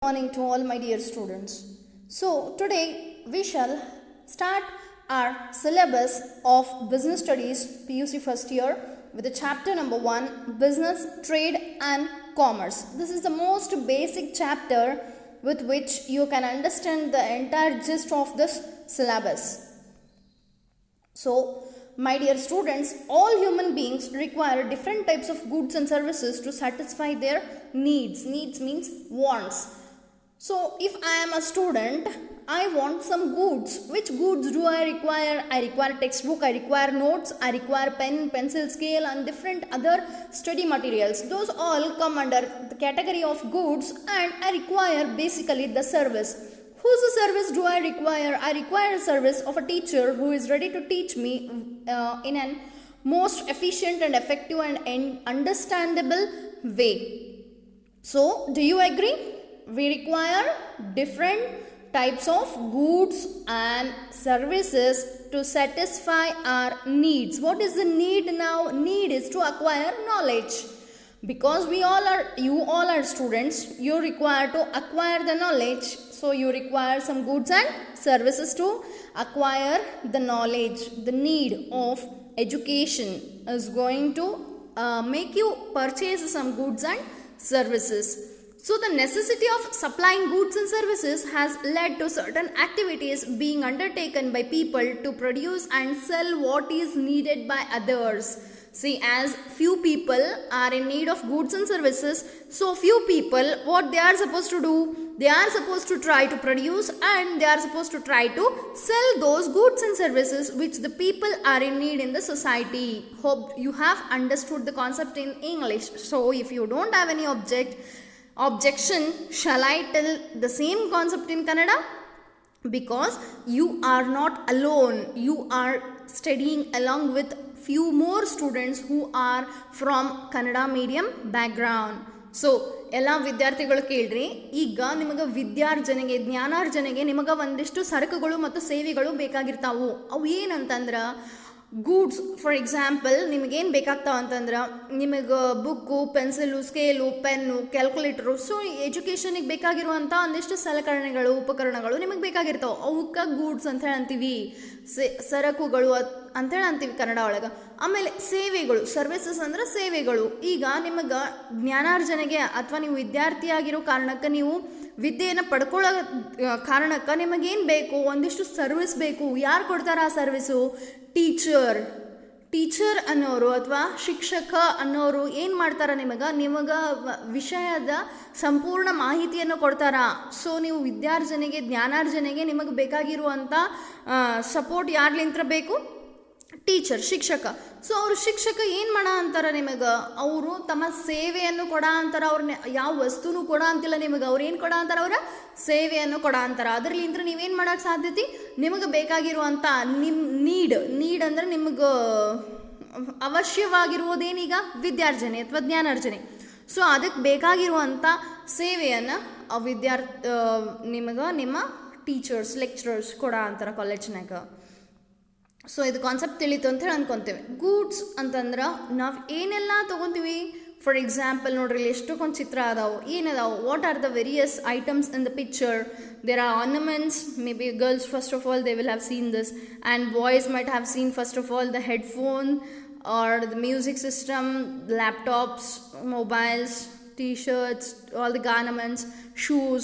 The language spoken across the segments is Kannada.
Morning to all my dear students. So today we shall start our syllabus of business studies PUC first year with the chapter number 1, business, trade and commerce. This is the most basic chapter with which you can understand the entire gist of this syllabus. So my dear students, all human beings require different types of goods and services to satisfy their needs. Needs means wants. So if I am a student, I want some goods. Which goods do I require? I require textbook, I require notes, I require pen, pencil, scale and different other study materials. Those all come under the category of goods, and I require basically the service. Whose service do I require? I require a service of a teacher who is ready to teach me in an most efficient and effective and understandable way. So, do you agree? We require different types of goods and services to satisfy our needs. What is the need now? Need is to acquire knowledge. Because you all are students, you require to acquire the knowledge. So you require some goods and services to acquire the knowledge. The need of education is going to make you purchase some goods and services. So the necessity of supplying goods and services has led to certain activities being undertaken by people to produce and sell what is needed by others. See, as few people are in need of goods and services, so few people, what they are supposed to do? They are supposed to try to produce and they are supposed to try to sell those goods and services which the people are in need in the society. Hope you have understood the concept in English. So if you don't have any objection, shall I tell the same concept in Kannada? Because you are not alone. You are studying along with few more students who are from Kannada medium background. So ಎಲ್ಲ ವಿದ್ಯಾರ್ಥಿಗಳು ಕೇಳ್ರಿ, ಈಗ ನಿಮಗೆ ವಿದ್ಯಾರ್ಜನೆಗೆ ಜ್ಞಾನಾರ್ಜನೆಗೆ ನಿಮಗೆ ಒಂದಿಷ್ಟು ಸರಕುಗಳು ಮತ್ತು ಸೇವೆಗಳು ಬೇಕಾಗಿರ್ತಾವು. ಅವು ಏನಂತಂದ್ರೆ ಗೂಡ್ಸ್. ಫಾರ್ ಎಕ್ಸಾಂಪಲ್ ನಿಮಗೇನು ಬೇಕಾಗ್ತಾವ ಅಂತಂದ್ರೆ ನಿಮಗೆ book, pencil, scale, pen, calculator. So ಎಜುಕೇಷನಿಗೆ ಬೇಕಾಗಿರುವಂಥ ಒಂದಿಷ್ಟು ಸಲಕರಣೆಗಳು, ಉಪಕರಣಗಳು ನಿಮಗೆ ಬೇಕಾಗಿರ್ತಾವೆ. ಅವಕ್ಕೆ ಗೂಡ್ಸ್ ಅಂತ ಹೇಳಿ ಅಂತೀವಿ. ಸರಕುಗಳು ಅಂಥೇಳಿ ಅಂತೀವಿ ಕನ್ನಡ ಒಳಗೆ. ಆಮೇಲೆ ಸೇವೆಗಳು, ಸರ್ವಿಸಸ್ ಅಂದ್ರೆ ಸೇವೆಗಳು. ಈಗ ನಿಮಗೆ ಜ್ಞಾನಾರ್ಜನೆಗೆ ಅಥವಾ ನೀವು ವಿದ್ಯಾರ್ಥಿಯಾಗಿರೋ ಕಾರಣಕ್ಕೆ, ನೀವು ವಿದ್ಯೆಯನ್ನು ಪಡ್ಕೊಳ್ಳೋ ಕಾರಣಕ್ಕೆ ನಿಮಗೇನು ಬೇಕು? ಒಂದಿಷ್ಟು ಸರ್ವಿಸ್ ಬೇಕು. ಯಾರು ಕೊಡ್ತಾರೆ ಆ ಸರ್ವಿಸು? ಟೀಚರ್ ಅನ್ನೋರು ಅಥವಾ ಶಿಕ್ಷಕ ಅನ್ನೋರು ಏನು ಮಾಡ್ತಾರೆ? ನಿಮಗೆ ವಿಷಯದ ಸಂಪೂರ್ಣ ಮಾಹಿತಿಯನ್ನು ಕೊಡ್ತಾರ. ಸೊ ನೀವು ವಿದ್ಯಾರ್ಜನೆಗೆ, ಜ್ಞಾನಾರ್ಜನೆಗೆ ನಿಮಗೆ ಬೇಕಾಗಿರುವಂಥ ಸಪೋರ್ಟ್ ಯಾರ್ಲಿಂತ್ರ ಬೇಕು? ಟೀಚರ್, ಶಿಕ್ಷಕ. ಸೊ ಅವರು ಶಿಕ್ಷಕ ಏನು ಮಾಡ ಅಂತಾರೆ ನಿಮಗೆ? ಅವರು ತಮ್ಮ ಸೇವೆಯನ್ನು ಕೊಡ ಅಂತಾರೆ. ಅವ್ರನ್ನ ಯಾವ ವಸ್ತುನೂ ಕೊಡ ಅಂತಿಲ್ಲ ನಿಮಗೆ. ಅವ್ರು ಏನು ಕೊಡ ಅಂತಾರೆ? ಅವರ ಸೇವೆಯನ್ನು ಕೊಡ ಅಂತಾರೆ. ಅದರಲ್ಲಿಂತ್ರ ನೀವೇನು ಮಾಡೋಕ್ಕೆ ಸಾಧ್ಯತೆ? ನಿಮಗೆ ಬೇಕಾಗಿರುವಂಥ ನೀಡ್ ಅಂದರೆ ನಿಮಗೆ ಅವಶ್ಯವಾಗಿರುವುದೇನೀಗ? ವಿದ್ಯಾರ್ಜನೆ ಅಥವಾ ಜ್ಞಾನಾರ್ಜನೆ. ಸೊ ಅದಕ್ಕೆ ಬೇಕಾಗಿರುವಂಥ ಸೇವೆಯನ್ನು ನಿಮಗೆ ನಿಮ್ಮ ಟೀಚರ್ಸ್, ಲೆಕ್ಚರರ್ಸ್ ಕೊಡ ಅಂತಾರೆ ಕಾಲೇಜ್ನಾಗ. ಸೊ ಇದು ಕಾನ್ಸೆಪ್ಟ್ ತಿಳಿತು ಅಂತ ಹೇಳಿ ಅನ್ಕೊತೇವೆ. ಗೂಡ್ಸ್ ಅಂತಂದ್ರೆ ನಾವು ಏನೆಲ್ಲ ತೊಗೊತೀವಿ? ಫಾರ್ ಎಕ್ಸಾಂಪಲ್ ನೋಡ್ರಿ, ಇಲ್ಲಿ ಎಷ್ಟೊಂದು ಚಿತ್ರ ಅದಾವೆ. ಏನದಾವೆ? What are the various items in the picture? There are ornaments. May be girls first of all they will have seen this, and boys might have seen first of all the headphone or the music system, laptops, mobiles, t-shirts, all the garments, shoes,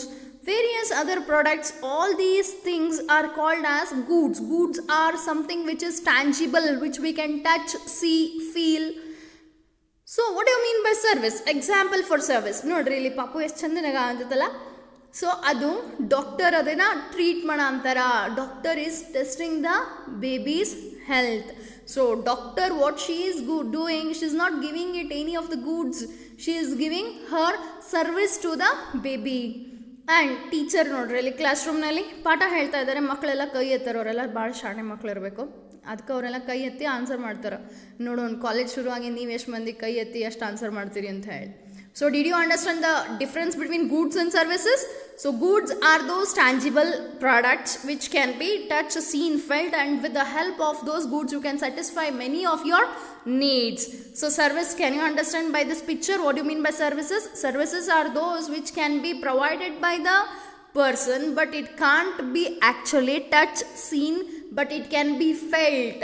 various other products. All these things are called as goods. Goods are something which is tangible, which we can touch, see, feel. So what do you mean by service? Example for service ನೋಡ್ರಿ, ಇಲ್ಲಿ ಪಾಪು ಎಷ್ಟು ಚಂದನಾಗ ಅಂತದಲ್ಲ. ಸೊ ಅದು ಡಾಕ್ಟರ್ ಅದನ್ನು ಟ್ರೀಟ್ ಮಾಡೋ ಅಂತಾರ. Doctor is testing the babies health. So doctor, what she is doing, she is not giving it any of the goods, she is giving her service to the baby. And teacher ನೋಡ್ರಿ, ಇಲ್ಲಿ ಕ್ಲಾಸ್ ರೂಮ್ನಲ್ಲಿ ಪಾಠ ಹೇಳ್ತಾ ಇದ್ದಾರೆ. ಮಕ್ಕಳೆಲ್ಲ ಕೈ ಎತ್ತಾರೆ. ಅವರೆಲ್ಲ ಭಾಳ ಶಾಣೆ ಮಕ್ಳು ಇರಬೇಕು. ಅದಕ್ಕೆ ಅವರೆಲ್ಲ ಕೈ ಎತ್ತಿ ಆನ್ಸರ್ ಮಾಡ್ತಾರೆ. ನೋಡು, ಒಂದು ಕಾಲೇಜ್ ಶುರುವಾಗಿ ನೀವು ಎಷ್ಟು ಮಂದಿ ಕೈ ಎತ್ತಿ ಎಷ್ಟು ಆನ್ಸರ್ ಮಾಡ್ತೀರಿ ಅಂತ ಹೇಳಿ. So did you understand the difference between goods and services? So goods are those tangible products which can be touched, seen, felt, and with the help of those goods you can satisfy many of your needs. So service, can you understand by this picture what do you mean by services? Services are those which can be provided by the person, but it can't be actually touched, seen, but it can be felt.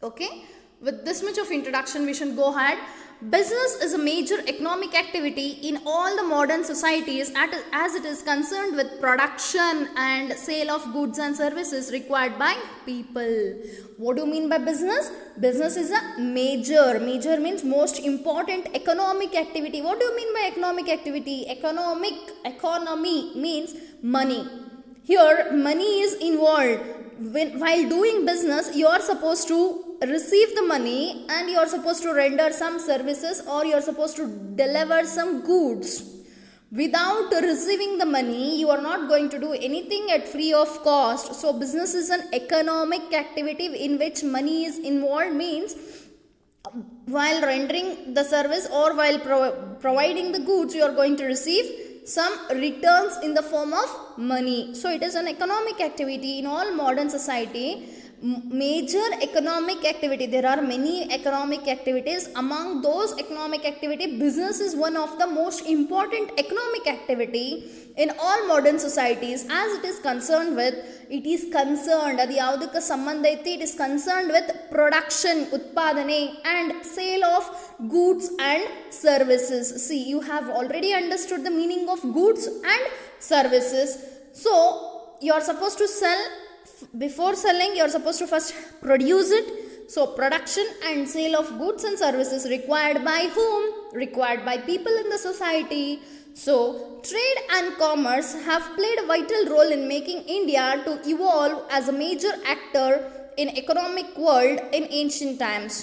Okay, with this much of introduction we should go ahead. Business is a major economic activity in all the modern societies as it is concerned with production and sale of goods and services required by people. What do you mean by business? Business is a major means most important economic activity. What do you mean by economic activity? Economy means money. Here money is involved. While doing business, you are supposed to receive the money and you are supposed to render some services, or you are supposed to deliver some goods. Without receiving the money, you are not going to do anything at free of cost. So business is an economic activity in which money is involved, means while rendering the service or while providing the goods, you are going to receive some returns in the form of money. So it is an economic activity in all modern society. Major economic activity, there are many economic activities. Among those economic activity, business is one of the most important economic activity in all modern societies as it is concerned with, ಅದು ಯಾವುದಕ್ಕೆ ಸಂಬಂಧ ಐತಿ, it is concerned with production, ಉತ್ಪಾದನೆ, and sale of goods and services. See, you have already understood the meaning of goods and services. So you are supposed to sell. Before selling, you are supposed to first produce it. So production and sale of goods and services required by whom? Required by people in the society. So trade and commerce have played a vital role in making India to evolve as a major actor in economic world in ancient times.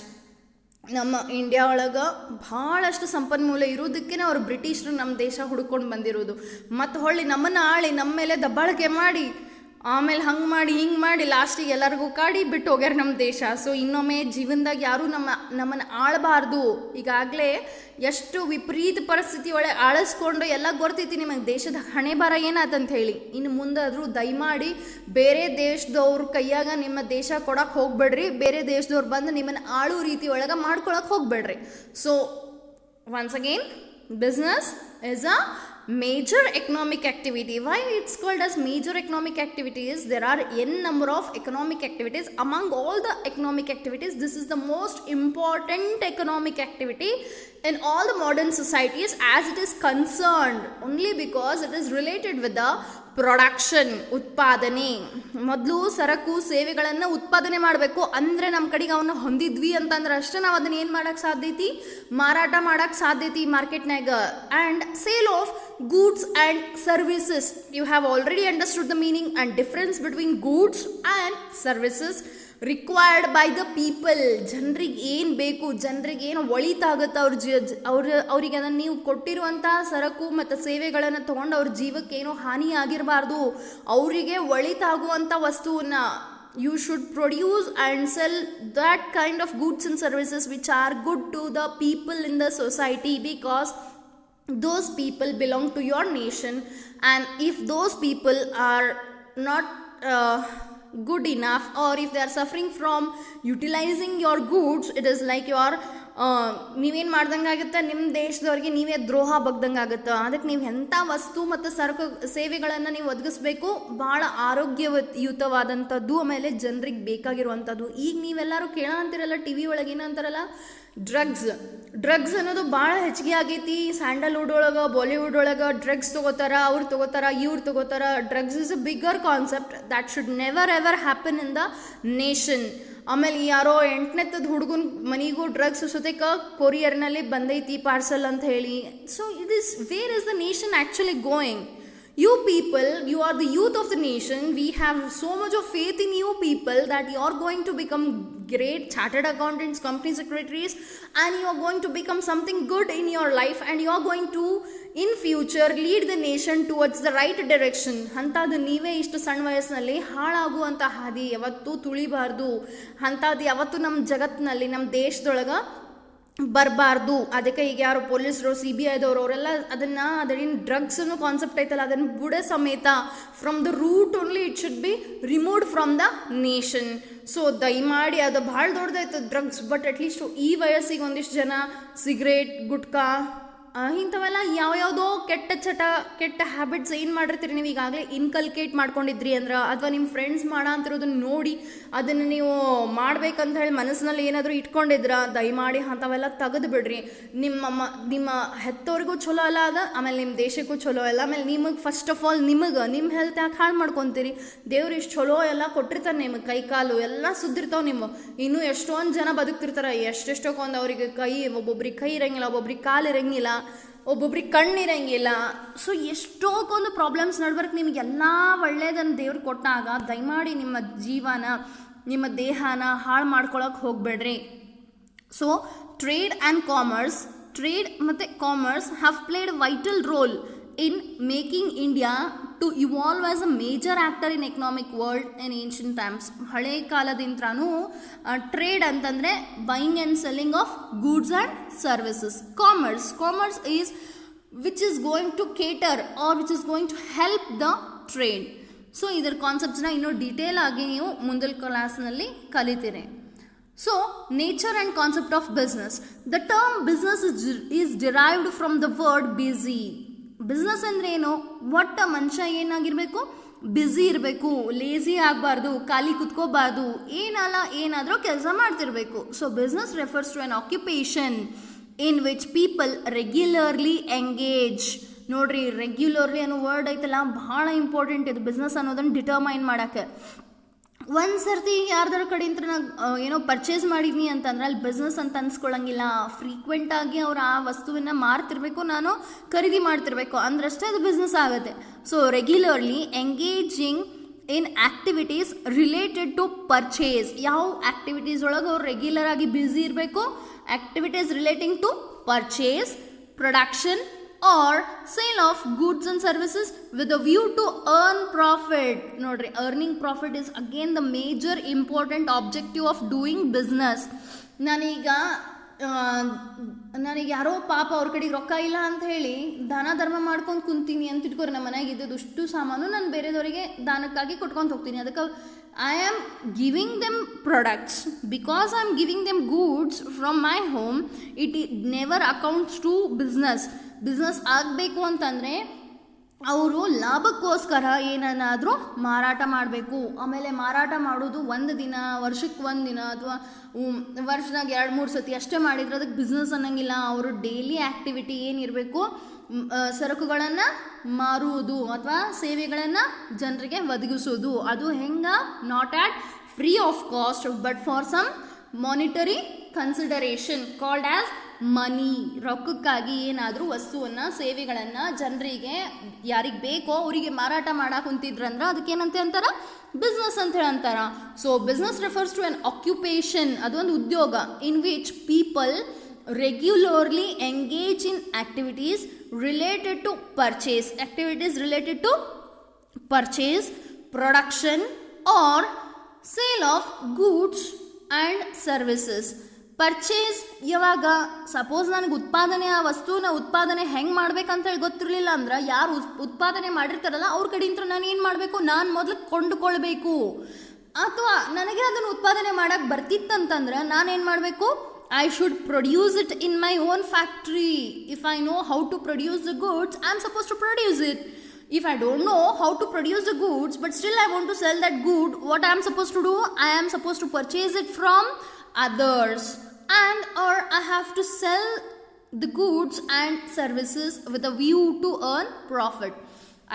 ನಮ್ಮ ಇಂಡಿಯಾ ಒಳಗೆ ಭಾಳಷ್ಟು ಸಂಪನ್ಮೂಲ ಇರೋದಕ್ಕೆ ಅವ್ರು ಬ್ರಿಟಿಷರು ನಮ್ಮ ದೇಶ ಹುಡ್ಕೊಂಡು ಬಂದಿರೋದು. ಮತ್ತು ಹೊಳ್ಳಿ ನಮ್ಮನ್ನು ಆಳಿ ನಮ್ಮ ಮೇಲೆ ದಬ್ಬಾಳಿಕೆ ಮಾಡಿ ಆಮೇಲೆ ಹಂಗೆ ಮಾಡಿ ಹಿಂಗೆ ಮಾಡಿ ಲಾಸ್ಟಿಗೆ ಎಲ್ಲರಿಗೂ ಕಾಡಿ ಬಿಟ್ಟು ಹೋಗ್ಯಾರ ನಮ್ಮ ದೇಶ. ಸೊ ಇನ್ನೊಮ್ಮೆ ಜೀವನದಾಗ ಯಾರೂ ನಮ್ಮನ್ನು ಆಳಬಾರ್ದು. ಈಗಾಗಲೇ ಎಷ್ಟು ವಿಪರೀತ ಪರಿಸ್ಥಿತಿ ಒಳಗೆ ಆಳಿಸ್ಕೊಂಡು ಎಲ್ಲ ಗೊತ್ತೈತಿ ನಿಮಗೆ ದೇಶದ ಹಣೆ ಬರ ಏನಾತಂತ ಹೇಳಿ. ಇನ್ನು ಮುಂದಾದರೂ ದಯಮಾಡಿ ಬೇರೆ ದೇಶದವ್ರ ಕೈಯಾಗ ನಿಮ್ಮ ದೇಶ ಕೊಡಕ್ಕೆ ಹೋಗ್ಬೇಡ್ರಿ. ಬೇರೆ ದೇಶದವ್ರು ಬಂದು ನಿಮ್ಮನ್ನು ಆಳು ರೀತಿ ಒಳಗೆ ಮಾಡ್ಕೊಳಕ್ಕೆ ಹೋಗ್ಬೇಡ್ರಿ. So once again, business is a major economic activity. Why it's called as major economic activities? There are n number of economic activities. Among all the economic activities, this is the most important economic activity in all the modern societies as it is concerned, only because it is related with the production, ಉತ್ಪಾದನೆ. ಮೊದಲು ಸರಕು ಸೇವೆಗಳನ್ನು ಉತ್ಪಾದನೆ ಮಾಡಬೇಕು. ಅಂದರೆ ನಮ್ಮ ಕಡೆಗೆ ಅವನ್ನ ಹೊಂದಿದ್ವಿ ಅಂತಂದ್ರೆ ಅಷ್ಟೇ ನಾವು ಅದನ್ನ ಏನು ಮಾಡೋಕ್ಕೆ ಸಾಧ್ಯೈತಿ, ಮಾರಾಟ ಮಾಡೋಕ್ಕೆ ಸಾಧ್ಯೈತಿ ಮಾರ್ಕೆಟ್ನಾಗ. And sale of goods and services. You have already understood the meaning and difference between goods and services required by the people. ಜನರಿಗೆ ಏನು ಬೇಕು, ಜನರಿಗೆ ಏನು ಒಳಿತಾಗುತ್ತೆ ಅವ್ರಿಗೆ ಅದನ್ನು ನೀವು ಕೊಟ್ಟಿರುವಂಥ ಸರಕು ಮತ್ತು ಸೇವೆಗಳನ್ನು ತೊಗೊಂಡು ಅವ್ರ ಜೀವಕ್ಕೆ ಏನೋ ಹಾನಿ ಆಗಿರಬಾರ್ದು. ಅವರಿಗೆ ಒಳಿತಾಗುವಂಥ ವಸ್ತುವನ್ನು you should produce and sell that kind of goods and services which are good to the people in the society, because those people belong to your nation. And if those people are not good enough, or if they are suffering from utilizing your goods, it is like you are ನೀವೇನು ಮಾಡ್ದಂಗೆ ಆಗುತ್ತೆ, ನಿಮ್ಮ ದೇಶದವ್ರಿಗೆ ನೀವೇ ದ್ರೋಹ ಬಗ್ದಂಗೆ ಆಗುತ್ತೆ. ಅದಕ್ಕೆ ನೀವು ಎಂಥ ವಸ್ತು ಮತ್ತು ಸರಕು ಸೇವೆಗಳನ್ನು ನೀವು ಒದಗಿಸ್ಬೇಕು, ಭಾಳ ಆರೋಗ್ಯಯುತವಾದಂಥದ್ದು, ಆಮೇಲೆ ಜನರಿಗೆ ಬೇಕಾಗಿರುವಂಥದ್ದು. ಈಗ ನೀವೆಲ್ಲರೂ ಅಂತಿರಲ್ಲ ಟಿ ವಿ ಒಳಗೆ ಏನಂತಾರಲ್ಲ, ಡ್ರಗ್ಸ್ ಅನ್ನೋದು ಭಾಳ ಹೆಚ್ಚಿಗೆ ಆಗೈತಿ. ಸ್ಯಾಂಡಲ್ವುಡ್ ಒಳಗೆ, ಬಾಲಿವುಡ್ ಒಳಗೆ ಡ್ರಗ್ಸ್ ತೊಗೋತಾರ, ಅವ್ರು ತೊಗೋತಾರ, ಇವ್ರು ತೊಗೋತಾರ. Drugs is a bigger concept that should never ever happen in the nation. ಆಮೇಲೆ ಯಾರೋ 8ನೇತದ ಹುಡುಗನ ಮನೆಗೂ ಡ್ರಗ್ಸ್ ಜೊತೆಗೆ ಕೊರಿಯರ್ನಲ್ಲಿ ಬಂದೈತಿ ಪಾರ್ಸಲ್ ಅಂತ ಹೇಳಿ. So it is where is the nation actually going? You people, you are the youth of the nation. We have so much of faith in you people that you are going to become great chartered accountants, company secretaries, and you are going to become something good in your life, and you are going to in future lead the nation towards the right direction. ಅಂಥದ್ದು ನೀವೇ ಇಷ್ಟು ಸಣ್ಣ ವಯಸ್ಸಿನಲ್ಲಿ ಹಾಳಾಗುವಂಥ ಹಾದಿ ಯಾವತ್ತೂ ತುಳಿಬಾರ್ದು. ಅಂಥದ್ದು ಯಾವತ್ತೂ ನಮ್ಮ ಜಗತ್ತಿನಲ್ಲಿ, ನಮ್ಮ ದೇಶದೊಳಗೆ ಬರಬಾರ್ದು. ಅದಕ್ಕೆ ಈಗ ಯಾರು ಪೊಲೀಸರು, CBI ಅವರೆಲ್ಲ ಅದನ್ನು ಅದೇನು ಡ್ರಗ್ಸ್ ಅನ್ನೋ ಕಾನ್ಸೆಪ್ಟ್ ಐತಲ್ಲ ಅದನ್ನು ಬುಡ ಸಮೇತ from the root only it should be removed from the nation. So ದಯಮಾಡಿ ಅದು ಭಾಳ ದೊಡ್ಡದಾಯ್ತು ಡ್ರಗ್ಸ್, ಬಟ್ ಅಟ್ಲೀಸ್ಟ್ ಈ ವಯಸ್ಸಿಗೆ ಒಂದಿಷ್ಟು ಜನ ಸಿಗರೇಟ್, ಗುಟ್ಕಾ ಇಂಥವೆಲ್ಲ ಯಾವ್ಯಾವುದೋ ಕೆಟ್ಟ ಹ್ಯಾಬಿಟ್ಸ್ ಏನು ಮಾಡಿರ್ತೀರಿ ನೀವು ಈಗಾಗಲೇ ಇನ್ಕಲ್ಕೇಟ್ ಮಾಡ್ಕೊಂಡಿದ್ರಿ ಅಂದ್ರೆ, ಅಥವಾ ನಿಮ್ಮ ಫ್ರೆಂಡ್ಸ್ ಮಾಡೋ ಅಂತಿರೋದನ್ನ ನೋಡಿ ಅದನ್ನು ನೀವು ಮಾಡ್ಬೇಕಂತ ಹೇಳಿ ಮನಸ್ಸಿನಲ್ಲಿ ಏನಾದರೂ ಇಟ್ಕೊಂಡಿದ್ರ, ದಯಮಾಡಿ ಅಂಥವೆಲ್ಲ ತೆಗೆದು ಬಿಡ್ರಿ. ನಿಮ್ಮ ಹೆತ್ತವ್ರಿಗೂ ಚಲೋ ಅಲ್ಲ ಅದ, ಆಮೇಲೆ ನಿಮ್ಮ ದೇಶಕ್ಕೂ ಚಲೋ ಅಲ್ಲ. ಆಮೇಲೆ ನಿಮಗೆ ಫಸ್ಟ್ ಆಫ್ ಆಲ್ ನಿಮ್ಮ ಹೆಲ್ತ್ ಯಾಕೆ ಹಾಳು ಮಾಡ್ಕೊತೀರಿ? ದೇವ್ರು ಇಷ್ಟು ಚಲೋ ಎಲ್ಲ ಕೊಟ್ಟಿರ್ತಾರೆ ನಿಮಗೆ, ಕೈ ಕಾಲು ಎಲ್ಲ ಸುದ್ದಿರ್ತಾವೆ. ನಿಮ್ಮ ಇನ್ನೂ ಎಷ್ಟೊಂದು ಜನ ಬದುಕ್ತಿರ್ತಾರೆ, ಎಷ್ಟೆಷ್ಟೊಂದು ಅವರಿಗೆ ಒಬ್ಬೊಬ್ರಿಗೆ ಕೈ ಇರಂಗಿಲ್ಲ, ಒಬ್ಬೊಬ್ರಿಗೆ ಕಾಲು ಇರಂಗಿಲ್ಲ, ಒಬ್ಬೊಬ್ರಿಗೆ ಕಣ್ಣಿರಂಗಿಲ್ಲ. ಸೊ ಎಷ್ಟೊಂದು ಪ್ರಾಬ್ಲಮ್ಸ್ ನಡ್ಬರ್ಕ್ ನಿಮಗೆಲ್ಲ ಒಳ್ಳೇದನ್ನು ದೇವ್ರು ಕೊಟ್ಟಾಗ ದಯಮಾಡಿ ನಿಮ್ಮ ಜೀವನ, ನಿಮ್ಮ ದೇಹನ ಹಾಳು ಮಾಡ್ಕೊಳಕ್ಕೆ ಹೋಗಬೇಡ್ರಿ. ಸೊ ಟ್ರೇಡ್ ಮತ್ತು commerce have played vital role in making India to evolve as a major actor in economic world in ancient times. ಹಳೆ ಕಾಲದಿಂದನೂ ಟ್ರೇಡ್ ಅಂತಂದರೆ buying and selling of goods and services. Commerce is which is going to cater or which is going to help the trade. So ಇದರ ಕಾನ್ಸೆಪ್ಟ್ಸ್ನ ಇನ್ನೂ ಡೀಟೇಲ್ ಆಗಿ ನೀವು ಮುಂದಿನ ಕ್ಲಾಸ್ನಲ್ಲಿ ಕಲಿತೀರಿ. So, nature and concept of business. The term business is derived from the word busy. Business ಅಂದರೆ ಏನು? ಒಟ್ಟ ಮನುಷ್ಯ ಏನಾಗಿರಬೇಕು? ಬ್ಯುಸಿ ಇರಬೇಕು, ಲೇಜಿ ಆಗಬಾರ್ದು, ಖಾಲಿ ಕುತ್ಕೋಬಾರ್ದು, ಏನಾದರೂ ಕೆಲಸ ಮಾಡ್ತಿರ್ಬೇಕು. So business refers to an occupation in which people regularly engage. ನೋಡ್ರಿ, ರೆಗ್ಯುಲರ್ಲಿ ಅನ್ನೋ ವರ್ಡ್ ಐತಲ್ಲ ಭಾಳ ಇಂಪಾರ್ಟೆಂಟ್ ಇದು ಬಿಸ್ನೆಸ್ ಅನ್ನೋದನ್ನು ಡಿಟರ್ಮೈನ್ ಮಾಡೋಕ್ಕೆ. ಒಂದು ಸರ್ತಿ ಯಾರ್ದಾರ ಕಡೆಯಿಂದ ನಾನು ಏನೋ ಪರ್ಚೇಸ್ ಮಾಡಿದ್ನಿ ಅಂತಂದ್ರೆ ಅಲ್ಲಿ ಬಿಸ್ನೆಸ್ ಅಂತ ಅನ್ಸ್ಕೊಳ್ಳಂಗಿಲ್ಲ. ಫ್ರೀಕ್ವೆಂಟಾಗಿ ಅವ್ರು ಆ ವಸ್ತುವನ್ನು ಮಾರ್ತಿರ್ಬೇಕು, ನಾನು ಖರೀದಿ ಮಾಡ್ತಿರ್ಬೇಕು ಅಂದ್ರಷ್ಟೇ ಅದು ಬಿಸ್ನೆಸ್ ಆಗುತ್ತೆ. So regularly engaging in activities related to purchase. ಯಾವ ಆ್ಯಕ್ಟಿವಿಟೀಸ್ ಒಳಗೆ ಅವ್ರು ರೆಗ್ಯುಲರ್ ಆಗಿ ಬ್ಯುಸಿ ಇರಬೇಕು? Activities relating to purchase, production or sale of goods and services with a view to earn profit. ನೋಡ್ರಿ, earning profit is again the major important objective of doing business. ನಾನೀಗ ಯಾರೋ ಪಾಪ ಅವ್ರ ಕಡೆಗೆ ರೊಕ್ಕ ಇಲ್ಲ ಅಂತ ಹೇಳಿ ದಾನ ಧರ್ಮ ಮಾಡ್ಕೊಂಡು ಕುಂತೀನಿ ಅಂತ ಇಟ್ಕೋರಿ, ನಮ್ಮ ಮನೆಯಾಗ ಇದ್ದಷ್ಟು ಸಾಮಾನು ನಾನು ಬೇರೆದವರಿಗೆ ದಾನಕ್ಕಾಗಿ ಕೊಟ್ಕೊಂಡು ಹೋಗ್ತೀನಿ. ಅದಕ್ಕೆ I am giving them products. Because I am giving them goods from my home, it never accounts to business. Business ಆಗಬೇಕು ಅಂತಂದರೆ ಅವರು ಲಾಭಕ್ಕೋಸ್ಕರ ಏನನ್ನಾದರೂ ಮಾರಾಟ ಮಾಡಬೇಕು. ಆಮೇಲೆ ಮಾರಾಟ ಮಾಡೋದು ಒಂದು ದಿನ, ವರ್ಷಕ್ಕೆ ಒಂದು ದಿನ ಅಥವಾ ವರ್ಷದಾಗ 2-3 ಸತಿ ಅಷ್ಟೇ ಮಾಡಿದ್ರೆ ಅದಕ್ಕೆ ಬಿಸ್ನೆಸ್ ಅನ್ನಂಗಿಲ್ಲ. ಅವರು ಡೈಲಿ ಆ್ಯಕ್ಟಿವಿಟಿ ಏನಿರಬೇಕು? ಸರಕುಗಳನ್ನು ಮಾರುವುದು ಅಥವಾ ಸೇವೆಗಳನ್ನು ಜನರಿಗೆ ಒದಗಿಸೋದು. ಅದು ಹೆಂಗೆ? Not at free of cost but for some monetary consideration called as money. ರೊಕ್ಕಕ್ಕಾಗಿ ಏನಾದರೂ ವಸ್ತುವನ್ನು, ಸೇವೆಗಳನ್ನು ಜನರಿಗೆ ಯಾರಿಗೆ ಬೇಕೋ ಅವರಿಗೆ ಮಾರಾಟ ಮಾಡಕ್ಕೆ ಕುಂತಿದ್ರಂದ್ರೆ ಅದಕ್ಕೇನಂತ ಅಂತಾರ? ಬಿಸ್ನೆಸ್ ಅಂತ ಹೇಳಿ ಅಂತಾರ. So business refers to an occupation, ಅದೊಂದು ಉದ್ಯೋಗ in which people regularly engage in activities related to purchase, production or sale of goods and services. Purchase ಯಾವಾಗ? ಸಪೋಸ್ ನನಗೆ ಆ ವಸ್ತುನ ಉತ್ಪಾದನೆ ಹೆಂಗೆ ಮಾಡ್ಬೇಕಂತ ಹೇಳಿ ಗೊತ್ತಿರಲಿಲ್ಲ ಅಂದ್ರೆ ಯಾರು ಉತ್ಪಾದನೆ ಮಾಡಿರ್ತಾರಲ್ಲ ಅವ್ರ ಕಡೆಯಿಂದ ನಾನು ಏನು ಮಾಡಬೇಕು? ನಾನು ಮೊದಲು ಕೊಂಡುಕೊಳ್ಬೇಕು. ಅಥವಾ ನನಗೆ ಅದನ್ನು ಉತ್ಪಾದನೆ ಮಾಡೋಕ್ಕೆ ಬರ್ತಿತ್ತಂತಂದ್ರೆ ನಾನೇನು ಮಾಡಬೇಕು? I should produce it in my own factory. If I know how to produce the goods, I am supposed to produce it. If I don't know how to produce the goods, but still I want to sell that good, what I am supposed to do? I am supposed to purchase it from others, and or I have to sell the goods and services with a view to earn profit.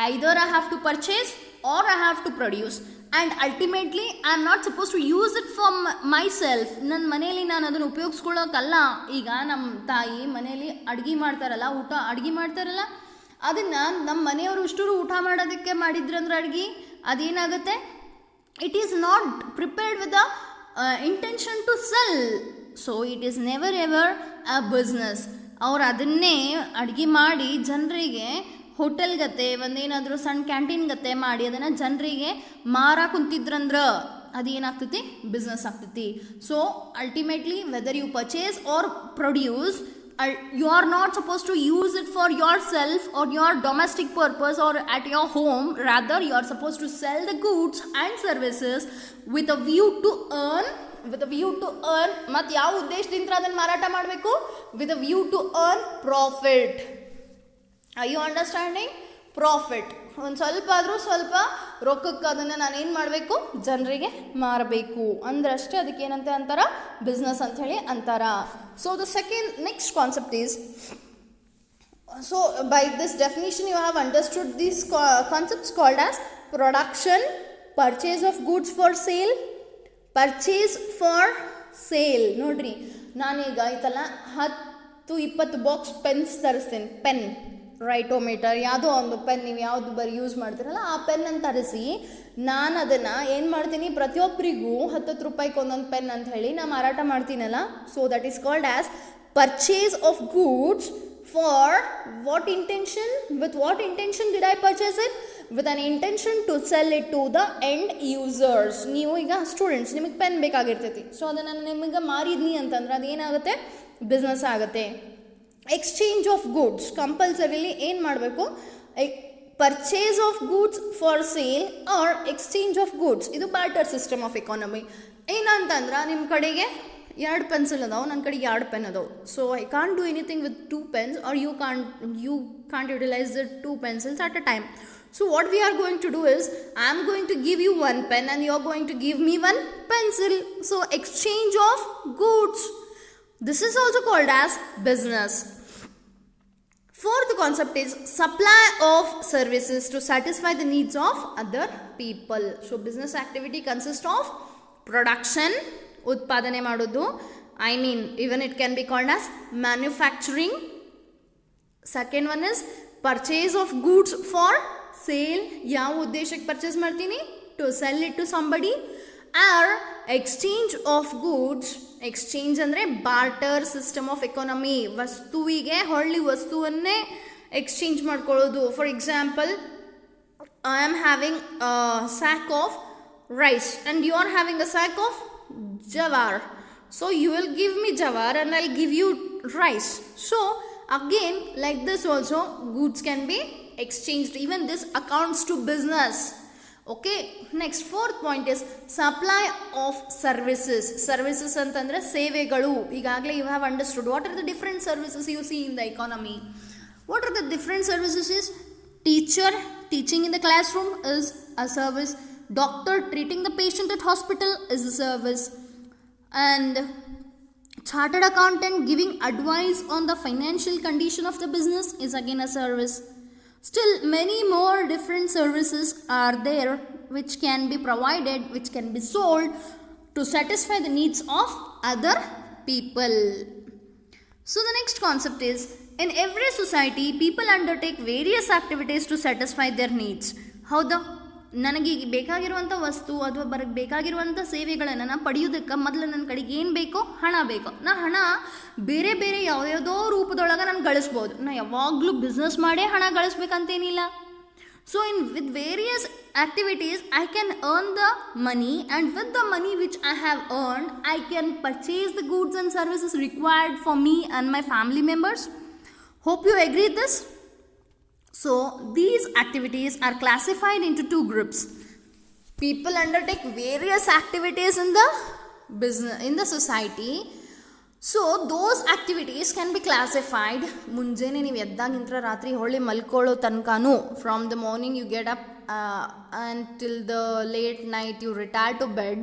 Either I have to purchase or I have to produce. And ultimately I am not suppose to use it for myself. ನನ್ನ ಮನೇಲಿ ನಾನು ಅದನ್ನು ಉಪಯೋಗಿಸ್ಕೊಳ್ಳೋಕ್ಕಲ್ಲ. ಈಗ ನಮ್ಮ ತಾಯಿ ಮನೇಲಿ ಅಡುಗೆ ಮಾಡ್ತಾರಲ್ಲ ಅದನ್ನು ನಮ್ಮ ಮನೆಯವರು ಇಷ್ಟರು ಊಟ ಮಾಡೋದಕ್ಕೆ ಮಾಡಿದ್ರಂದ್ರೆ ಅಡುಗೆ ಅದೇನಾಗುತ್ತೆ? It is not prepared with the intention to sell. So it is never ever a business. ಅವ್ರು ಅದನ್ನೇ ಅಡುಗೆ ಮಾಡಿ ಜನರಿಗೆ ಹೋಟೆಲ್ ಗತೆ ಒಂದೇನಾದರೂ ಸಣ್ಣ ಕ್ಯಾಂಟೀನ್ ಗತೆ ಮಾಡಿ ಅದನ್ನು ಜನರಿಗೆ ಮಾರ ಕುಂತಿದ್ರಂದ್ರೆ ಅದು ಏನಾಗ್ತೈತಿ ಬಿಸ್ನೆಸ್ ಆಗ್ತೈತಿ. So ultimately whether you purchase or produce, you are not supposed to use it for yourself or your domestic purpose or at your home. Rather, you are supposed to sell the goods and services with a view to earn ಮತ್ತು ಯಾವ ಉದ್ದೇಶದಿಂದ ಅದನ್ನು ಮಾರಾಟ ಮಾಡಬೇಕು, with a view to earn profit. Are you understanding? Profit, ಒಂದು ಸ್ವಲ್ಪ ರೊಕ್ಕಕ್ಕೆ ಅದನ್ನು ನಾನೇನು ಮಾಡಬೇಕು, ಜನರಿಗೆ ಮಾರಬೇಕು ಅಂದ್ರಷ್ಟೇ ಅದಕ್ಕೆ ಏನಂತ ಅಂತಾರ, ಬಿಸ್ನೆಸ್ ಅಂಥೇಳಿ ಅಂತಾರ. So the next concept is, so by this definition you have understood these concepts called as production, purchase of goods for sale, purchase for sale. ನೋಡ್ರಿ, ನಾನೀಗ ಆಯ್ತಲ್ಲ 10-20 ಬಾಕ್ಸ್ ಪೆನ್ಸ್ ತರಿಸ್ತೇನೆ, ಪೆನ್ ರೈಟೋಮೀಟರ್ ಯಾವುದೋ ಒಂದು ಪೆನ್, ನೀವು ಯಾವುದು ಬರೀ ಯೂಸ್ ಮಾಡ್ತೀರಲ್ಲ ಆ ಪೆನ್ನನ್ನು ತರಿಸಿ ನಾನು ಅದನ್ನು ಏನು ಮಾಡ್ತೀನಿ, ಪ್ರತಿಯೊಬ್ಬರಿಗೂ 10 ರೂಪಾಯಿಗೆ ಒಂದೊಂದು ಪೆನ್ ಅಂತ ಹೇಳಿ ನಾನು ಮಾರಾಟ ಮಾಡ್ತೀನಲ್ಲ. So that is called as purchase of goods for what intention, with what intention did I purchase it, with an intention to sell it to the end users. ನೀವು ಈಗ ಸ್ಟೂಡೆಂಟ್ಸ್, ನಿಮಗೆ ಪೆನ್ ಬೇಕಾಗಿರ್ತೈತಿ, ಸೊ ಅದನ್ನು ನಿಮಗೆ ಮಾರಿದ್ನಿ ಅಂತಂದ್ರೆ ಅದೇನಾಗುತ್ತೆ, ಬಿಸ್ನೆಸ್ ಆಗುತ್ತೆ. ಎಕ್ಸ್ಚೇಂಜ್ ಆಫ್ ಗೂಡ್ಸ್, ಕಂಪಲ್ಸರಿಲಿ ಏನು ಮಾಡಬೇಕು, purchase of goods for sale or exchange of goods. ಇದು ಬಾರ್ಟರ್ ಸಿಸ್ಟಮ್ ಆಫ್ ಎಕಾನಮಿ. ಏನಂತಂದ್ರೆ ನಿಮ್ಮ ಕಡೆಗೆ 2 ಪೆನ್ಸಿಲ್ ಅದಾವೆ, ನನ್ನ ಕಡೆಗೆ 2 ಪೆನ್ ಅದಾವೆ. So I can't do anything with 2 pens or you can't utilise the 2 pencils at a time. So what we are going to do is, I am going to give you 1 pen and you are going to give me 1 pencil. So exchange of goods. This is also called as business. Fourth concept is supply of services to satisfy the needs of other people. So business activity consists of production, utpadane madodu. I mean, even it can be called as manufacturing. Second one is purchase of goods for sale. ಯಾವ ಉದ್ದೇಶಕ್ಕೆ ಪರ್ಚೇಸ್ ಮಾಡ್ತೀನಿ, to sell it to somebody. Or exchange of goods. Exchange ಅಂದರೆ ಬಾರ್ಟರ್ ಸಿಸ್ಟಮ್ ಆಫ್ ಎಕಾನಮಿ. ವಸ್ತುವಿಗೆ ಹೊಳ್ಳಿ ವಸ್ತುವನ್ನೇ ಎಕ್ಸ್ಚೇಂಜ್ ಮಾಡ್ಕೊಳ್ಳೋದು. For example, I am having sack of rice and you are having a sack of jowar. So you will give me jowar and I give you rice. So again, like this also, goods can be exchanged. Even this accounts to business. Okay, next fourth point is supply of services. Services ಅಂತಂದ್ರೆ ಸೇವೆಗಳು. ಈಗಾಗಲೇ you have understood what are the different services you see in the economy. What are the different services is, teacher teaching in the classroom is a service, doctor treating the patient at hospital is a service, and chartered accountant giving advice on the financial condition of the business is again a service. Still many more different services are there which can be provided, which can be sold to satisfy the needs of other people. So the next concept is, in every society people undertake various activities to satisfy their needs. ಹೌದಾ, ನನಗೆ ಬೇಕಾಗಿರುವಂಥ ವಸ್ತು ಅಥವಾ ಬೇಕಾಗಿರುವಂಥ ಸೇವೆಗಳನ್ನು ಪಡೆಯೋದಕ್ಕೆ ಮೊದಲು ನನ್ನ ಕಡೆಗೆ ಏನು ಬೇಕೋ, ಹಣ ಬೇಕು. ನಾ ಹಣ ಬೇರೆ ಬೇರೆ ಯಾವುದ್ಯಾವುದೋ ರೂಪದೊಳಗೆ ನಾನು ಗಳಿಸ್ಬೋದು. ನಾ ಯಾವಾಗಲೂ ಬಿಸ್ನೆಸ್ ಮಾಡೇ ಹಣ ಗಳಿಸ್ಬೇಕಂತೇನಿಲ್ಲ. So with various activities I can earn the money, and with the money which I have earned I can purchase the goods and services required for me and my family members. Hope you agree this. So these activities are classified into 2 groups. People undertake various activities in the business, in the society. So those activities can be classified. ಮುಂಜಾನೆ ನೀವು ಎದ್ದಾಗಿಂತ್ರ ರಾತ್ರಿ ಹೊಳ್ಳಿ ಮಲ್ಕೊಳ್ಳೋ ತನಕನೂ, from the morning you get up until the late night you retire to bed,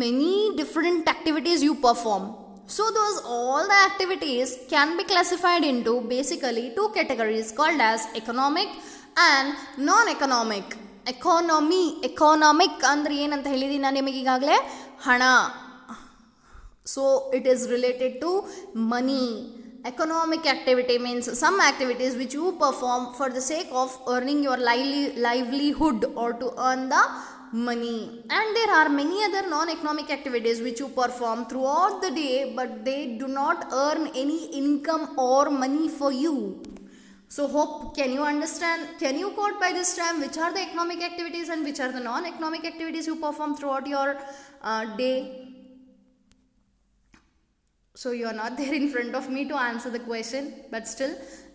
many different activities you perform. So those all the activities can be classified into basically 2 categories called as economic and non-economic. economic ಅಂದ್ರೆ ಏನಂತ ಹೇಳಿದೀನಿ ನಾನು ನಿಮಗೆ ಈಗಾಗಲೇ, ಹಣ. So it is related to money. Economic activity means some activities which you perform for the sake of earning your livelihood or to earn the money. And there are many other non-economic activities which you perform throughout the day, but they do not earn any income or money for you. So hope, can you understand, can you quote by this time which are the economic activities and which are the non-economic activities you perform throughout your day? So you are not there in front of me to answer the question, but still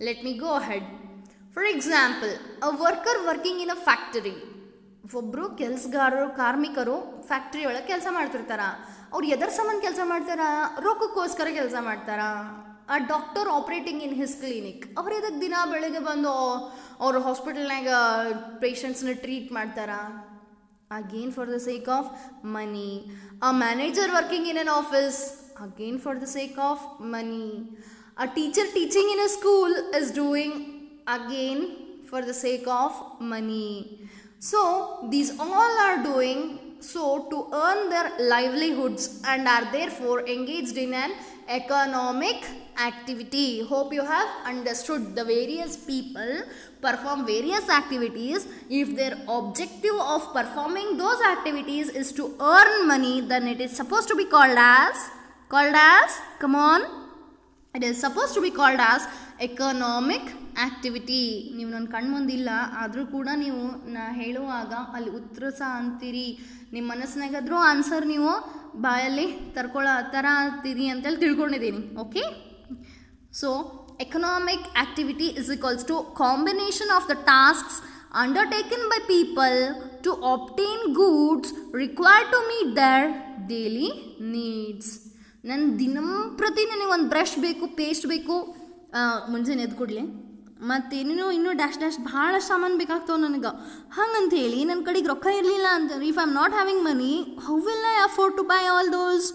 let me go ahead. For example, a worker working in a factory. ಒಬ್ಬರು ಕೆಲಸಗಾರರು, ಕಾರ್ಮಿಕರು ಫ್ಯಾಕ್ಟ್ರಿ ಒಳಗೆ ಕೆಲಸ ಮಾಡ್ತಿರ್ತಾರ. ಅವ್ರು ಎದರ ಸಂಬಂಧ ಕೆಲಸ ಮಾಡ್ತಾರ? ರೊಕ್ಕಕ್ಕೋಸ್ಕರ ಕೆಲಸ ಮಾಡ್ತಾರ. ಆ doctor operating in his clinic, ಅವ್ರು ಇದಕ್ಕೆ ದಿನ ಬೆಳಗ್ಗೆ ಬಂದು ಅವ್ರ ಹಾಸ್ಪಿಟಲ್ನಾಗ ಪೇಷಂಟ್ಸ್ನ ಟ್ರೀಟ್ ಮಾಡ್ತಾರ. Again for the sake of money. A manager working in an office, again for the sake of money. A teacher teaching in a school is doing again for the sake of money. So these all are doing so to earn their livelihoods and are therefore engaged in an economic activity. Hope you have understood. The various people perform various activities. If their objective of performing those activities is to earn money, then it is supposed to be called as, come on, it is supposed to be called as economic activity. ನೀವು ನನ್ನ ಕಣ್ಣು ಮುಂದಿಲ್ಲ, ಆದರೂ ಕೂಡ ನೀವು ನಾ ಹೇಳುವಾಗ ಅಲ್ಲಿ ಉತ್ತರ ಸಹ ಅಂತೀರಿ, ನಿಮ್ಮ ಮನಸ್ಸಿನಾಗಾದರೂ ಆನ್ಸರ್ ನೀವು ಬಾಯಲ್ಲಿ ತರ್ಕೊಳ್ಳೋ ಥರ ಅಂತೀರಿ ಅಂತೇಳಿ ತಿಳ್ಕೊಂಡಿದ್ದೀನಿ. Okay, so economic activity is equals to combination of the tasks undertaken by people to obtain goods required to meet their daily needs. ನನ್ನ ದಿನಂಪ್ರತಿ ನನಗೆ ಒಂದು ಬ್ರಷ್ ಬೇಕು, ಪೇಸ್ಟ್ ಬೇಕು, ಮುಂಜಾನೆ ಎದ್ದು ಕೊಡಲಿ, ಮತ್ತೇನೇನೋ ಇನ್ನೂ ಡ್ಯಾಶ್ ಭಾಳ ಸಾಮಾನು ಬೇಕಾಗ್ತಾವೆ ನನಗೆ. ಹಂಗಂತೇಳಿ ನನ್ನ ಕಡೆಗೆ ರೊಕ್ಕ ಇರಲಿಲ್ಲ ಅಂತಂದ್ರೆ, if I am not having money, how will I afford to buy all those?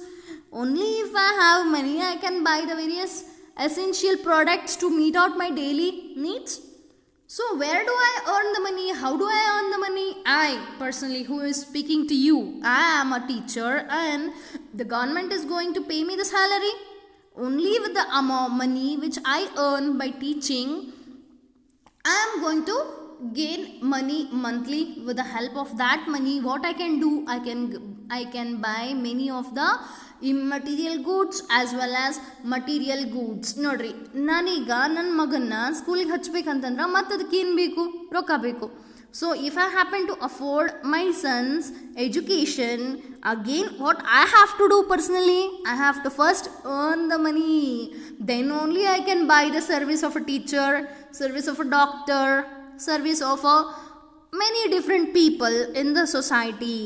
Only if I have money I can buy the various essential products to meet out my daily needs. So where do I earn the money? How do I earn the money? I personally, who is speaking to you, I am a teacher and the government is going to pay me the salary. Only with the amount of money which I earn by teaching, I am going to gain money monthly. With the help of that money, what I can do, I can buy many of the immaterial goods as well as material goods. ನೋಡ್ರಿ, ನಾನೀಗ ನನ್ನ ಮಗನ್ನ ಸ್ಕೂಲಿಗೆ ಹಚ್ಬೇಕಂತಂದ್ರೆ ಮತ್ತೆ ಅದಕ್ಕೆ ಏನು ಬೇಕು? ರೊಕ್ಕ ಬೇಕು. So if I happen to afford my son's education, again what I have to do personally, I have to first earn the money. Then only I can buy the service of a teacher, service of a doctor, service of a many different people in the society.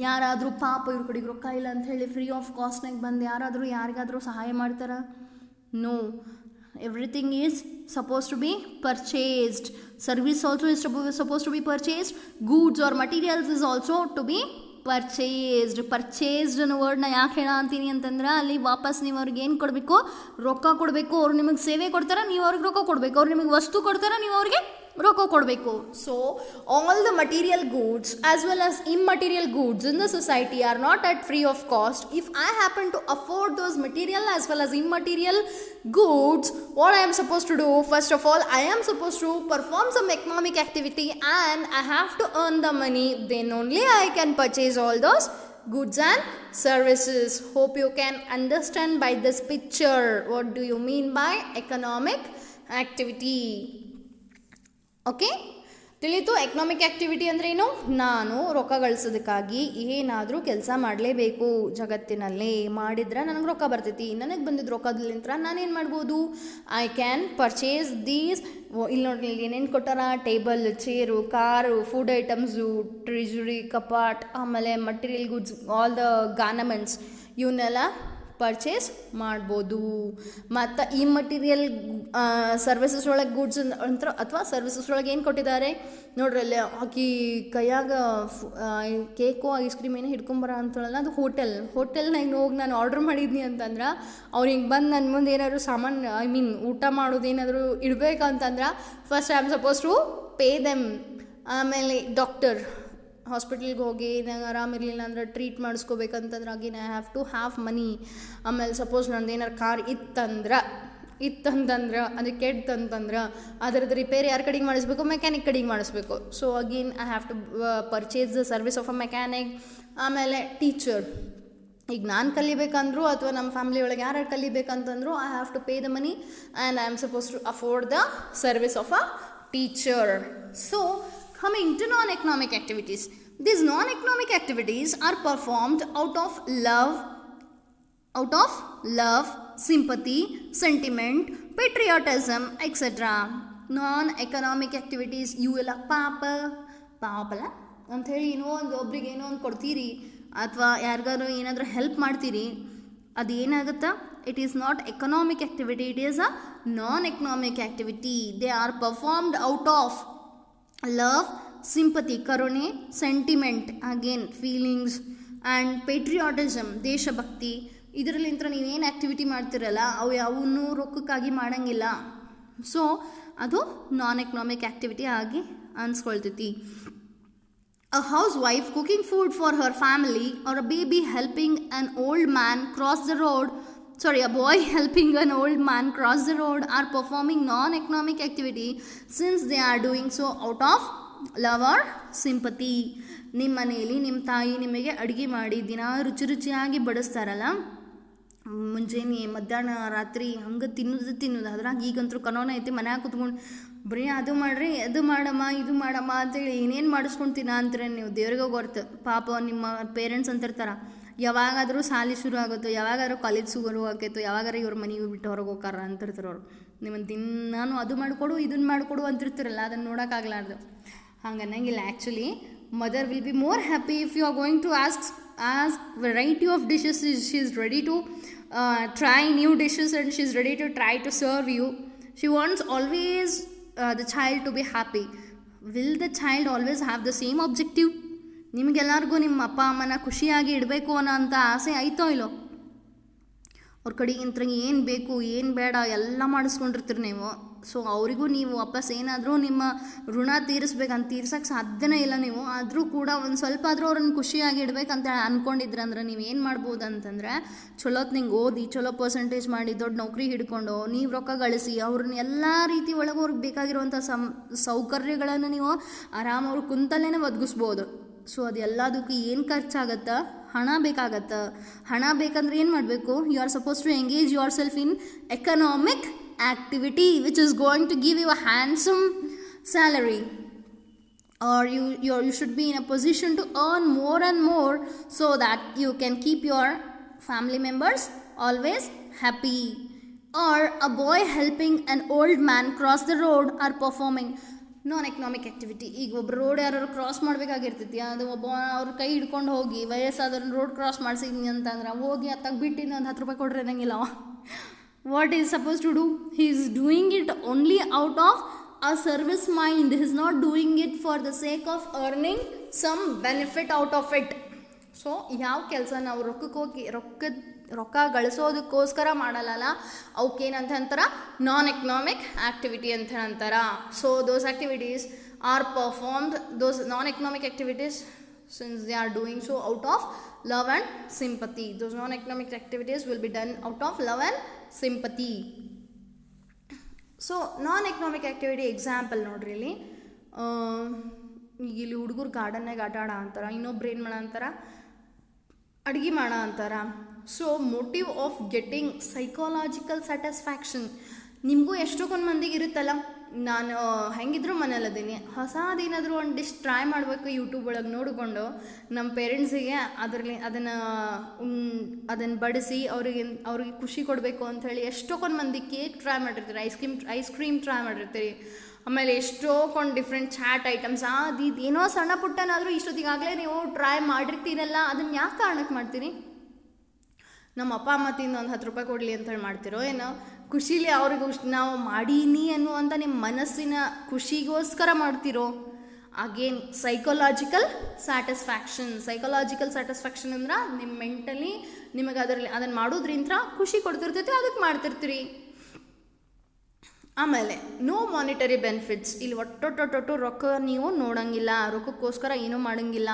ಯಾರಾದರೂ ಪಾಪ ಇವ್ರ ಕಡೆಗೆ ರೊಕ್ಕ ಇಲ್ಲ ಅಂತ ಹೇಳಿ ಫ್ರೀ ಆಫ್ ಕಾಸ್ಟ್ನಾಗ ಬಂದು ಯಾರಿಗಾದರೂ ಸಹಾಯ ಮಾಡ್ತಾರ? No, everything is supposed to be purchased. Service also is supposed to be purchased. Goods or materials is also to be purchased ಅನ್ನೋ ವರ್ಡ್ನ ಯಾಕೆ ಹೇಳ ಅಂತೀನಿ ಅಂತಂದ್ರೆ, ಅಲ್ಲಿ ವಾಪಸ್ ನೀವು ಅವ್ರಿಗೆ ಏನು ಕೊಡಬೇಕು? ರೊಕ್ಕ ಕೊಡಬೇಕು. ಅವ್ರು ನಿಮಗೆ ಸೇವೆ ಕೊಡ್ತಾರೆ, ನೀವು ಅವ್ರಿಗೆ ರೊಕ್ಕ ಕೊಡಬೇಕು. ಅವ್ರು ನಿಮಗೆ ವಸ್ತು ಕೊಡ್ತಾರೆ, ನೀವು ಅವ್ರಿಗೆ ರೊಕ್ಕ ಕೊಡಬೇಕು. So all the material goods as well as immaterial goods in the society are not at free of cost. If I happen to afford those material as well as immaterial goods, what I am supposed to do? First of all, I am supposed to perform some economic activity and I have to earn the money. Then only I can purchase all those goods and services. Hope you can understand by this picture what do you mean by economic activity. Okay, ತಿಳಿತು? ಎಕನಾಮಿಕ್ ಆ್ಯಕ್ಟಿವಿಟಿ ಅಂದರೆ ಏನು? ನಾನು ರೊಕ್ಕ ಗಳಿಸೋದಕ್ಕಾಗಿ ಏನಾದರೂ ಕೆಲಸ ಮಾಡಲೇಬೇಕು ಜಗತ್ತಿನಲ್ಲಿ. ಮಾಡಿದ್ರೆ ನನಗೆ ರೊಕ್ಕ ಬರ್ತೈತಿ. ನನಗೆ ಬಂದಿದ್ದು ರೊಕ್ಕದಲ್ಲಿಂತ್ರ ನಾನೇನು ಮಾಡ್ಬೋದು? I can purchase these. ಇಲ್ಲಿ ನೋಡ್ರಿ, ಏನೇನು ಕೊಟ್ಟಾರ? Table, chair, car, food items, treasury, ಕಪಾಟ್, ಆಮೇಲೆ material goods, all the garments, ಇವನ್ನೆಲ್ಲ ಪರ್ಚೇಸ್ ಮಾಡ್ಬೋದು. ಮತ್ತು ಈ ಮಟೀರಿಯಲ್ ಸರ್ವಿಸಸ್ ಒಳಗೆ ಗೂಡ್ಸ್ ಅಂತ ಅಥವಾ ಸರ್ವಿಸಸ್ ಒಳಗೆ ಏನು ಕೊಟ್ಟಿದ್ದಾರೆ ನೋಡ್ರಿ, ಅಲ್ಲಿ ಆಕಿ ಕೈಯಾಗ ಕೇಕು ಐಸ್ ಕ್ರೀಮ್ ಏನೋ ಹಿಡ್ಕೊಂಬರ ಅಂತೇಳಲ್ಲ, ಅದು ಹೋಟೆಲ್ನಾಗ ಹೋಗಿ ನಾನು ಆರ್ಡ್ರ್ ಮಾಡಿದ್ನಿ ಅಂತಂದ್ರೆ ಅವ್ರು ಹಿಂಗೆ ಬಂದು ನನ್ನ ಮುಂದೆ ಏನಾದರೂ ಸಾಮಾನು ಊಟ ಮಾಡೋದೇನಾದರೂ ಇಡಬೇಕಂತಂದ್ರೆ first I am suppose to pay them. ಆಮೇಲೆ ಡಾಕ್ಟರ್ ಹಾಸ್ಪಿಟಲ್ಗೆ ಹೋಗಿ ನಂಗೆ ಆರಾಮಿರಲಿಲ್ಲ ಅಂದ್ರೆ ಟ್ರೀಟ್ ಮಾಡಿಸ್ಕೋಬೇಕಂತಂದ್ರೆ again I have to have money. ಆಮೇಲೆ ಸಪೋಸ್ ನಂದು ಏನಾರು ಕಾರ್ ಇತ್ತಂದ್ರೆ ಅದು ಕೆಟ್ಟಂತಂದ್ರೆ ಅದರದ್ದು ರಿಪೇರಿ ಯಾರ ಕಡೆಗೆ ಮಾಡಿಸ್ಬೇಕು? ಮೆಕ್ಯಾನಿಕ್ ಕಡೆಗೆ ಮಾಡಿಸ್ಬೇಕು. So again I have to purchase the service of a mechanic. ಆಮೇಲೆ ಟೀಚರ್ ಈಗ ನಾನು ಕಲಿಬೇಕಂದ್ರು ಅಥವಾ ನಮ್ಮ ಫ್ಯಾಮಿಲಿ ಒಳಗೆ ಯಾರು ಕಲಿಬೇಕಂತಂದ್ರು I have to pay the money and I am suppose to afford the service of a teacher. So coming to non-economic activities. These non-economic activities are performed out of love, sympathy, sentiment, patriotism, etc. Non-economic activities ಇವೆಲ್ಲ ಪಾಪಲ್ಲ ಅಂಥೇಳಿ ಏನೋ ಒಂದು ಒಬ್ರಿಗೆ ಏನೋ ಒಂದು ಕೊಡ್ತೀರಿ ಅಥವಾ ಯಾರಿಗಾದ್ರು ಏನಾದರೂ ಹೆಲ್ಪ್ ಮಾಡ್ತೀರಿ, ಅದು ಏನಾಗುತ್ತಾ? It is not economic activity, it is a non economic activity. They are performed out of love, sympathy ಕರುಣೆ, sentiment again feelings, and patriotism ದೇಶಭಕ್ತಿ. ಇದರಲ್ಲಿಂತ ನೀವೇನು ಆ್ಯಕ್ಟಿವಿಟಿ ಮಾಡ್ತಿರಲ್ಲ ಅವು ಯಾವನ್ನೂ ರೊಕ್ಕಕ್ಕಾಗಿ ಮಾಡೋಂಗಿಲ್ಲ. ಸೊ ಅದು ನಾನ್-ಎಕನಾಮಿಕ್ ಆ್ಯಕ್ಟಿವಿಟಿ ಆಗಿ ಅನ್ಸ್ಕೊಳ್ತೈತಿ. A housewife cooking food for her family, or a baby helping an old man cross the road, a boy helping an old man cross the road are performing non-economic activity since they are doing so out of love or sympathy. ನಿಮ್ಮ ಮನೆಯಲ್ಲಿ ನಿಮ್ಮ ತಾಯಿ ನಿಮಗೆ ಅಡುಗೆ ಮಾಡಿ ದಿನ ರುಚಿಯಾಗಿ ಬಡಿಸ್ತಾರಲ್ಲ, ಮುಂಜಾನೆ ಮಧ್ಯಾಹ್ನ ರಾತ್ರಿ ಹಂಗೆ ತಿನ್ನೋದು ಅದ್ರಾಗ ಈಗಂತೂ ಕರೋನಾ ಐತಿ, ಮನ್ಯಾಗ ಕೂತ್ಕೊಂಡು ಬರೀ ಅದು ಮಾಡ್ರಿ ಅದು ಮಾಡಮ್ಮ ಇದು ಮಾಡಮ್ಮ ಅಂತೇಳಿ ಏನೇನು ಮಾಡಿಸ್ಕೊಳ್ತೀನ ಅಂತೀರ ನೀವು. ದೇವ್ರಿಗೆ ಗೊತ್ತು. ಪಾಪ ನಿಮ್ಮ ಪೇರೆಂಟ್ಸ್ ಅಂತಿರ್ತಾರ, ಯಾವಾಗಾದರೂ ಶಾಲೆ ಶುರು ಆಗುತ್ತೋ, ಯಾವಾಗಾದ್ರೂ ಕಾಲೇಜ್ ಶುರು ಆಕೈತೋ, ಯಾವಾಗಾರ ಇವ್ರ ಮನೆಗೆ ಬಿಟ್ಟು ಹೊರಗೆ ಹೋಗಾರ ಅಂತಿರ್ತಾರೆ ಅವ್ರು. ನಿಮ್ಮನ್ನು ದಿನಾನು ಅದು ಮಾಡಿಕೊಡು ಇದನ್ನು ಮಾಡಿಕೊಡು ಅಂತಿರ್ತಿರಲ್ಲ, ಅದನ್ನು ನೋಡೋಕ್ಕಾಗಲಾರ್ದು. ಹಂಗೆ ಅನ್ನಂಗಿಲ್ಲ. Actually mother will be more happy if you are going to ask variety of dishes. She is ready to try new dishes and she's ready to try to serve you. She wants always the child to be happy. Will the child always have the same objective? ನಿಮಗೆಲ್ಲರಿಗೂ ನಿಮ್ಮ ಅಪ್ಪ ಅಮ್ಮನ ಖುಷಿಯಾಗಿ ಇಡಬೇಕು ಅನ್ನೋ ಅಂಥ ಆಸೆ ಐತೋ ಇಲ್ಲೋ? ಅವ್ರ ಕಡೆಗಿಂತ ಏನು ಬೇಕು ಏನು ಬೇಡ ಎಲ್ಲ ಮಾಡಿಸ್ಕೊಂಡಿರ್ತೀರಿ ನೀವು. ಸೊ ಅವರಿಗೂ ನೀವು ವಾಪಸ್ ಏನಾದರೂ ನಿಮ್ಮ ಋಣ ತೀರಿಸ್ಬೇಕಂತ ತೀರ್ಸೋಕ್ಕೆ ಸಾಧ್ಯನೇ ಇಲ್ಲ ನೀವು. ಆದರೂ ಕೂಡ ಒಂದು ಸ್ವಲ್ಪ ಆದರೂ ಅವ್ರನ್ನ ಖುಷಿಯಾಗಿ ಇಡಬೇಕಂತ ಅಂದ್ಕೊಂಡಿದ್ರೆ ಅಂದ್ರೆ ನೀವು ಏನು ಮಾಡ್ಬೋದು ಅಂತಂದರೆ, ನಿಂಗೆ ಓದಿ ಚಲೋ ಪರ್ಸೆಂಟೇಜ್ ಮಾಡಿ ದೊಡ್ಡ ನೌಕರಿ ಹಿಡ್ಕೊಂಡು ನೀವು ರೊಕ್ಕ ಗಳಿಸಿ ಅವ್ರನ್ನ ಎಲ್ಲ ರೀತಿ ಒಳಗೆ ಅವ್ರಿಗೆ ಬೇಕಾಗಿರುವಂಥ ಸೌಕರ್ಯಗಳನ್ನು ನೀವು ಆರಾಮ ಅವ್ರು ಕುಂತಲ್ಲೇ ಒದಗಿಸ್ಬೋದು. ಸೊ ಅದೆಲ್ಲದಕ್ಕೂ ಏನು ಖರ್ಚಾಗತ್ತಾ? ಹಣ ಬೇಕಾಗತ್ತಾ? ಹಣ ಬೇಕಂದ್ರೆ ಏನು ಮಾಡಬೇಕು? You are suppose to engage yourself in economic activity which is going to give you a handsome salary, or you should be in a position to earn more and more so that you can keep your family members always happy. Or a boy helping an old man cross the road are performing non-economic activity. ಈಗ ಒಬ್ಬರು ರೋಡ್ ಯಾರು ಕ್ರಾಸ್ ಮಾಡಬೇಕಾಗಿರ್ತೈತಿ, ಅದು ಒಬ್ಬ ಅವ್ರ ಕೈ ಹಿಡ್ಕೊಂಡು ಹೋಗಿ ವಯಸ್ಸಾದ್ರನ್ನ ರೋಡ್ ಕ್ರಾಸ್ ಮಾಡಿಸಿದ್ನಿ ಅಂತಂದ್ರೆ ಹೋಗಿ ಅತ್ತಾಗ ಬಿಟ್ಟಿದ್ದು ಒಂದು 10 ರೂಪಾಯಿ ಕೊಡ್ರಿ ಅನ್ನಂಗಿಲ್ಲ. What he is supposed to do? He is doing it only out of a service mind. He is not doing it for the sake of earning some benefit out of it. So ಯಾವ ಕೆಲಸ ನಾವು ರೊಕ್ಕ ಗಳಿಸೋದಕ್ಕೋಸ್ಕರ ಮಾಡಲ್ಲ, ಅವಕ್ಕೇನಂತ ಅಂತಾರ? ನಾನ್-ಎಕನಾಮಿಕ್ ಆ್ಯಕ್ಟಿವಿಟಿ ಅಂತ ಅಂತಾರ. So those activities are performed, those non economic activities since they are doing so out of love and sympathy. Those non-economic activities will be done out of love and sympathy. So non-economic activity example ನೋಡ್ರಿ, ಇಲ್ಲಿ ಹುಡುಗರು ಗಾರ್ಡನ್ನಾಗ ಆಟ ಆಡ ಅಂತಾರ, ಇನ್ನೊಬ್ರು ಏನು ಮಾಡ ಅಂತಾರ? ಅಡುಗೆ ಮಾಡ ಅಂತಾರ. So motive of getting psychological satisfaction ನಿಮಗೂ ಎಷ್ಟೊಂದು ಮಂದಿಗೆ ಇರುತ್ತಲ್ಲ, ನಾನು ಹೆಂಗಿದ್ರು ಮನೇಲದೀನಿ, ಹೊಸದೇನಾದರೂ ಒಂದು ಡಿಶ್ ಟ್ರೈ ಮಾಡಬೇಕು ಯೂಟ್ಯೂಬ್ ಒಳಗೆ ನೋಡಿಕೊಂಡು ನಮ್ಮ ಪೇರೆಂಟ್ಸಿಗೆ ಅದನ್ನು ಬಡಿಸಿ ಅವ್ರಿಗೆ ಖುಷಿ ಕೊಡಬೇಕು ಅಂಥೇಳಿ ಎಷ್ಟೊಂದು ಮಂದಿ ಕೇಕ್ ಟ್ರೈ ಮಾಡಿರ್ತೀರಿ, ಐಸ್ ಕ್ರೀಮ್ ಟ್ರೈ ಮಾಡಿರ್ತೀರಿ, ಆಮೇಲೆ ಎಷ್ಟೊಂದು ಡಿಫ್ರೆಂಟ್ ಚಾಟ್ ಐಟಮ್ಸ್ ಅದು ಏನೋ ಸಣ್ಣ ಪುಟ್ಟನಾದರೂ ಇಷ್ಟೊತ್ತಿಗಾಗಲೇ ನೀವು ಟ್ರೈ ಮಾಡಿರ್ತೀರಲ್ಲ, ಅದನ್ನು ಯಾಕೆ ಕಾರಣಕ್ಕೆ ಮಾಡ್ತೀರಿ? ನಮ್ಮ ಅಪ್ಪ ಅಮ್ಮ ತಿಂದು ಒಂದು 10 ರೂಪಾಯಿ ಕೊಡಲಿ ಅಂತೇಳಿ ಮಾಡ್ತಿರೋ ಏನೋ? ಖುಷಿಲಿ ಅವ್ರಿಗೆ ನಾವು ಮಾಡೀನಿ ಅನ್ನುವಂಥ ನಿಮ್ಮ ಮನಸ್ಸಿನ ಖುಷಿಗೋಸ್ಕರ ಮಾಡ್ತಿರೋ? ಅಗೇನ್ ಸೈಕಾಲಜಿಕಲ್ ಸ್ಯಾಟಿಸ್ಫ್ಯಾಕ್ಷನ್ ಅಂದ್ರೆ ನಿಮ್ಮ ಮೆಂಟಲಿ ನಿಮಗೆ ಅದನ್ನು ಮಾಡೋದ್ರಿಂದ ಖುಷಿ ಕೊಡ್ತಿರ್ತೈತಿ, ಅದಕ್ಕೆ ಮಾಡ್ತಿರ್ತೀರಿ. ಆಮೇಲೆ ನೋ ಮಾನಿಟರಿ ಬೆನಿಫಿಟ್ಸ್. ಇಲ್ಲಿ ಒಟ್ಟೊಟ್ಟು ರೊಕ್ಕ ನೀವು ನೋಡೋಂಗಿಲ್ಲ, ರೊಕ್ಕಕ್ಕೋಸ್ಕರ ಏನೂ ಮಾಡೋಂಗಿಲ್ಲ.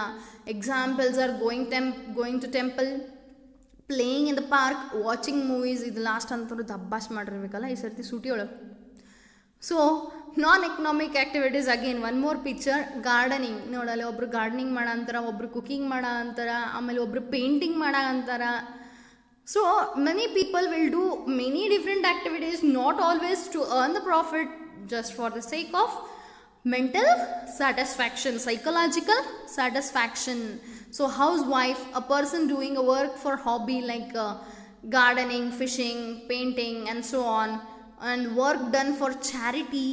Examples are going to temple, playing in the park, watching movies. ಇದು ಲಾಸ್ಟ್ ಅಂತಂದ್ರೆ ದಬ್ಬಾಸ್ ಮಾಡಿರ್ಬೇಕಲ್ಲ ಈ ಸರ್ತಿ ಸೂಟಿ ಒಳಗೆ. So non economic activities again one more picture gardening ನೋಡಲ್ಲ, ಒಬ್ರು ಗಾರ್ಡನಿಂಗ್ ಮಾಡೋ ಅಂತಾರ, ಒಬ್ರು ಕುಕಿಂಗ್ ಮಾಡೋ ಅಂತಾರ, ಆಮೇಲೆ ಒಬ್ರು ಪೇಂಟಿಂಗ್ ಮಾಡೋ ಅಂತಾರ. So many people will do many different activities, not always to earn the profit, just for the sake of mental satisfaction, psychological satisfaction. So housewife, a person doing a work for hobby like gardening, fishing, painting and so on, and work done for charity,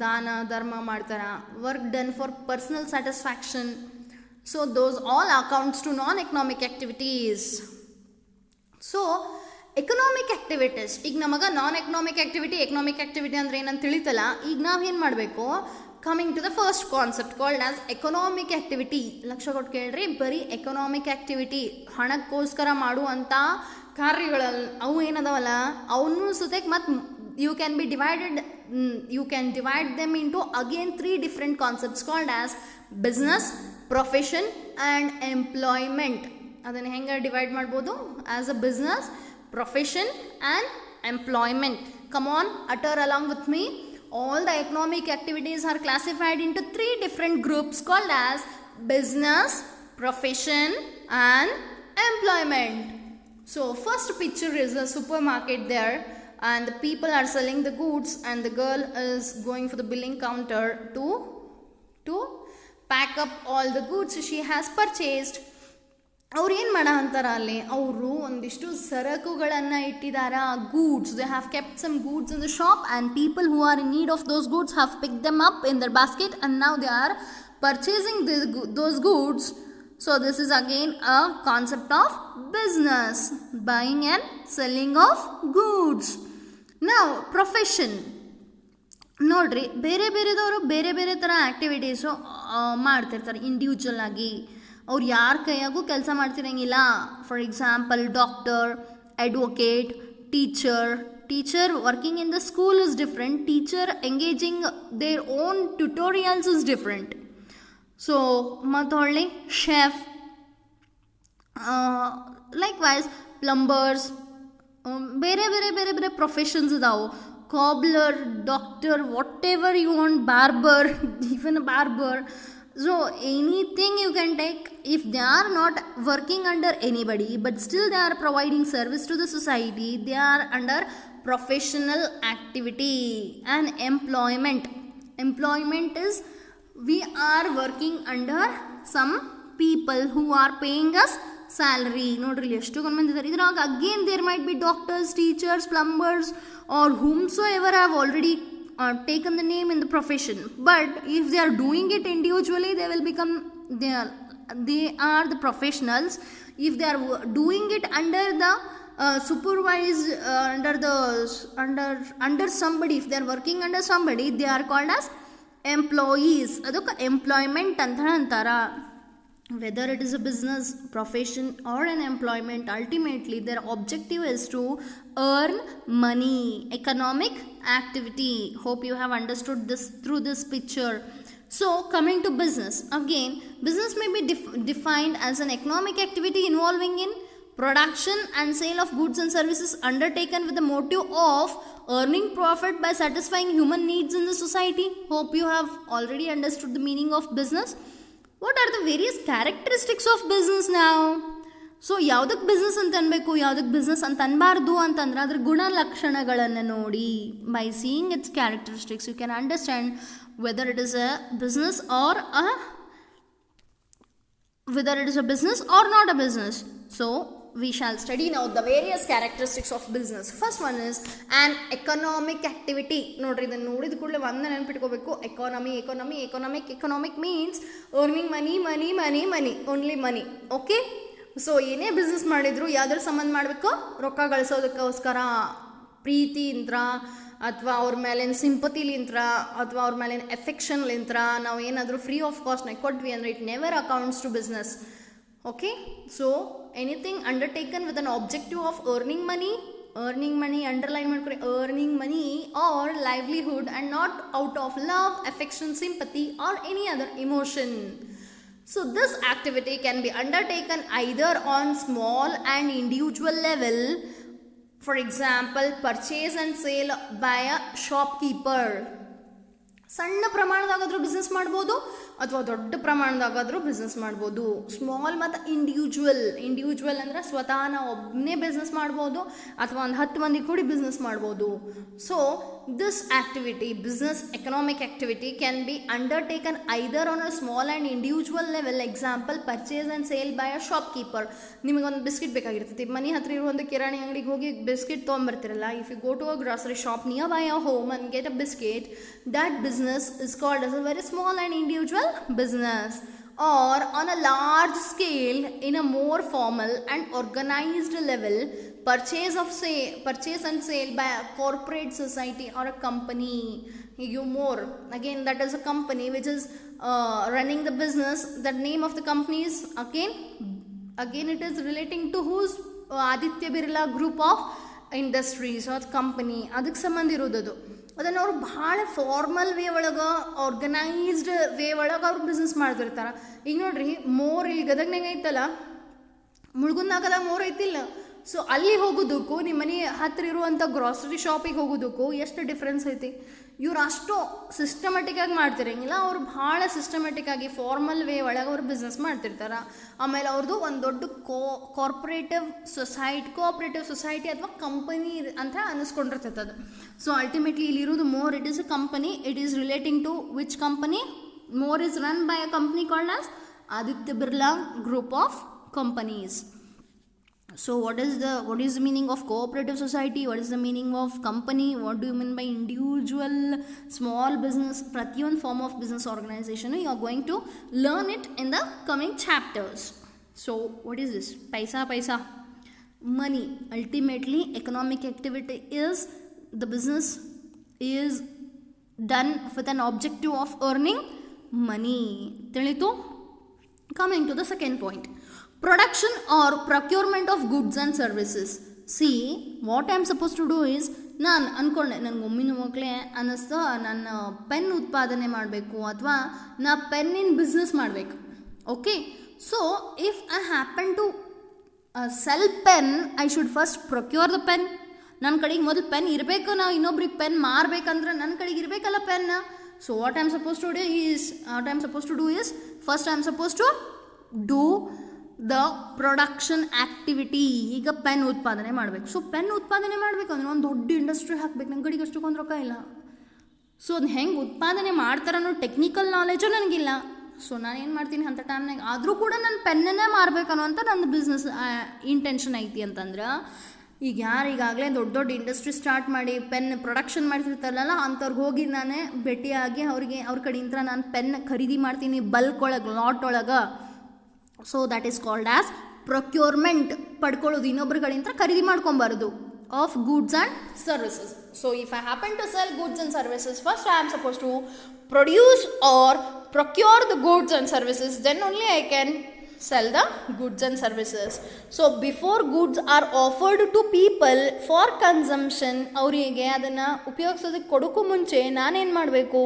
dana dharma ಮಾಡ್ತಾರ, work done for personal satisfaction. So those all accounts to non economic activities. So economic activities, ಈಗ ನಮಗೆ non economic activity, economic activity ಅಂದರೆ ಏನಂತ ತಿಳಿತಲ್ಲ. ಈಗ ನಾವೇನು ಮಾಡಬೇಕು, coming to the first concept called as economic activity. ಲಕ್ಷ ಕೊಟ್ಟು ಕೇಳ್ರಿ, ಬರೀ ಎಕನಾಮಿಕ್ ಆಕ್ಟಿವಿಟಿ ಹಣಕ್ಕೋಸ್ಕರ ಮಾಡುವಂಥ ಕಾರ್ಯಗಳಲ್ಲಿ ಅವು ಏನದಾವಲ್ಲ ಅವನ್ನೂ ಸತೇಕ್ ಮತ್ತು you can be divided, you can divide them into again 3 different concepts called as business, profession and employment. ಅದನ್ನು ಹೆಂಗೆ ಡಿವೈಡ್ ಮಾಡ್ಬೋದು? As a business, profession and employment. Come on, utter along with me. All the economic activities are classified into 3 different groups called as business, profession and employment. So first picture is a supermarket there, and the people are selling the goods and the girl is going for the billing counter to pack up all the goods she has purchased. ಅವ್ರು ಏನು ಮಾಡ ಅಂತಾರ ಅಲ್ಲಿ, ಅವರು ಒಂದಿಷ್ಟು ಸರಕುಗಳನ್ನು ಇಟ್ಟಿದ್ದಾರೆ, goods. They have kept some goods in the shop and people who are in need of those goods have pick them up in their basket and now they are purchasing those goods. So this is again a concept of business, buying and selling of goods. ನಾವು ಪ್ರೊಫೆಷನ್ ನೋಡ್ರಿ, ಬೇರೆ ಬೇರೆದವರು ಬೇರೆ ಬೇರೆ ಥರ ಆ್ಯಕ್ಟಿವಿಟೀಸು ಮಾಡ್ತಿರ್ತಾರೆ ಇಂಡಿವಿಜುವಲ್ ಆಗಿ. ಅವ್ರು ಯಾರ ಕೈಯಾಗೂ ಕೆಲಸ ಮಾಡ್ತಿರಂಗಿಲ್ಲ. For example doctor, advocate, teacher working in the school is different, teacher engaging their own tutorials is different. So ಮತ್ತು ಹೊಳ್ಳಿ ಶೆಫ್, ಲೈಕ್ ವೈಸ್ ಪ್ಲಂಬರ್ಸ್, ಬೇರೆ ಬೇರೆ ಬೇರೆ ಬೇರೆ ಪ್ರೊಫೆಷನ್ಸ್ ಇದಾವೆ. Cobbler, doctor, whatever you want, barber, even barber. So anything you can take, if they are not working under anybody but still they are providing service to the society, they are under professional activity. And employment is we are working under some people who are paying us salary. ನೋಡ್ರಿ ಎಷ್ಟು ಮಂದಿ ಇದ್ದಾರೆ ಇದ್ರಾಗ. Again there might be doctors, teachers, plumbers or whomsoever have already taken the name in the profession, but if they are doing it individually they will become, they are the professionals. If they are doing it under the supervised under somebody, if they are working under somebody, they are called as employees. ಅದಕ್ಕೆ ಎಂಪ್ಲಾಯ್ಮೆಂಟ್ ಅಂತ ಅಂತಾರ. Whether it is a business, profession or an employment, ultimately their objective is to earn money. Economic activity. Hope you have understood this through this picture. So coming to business, again business may be defined as an economic activity involving in production and sale of goods and services undertaken with the motive of earning profit by satisfying human needs in the society. Hope you have already understood the meaning of business. What are the various characteristics of business now? So ಯಾವುದಕ್ಕೆ ಬಿಸ್ನೆಸ್ ಅಂತ ಅನ್ಬೇಕು, ಯಾವುದಕ್ಕೆ ಬಿಸ್ನೆಸ್ ಅಂತ ಅನ್ಬಾರ್ದು ಅಂತಂದ್ರೆ ಅದ್ರ ಗುಣಲಕ್ಷಣಗಳನ್ನು ನೋಡಿ. By seeing its characteristics you can understand whether it is a business or not a business. So we shall study now the various characteristics of business. First one is an economic activity. ನೋಡ್ರಿ, ಇದನ್ನು ನೋಡಿದ ಕೂಡಲೇ ಒಂದೇ ನೆನಪಿಟ್ಕೋಬೇಕು, economic means earning money, only money. Okay, so ಏನೇ ಬಿಸ್ನೆಸ್ ಮಾಡಿದ್ರು ಯಾವ್ದ್ರ ಸಂಬಂಧ ಮಾಡಬೇಕು, ರೊಕ್ಕ ಗಳಿಸೋದಕ್ಕೋಸ್ಕರ, ಪ್ರೀತಿಯಿಂದ ಅಥವಾ ಅವ್ರ ಮೇಲಿನ ಸಿಂಪತಿಲಿಂತ್ರ ಅಥವಾ ಅವ್ರ ಮೇಲಿನ ಎಫೆಕ್ಷನ್ಲಿಂತ್ರ ನಾವು ಏನಾದರೂ ಫ್ರೀ ಆಫ್ ಕಾಸ್ಟ್ನಾಗ ಕೊಟ್ವಿ ಅಂದರೆ it never accounts to business. Okay, so anything undertaken with an objective of earning money, underline ಮಾಡ್ಕೊರಿ, earning money or livelihood, and not out of love, affection, sympathy or any other emotion. So this activity can be undertaken either on small and individual level, for example purchase and sale by a shopkeeper. ಸಣ್ಣ ಪ್ರಮಾಣದಾಗಾದರೂ ಬಿಸ್ನೆಸ್ ಮಾಡ್ಬೋದು ಅಥವಾ ದೊಡ್ಡ ಪ್ರಮಾಣದಾಗಾದರೂ ಬಿಸ್ನೆಸ್ ಮಾಡ್ಬೋದು. ಸ್ಮಾಲ್ ಮತ್ತು ಇಂಡಿವಿಜುವಲ್ ಅಂದರೆ ಸ್ವತಃ ನಾವು ಒಬ್ಬನೇ ಬಿಸ್ನೆಸ್ ಮಾಡ್ಬೋದು ಅಥವಾ ಒಂದು 10 ಮಂದಿ ಕೂಡಿ ಬಿಸ್ನೆಸ್ ಮಾಡ್ಬೋದು. So this activity, business economic activity can be undertaken either on a small and individual level. Example, purchase and sale by a shopkeeper. ನಿಮಗೊಂದು ಬಿಸ್ಕಿಟ್ ಬೇಕಾಗಿರ್ತೈತಿ, ಮನೆ ಹತ್ರ ಇರುವಂಥ ಕಿರಾಣಿ ಅಂಗಡಿಗೆ ಹೋಗಿ ಬಿಸ್ಕಿಟ್ ತೊಗೊಂಬರ್ತಿರಲ್ಲ. If you go to a grocery shop near by a home and get a biscuit, that business is called as a very small and individual business. Or on a large scale, in a more formal and organized level, purchase and sale by a corporate society or a company. Again, that is a company which is running the business. The name of the company is again it is relating to whose Aditya Birla group of industries or company. ಅದಕ್ಕೆ ಸಂಬಂಧ ಇರೋದದು. ಅದನ್ನು ಅವರು ಭಾಳ ಫಾರ್ಮಲ್ ವೇ ಒಳಗೆ, ಆರ್ಗನೈಸ್ಡ್ ವೇ ಒಳಗೆ ಅವ್ರು ಬಿಸ್ನೆಸ್ ಮಾಡ್ತಿರ್ತಾರೆ. ಈಗ ನೋಡ್ರಿ, ಮೋರ್ ಇಲ್ಲಿ ಗದಗ್ನಾಗ ಐತಲ್ಲ, ಮುಳ್ಗುಂದಾಗದಾಗ ಮೋರ್ ಐತಿಲ್ಲ. ಸೊ ಅಲ್ಲಿ ಹೋಗೋದಕ್ಕೂ ನಿಮ್ಮ ಮನೆ ಹತ್ತಿರ ಇರುವಂಥ ಗ್ರಾಸರಿ ಶಾಪಿಗೆ ಹೋಗೋದಕ್ಕೂ ಎಷ್ಟು ಡಿಫ್ರೆನ್ಸ್ ಐತಿ. ಇವ್ರು ಅಷ್ಟು ಸಿಸ್ಟಮೆಟಿಕ್ಕಾಗಿ ಮಾಡ್ತಿರಂಗಿಲ್ಲ, ಅವ್ರು ಭಾಳ ಸಿಸ್ಟಮೆಟಿಕ್ಕಾಗಿ ಫಾರ್ಮಲ್ ವೇ ಒಳಗೆ ಅವ್ರು ಬಿಸ್ನೆಸ್ ಮಾಡ್ತಿರ್ತಾರೆ. ಆಮೇಲೆ ಅವ್ರದ್ದು ಒಂದು ದೊಡ್ಡ ಕೋಆಪ್ರೇಟಿವ್ ಸೊಸೈಟಿ ಅಥವಾ ಕಂಪನಿ ಅಂತ ಅನ್ನಿಸ್ಕೊಂಡಿರ್ತೈತೆ ಅದು. ಸೊ ಅಲ್ಟಿಮೇಟ್ಲಿ ಇಲ್ಲಿರೋದು More, it is a company. It is relating to which company? More is run by a company called as Aditya Birla Group of Companies. So what is the meaning of cooperative society? What is the meaning of company? What do you mean by individual, small business? Pratiyond form of business organization, you are going to learn it in the coming chapters. So what is this? Paisa, money. Ultimately, economic activity is the business is done with an objective of earning money. ತಿಳಿತು? Coming to the second point, production or procurement of goods and services. See, what I am supposed to do is, ನಾನು ಅಂದ್ಕೊಂಡೆ, ನನಗೆ ಒಮ್ಮಿನ ಮಕ್ಕಳೇ ಅನ್ನಿಸ್ತು, ನಾನು ಪೆನ್ ಉತ್ಪಾದನೆ ಮಾಡಬೇಕು ಅಥವಾ ನಾ ಪೆನ್ನಿನ ಬಿಸ್ನೆಸ್ ಮಾಡಬೇಕು. Okay, so if I happen to sell pen, I should first procure the pen. ನನ್ನ ಕಡೆಗೆ ಮೊದಲು ಪೆನ್ ಇರಬೇಕು. ನಾವು ಇನ್ನೊಬ್ರಿಗೆ ಪೆನ್ ಮಾರಬೇಕಂದ್ರೆ ನನ್ನ ಕಡೆಗೆ ಇರಬೇಕಲ್ಲ pen. So what I am supposed to do is first I am supposed to do the production activity. ಈಗ ಪೆನ್ ಉತ್ಪಾದನೆ ಮಾಡಬೇಕು. ಸೊ ಪೆನ್ ಉತ್ಪಾದನೆ ಮಾಡಬೇಕಂದ್ರೆ ಒಂದು ದೊಡ್ಡ ಇಂಡಸ್ಟ್ರಿ ಹಾಕ್ಬೇಕು. ನನ್ನ ಕಡೆಗೆ ಅಷ್ಟೊಂದು ರೊಕ್ಕ ಇಲ್ಲ. ಸೊ ಅದು ಹೆಂಗೆ ಉತ್ಪಾದನೆ ಮಾಡ್ತಾರೆ ಅನ್ನೋ ಟೆಕ್ನಿಕಲ್ ನಾಲೆಜು ನನಗಿಲ್ಲ. ಸೊ ನಾನು ಏನು ಮಾಡ್ತೀನಿ ಅಂಥ ಟೈಮ್ನಾಗ, ಆದರೂ ಕೂಡ ನಾನು ಪೆನ್ನನ್ನೇ ಮಾರಬೇಕನ್ನೋಂಥ ನನ್ನ ಬಿಸ್ನೆಸ್ ಇಂಟೆನ್ಷನ್ ಐತಿ ಅಂತಂದ್ರೆ, ಈಗ ಯಾರು ಈಗಾಗಲೇ ದೊಡ್ಡ ಇಂಡಸ್ಟ್ರಿ ಸ್ಟಾರ್ಟ್ ಮಾಡಿ ಪೆನ್ ಪ್ರೊಡಕ್ಷನ್ ಮಾಡ್ತಿರ್ತಾರಲ್ಲ, ಅಂಥವ್ರಿಗೆ ಹೋಗಿ ನಾನೇ ಭೇಟಿಯಾಗಿ ಅವ್ರ ಕಡೆಯಿಂದ ನಾನು ಪೆನ್ ಖರೀದಿ ಮಾಡ್ತೀನಿ ಬಲ್ಕ್ ಒಳಗೆ, ಲಾಟ್ ಒಳಗೆ. So that is called as procurement. ಪಡ್ಕೊಳ್ಳೋದು, ಇನ್ನೊಬ್ಬರ ಕಡೆಯಿಂದ ಖರೀದಿ ಮಾಡ್ಕೊಬಾರ್ದು, of goods and services. So if I happen to sell goods and services, first I am suppose to produce or procure the goods and services, then only I can sell the goods and services. So before goods are offered to people for consumption, ಅವರಿಗೆ ಅದನ್ನು ಉಪಯೋಗಿಸೋದಕ್ಕೆ ಕೊಡೋಕ್ಕೂ ಮುಂಚೆ ನಾನೇನು ಮಾಡಬೇಕು?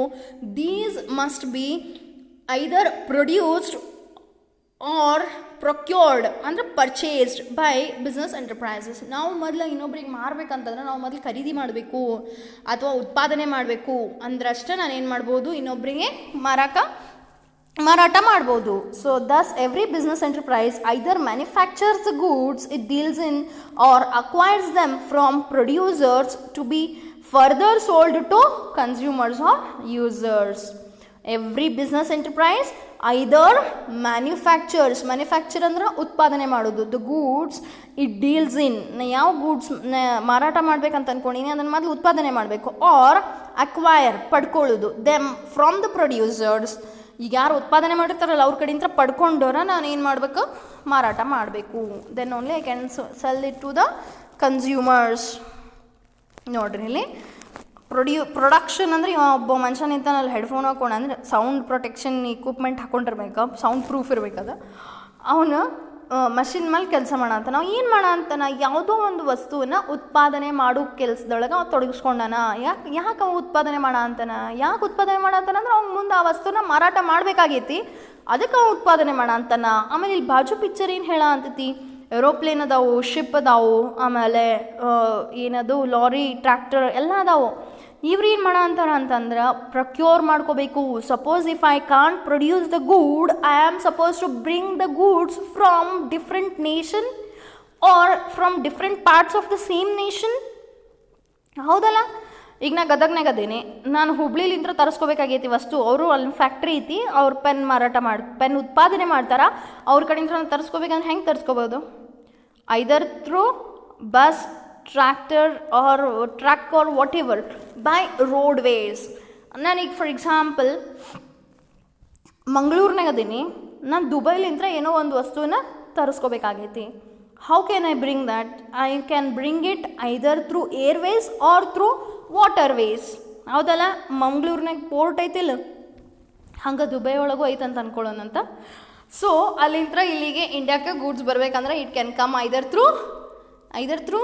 these must be either produced or procured, ಅಂದರೆ purchased by business enterprises. ನಾವು ಮೊದಲು ಇನ್ನೊಬ್ರಿಗೆ ಮಾರಬೇಕಂತಂದ್ರೆ ನಾವು ಮೊದಲು ಖರೀದಿ ಮಾಡಬೇಕು ಅಥವಾ ಉತ್ಪಾದನೆ ಮಾಡಬೇಕು ಅಂದ್ರಷ್ಟೇ ನಾನೇನು ಮಾಡ್ಬೋದು? ಇನ್ನೊಬ್ಬರಿಗೆ ಮಾರಾಟ ಮಾಡ್ಬೋದು. So thus every business enterprise either manufactures the goods it deals in or acquires them from producers to be further sold to consumers or users. Every business enterprise either manufacture ಅಂದ್ರೆ ಉತ್ಪಾದನೆ ಮಾಡೋದು, the goods it deals in, ಯಾವ ಗೂಡ್ಸ್ ಮಾರಾಟ ಮಾಡ್ಬೇಕಂತ ಅಂದ್ಕೊಂಡಿನಿ ಅದನ್ನು ಮೊದಲು ಉತ್ಪಾದನೆ ಮಾಡಬೇಕು, ಆರ್ ಅಕ್ವೈರ್ ಪಡ್ಕೊಳ್ಳೋದು, ದೆಮ್ ಫ್ರಮ್ ದ ಪ್ರೊಡ್ಯೂಸರ್ಸ್. ಈಗ ಯಾರು ಉತ್ಪಾದನೆ ಮಾಡಿರ್ತಾರಲ್ಲ ಅವ್ರ ಕಡೆಯಿಂದ ಪಡ್ಕೊಂಡೋರ ನಾನು ಏನು ಮಾಡಬೇಕು? ಮಾರಾಟ ಮಾಡಬೇಕು. Then only I can sell it to the consumers. ನೋಡ್ರಿ ಇಲ್ಲಿ ಪ್ರೊಡಕ್ಷನ್ ಅಂದರೆ ಒಬ್ಬ ಮನುಷ್ಯ ನಿಂತಾನಲ್ಲಿ ಹೆಡ್ಫೋನ್ ಹಾಕೊಂಡು, ಅಂದರೆ ಸೌಂಡ್ ಪ್ರೊಟೆಕ್ಷನ್ ಇಕ್ವಿಪ್ಮೆಂಟ್ ಹಾಕೊಂಡಿರ್ಬೇಕು, ಸೌಂಡ್ ಪ್ರೂಫ್ ಇರಬೇಕದ. ಅವನು ಮಷಿನ್ ಮೇಲೆ ಕೆಲಸ ಮಾಡಂತ. ನಾವು ಏನು ಮಾಡಂತಾನ? ಯಾವುದೋ ಒಂದು ವಸ್ತುವನ್ನು ಉತ್ಪಾದನೆ ಮಾಡೋ ಕೆಲಸದೊಳಗೆ ಅವ್ನು ತೊಡಗಿಸ್ಕೊಂಡಾನ. ಯಾಕೆ ಅವ ಉತ್ಪಾದನೆ ಮಾಡಂತಾನ? ಯಾಕೆ ಉತ್ಪಾದನೆ ಮಾಡಂತಾನ ಅಂದ್ರೆ ಅವ್ನು ಮುಂದೆ ಆ ವಸ್ತುನ ಮಾರಾಟ ಮಾಡಬೇಕಾಗೈತಿ, ಅದಕ್ಕೆ ಅವ ಉತ್ಪಾದನೆ ಮಾಡಂತಾನ. ಆಮೇಲೆ ಇಲ್ಲಿ ಬಾಜು ಪಿಕ್ಚರ್ ಏನು ಹೇಳ ಅಂತೈತಿ? ಏರೋಪ್ಲೇನ್ ಅದಾವು, ಶಿಪ್ ಅದಾವು, ಆಮೇಲೆ ಏನದು ಲಾರಿ, ಟ್ರ್ಯಾಕ್ಟರ್ ಎಲ್ಲ ಅದಾವು. ಇವ್ರು ಏನು ಮಾಡೋ ಅಂತಾರ ಅಂತಂದ್ರೆ ಪ್ರೊಕ್ಯೂರ್ ಮಾಡ್ಕೋಬೇಕು. Suppose if I can't produce the good, I am suppose to bring the goods from different nation or from different parts of the same nation. ಹೌದಲ್ಲ? ಈಗ ನಾ ಗದಗ್ನಾಗ ಅದೇನೆ, ನಾನು ಹುಬ್ಳಿಲಿಂದ ತರಿಸ್ಕೋಬೇಕಾಗೈತಿ ವಸ್ತು. ಅವರು ಅಲ್ಲಿ ಫ್ಯಾಕ್ಟ್ರಿ ಐತಿ, ಅವ್ರು ಪೆನ್ ಮಾರಾಟ ಪೆನ್ ಉತ್ಪಾದನೆ ಮಾಡ್ತಾರೆ. ಅವ್ರ ಕಡೆಯಿಂದ ನಾನು ತರಿಸ್ಕೋಬೇಕಂದ್ರೆ ಹೆಂಗೆ ತರಿಸ್ಕೋಬೋದು? Either through bus, tractor truck or whatever, by roadways. ನಾನೀಗ ಫಾರ್ ಎಕ್ಸಾಂಪಲ್ ಮಂಗಳೂರಿನಾಗ ಅದೀನಿ, ನಾನು ದುಬೈಲಿಂದ ಏನೋ ಒಂದು ವಸ್ತುವನ್ನ ತರಿಸ್ಕೋಬೇಕಾಗೈತಿ. How can I bring that? I can bring it either through airways or through waterways. ಹೌದಲ್ಲ? ಮಂಗಳೂರಿನಾಗ ಪೋರ್ಟ್ ಐತಿಲ್ಲ, ಹಂಗೆ ದುಬೈ ಒಳಗೂ ಐತಂತ ಅನ್ಕೊಳ್ಳೋಣಂತ. ಸೊ ಅಲ್ಲಿಂದ ಇಲ್ಲಿಗೆ ಇಂಡಿಯಾಕ್ಕೆ ಗೂಡ್ಸ್ ಬರಬೇಕಂದ್ರೆ it can come either through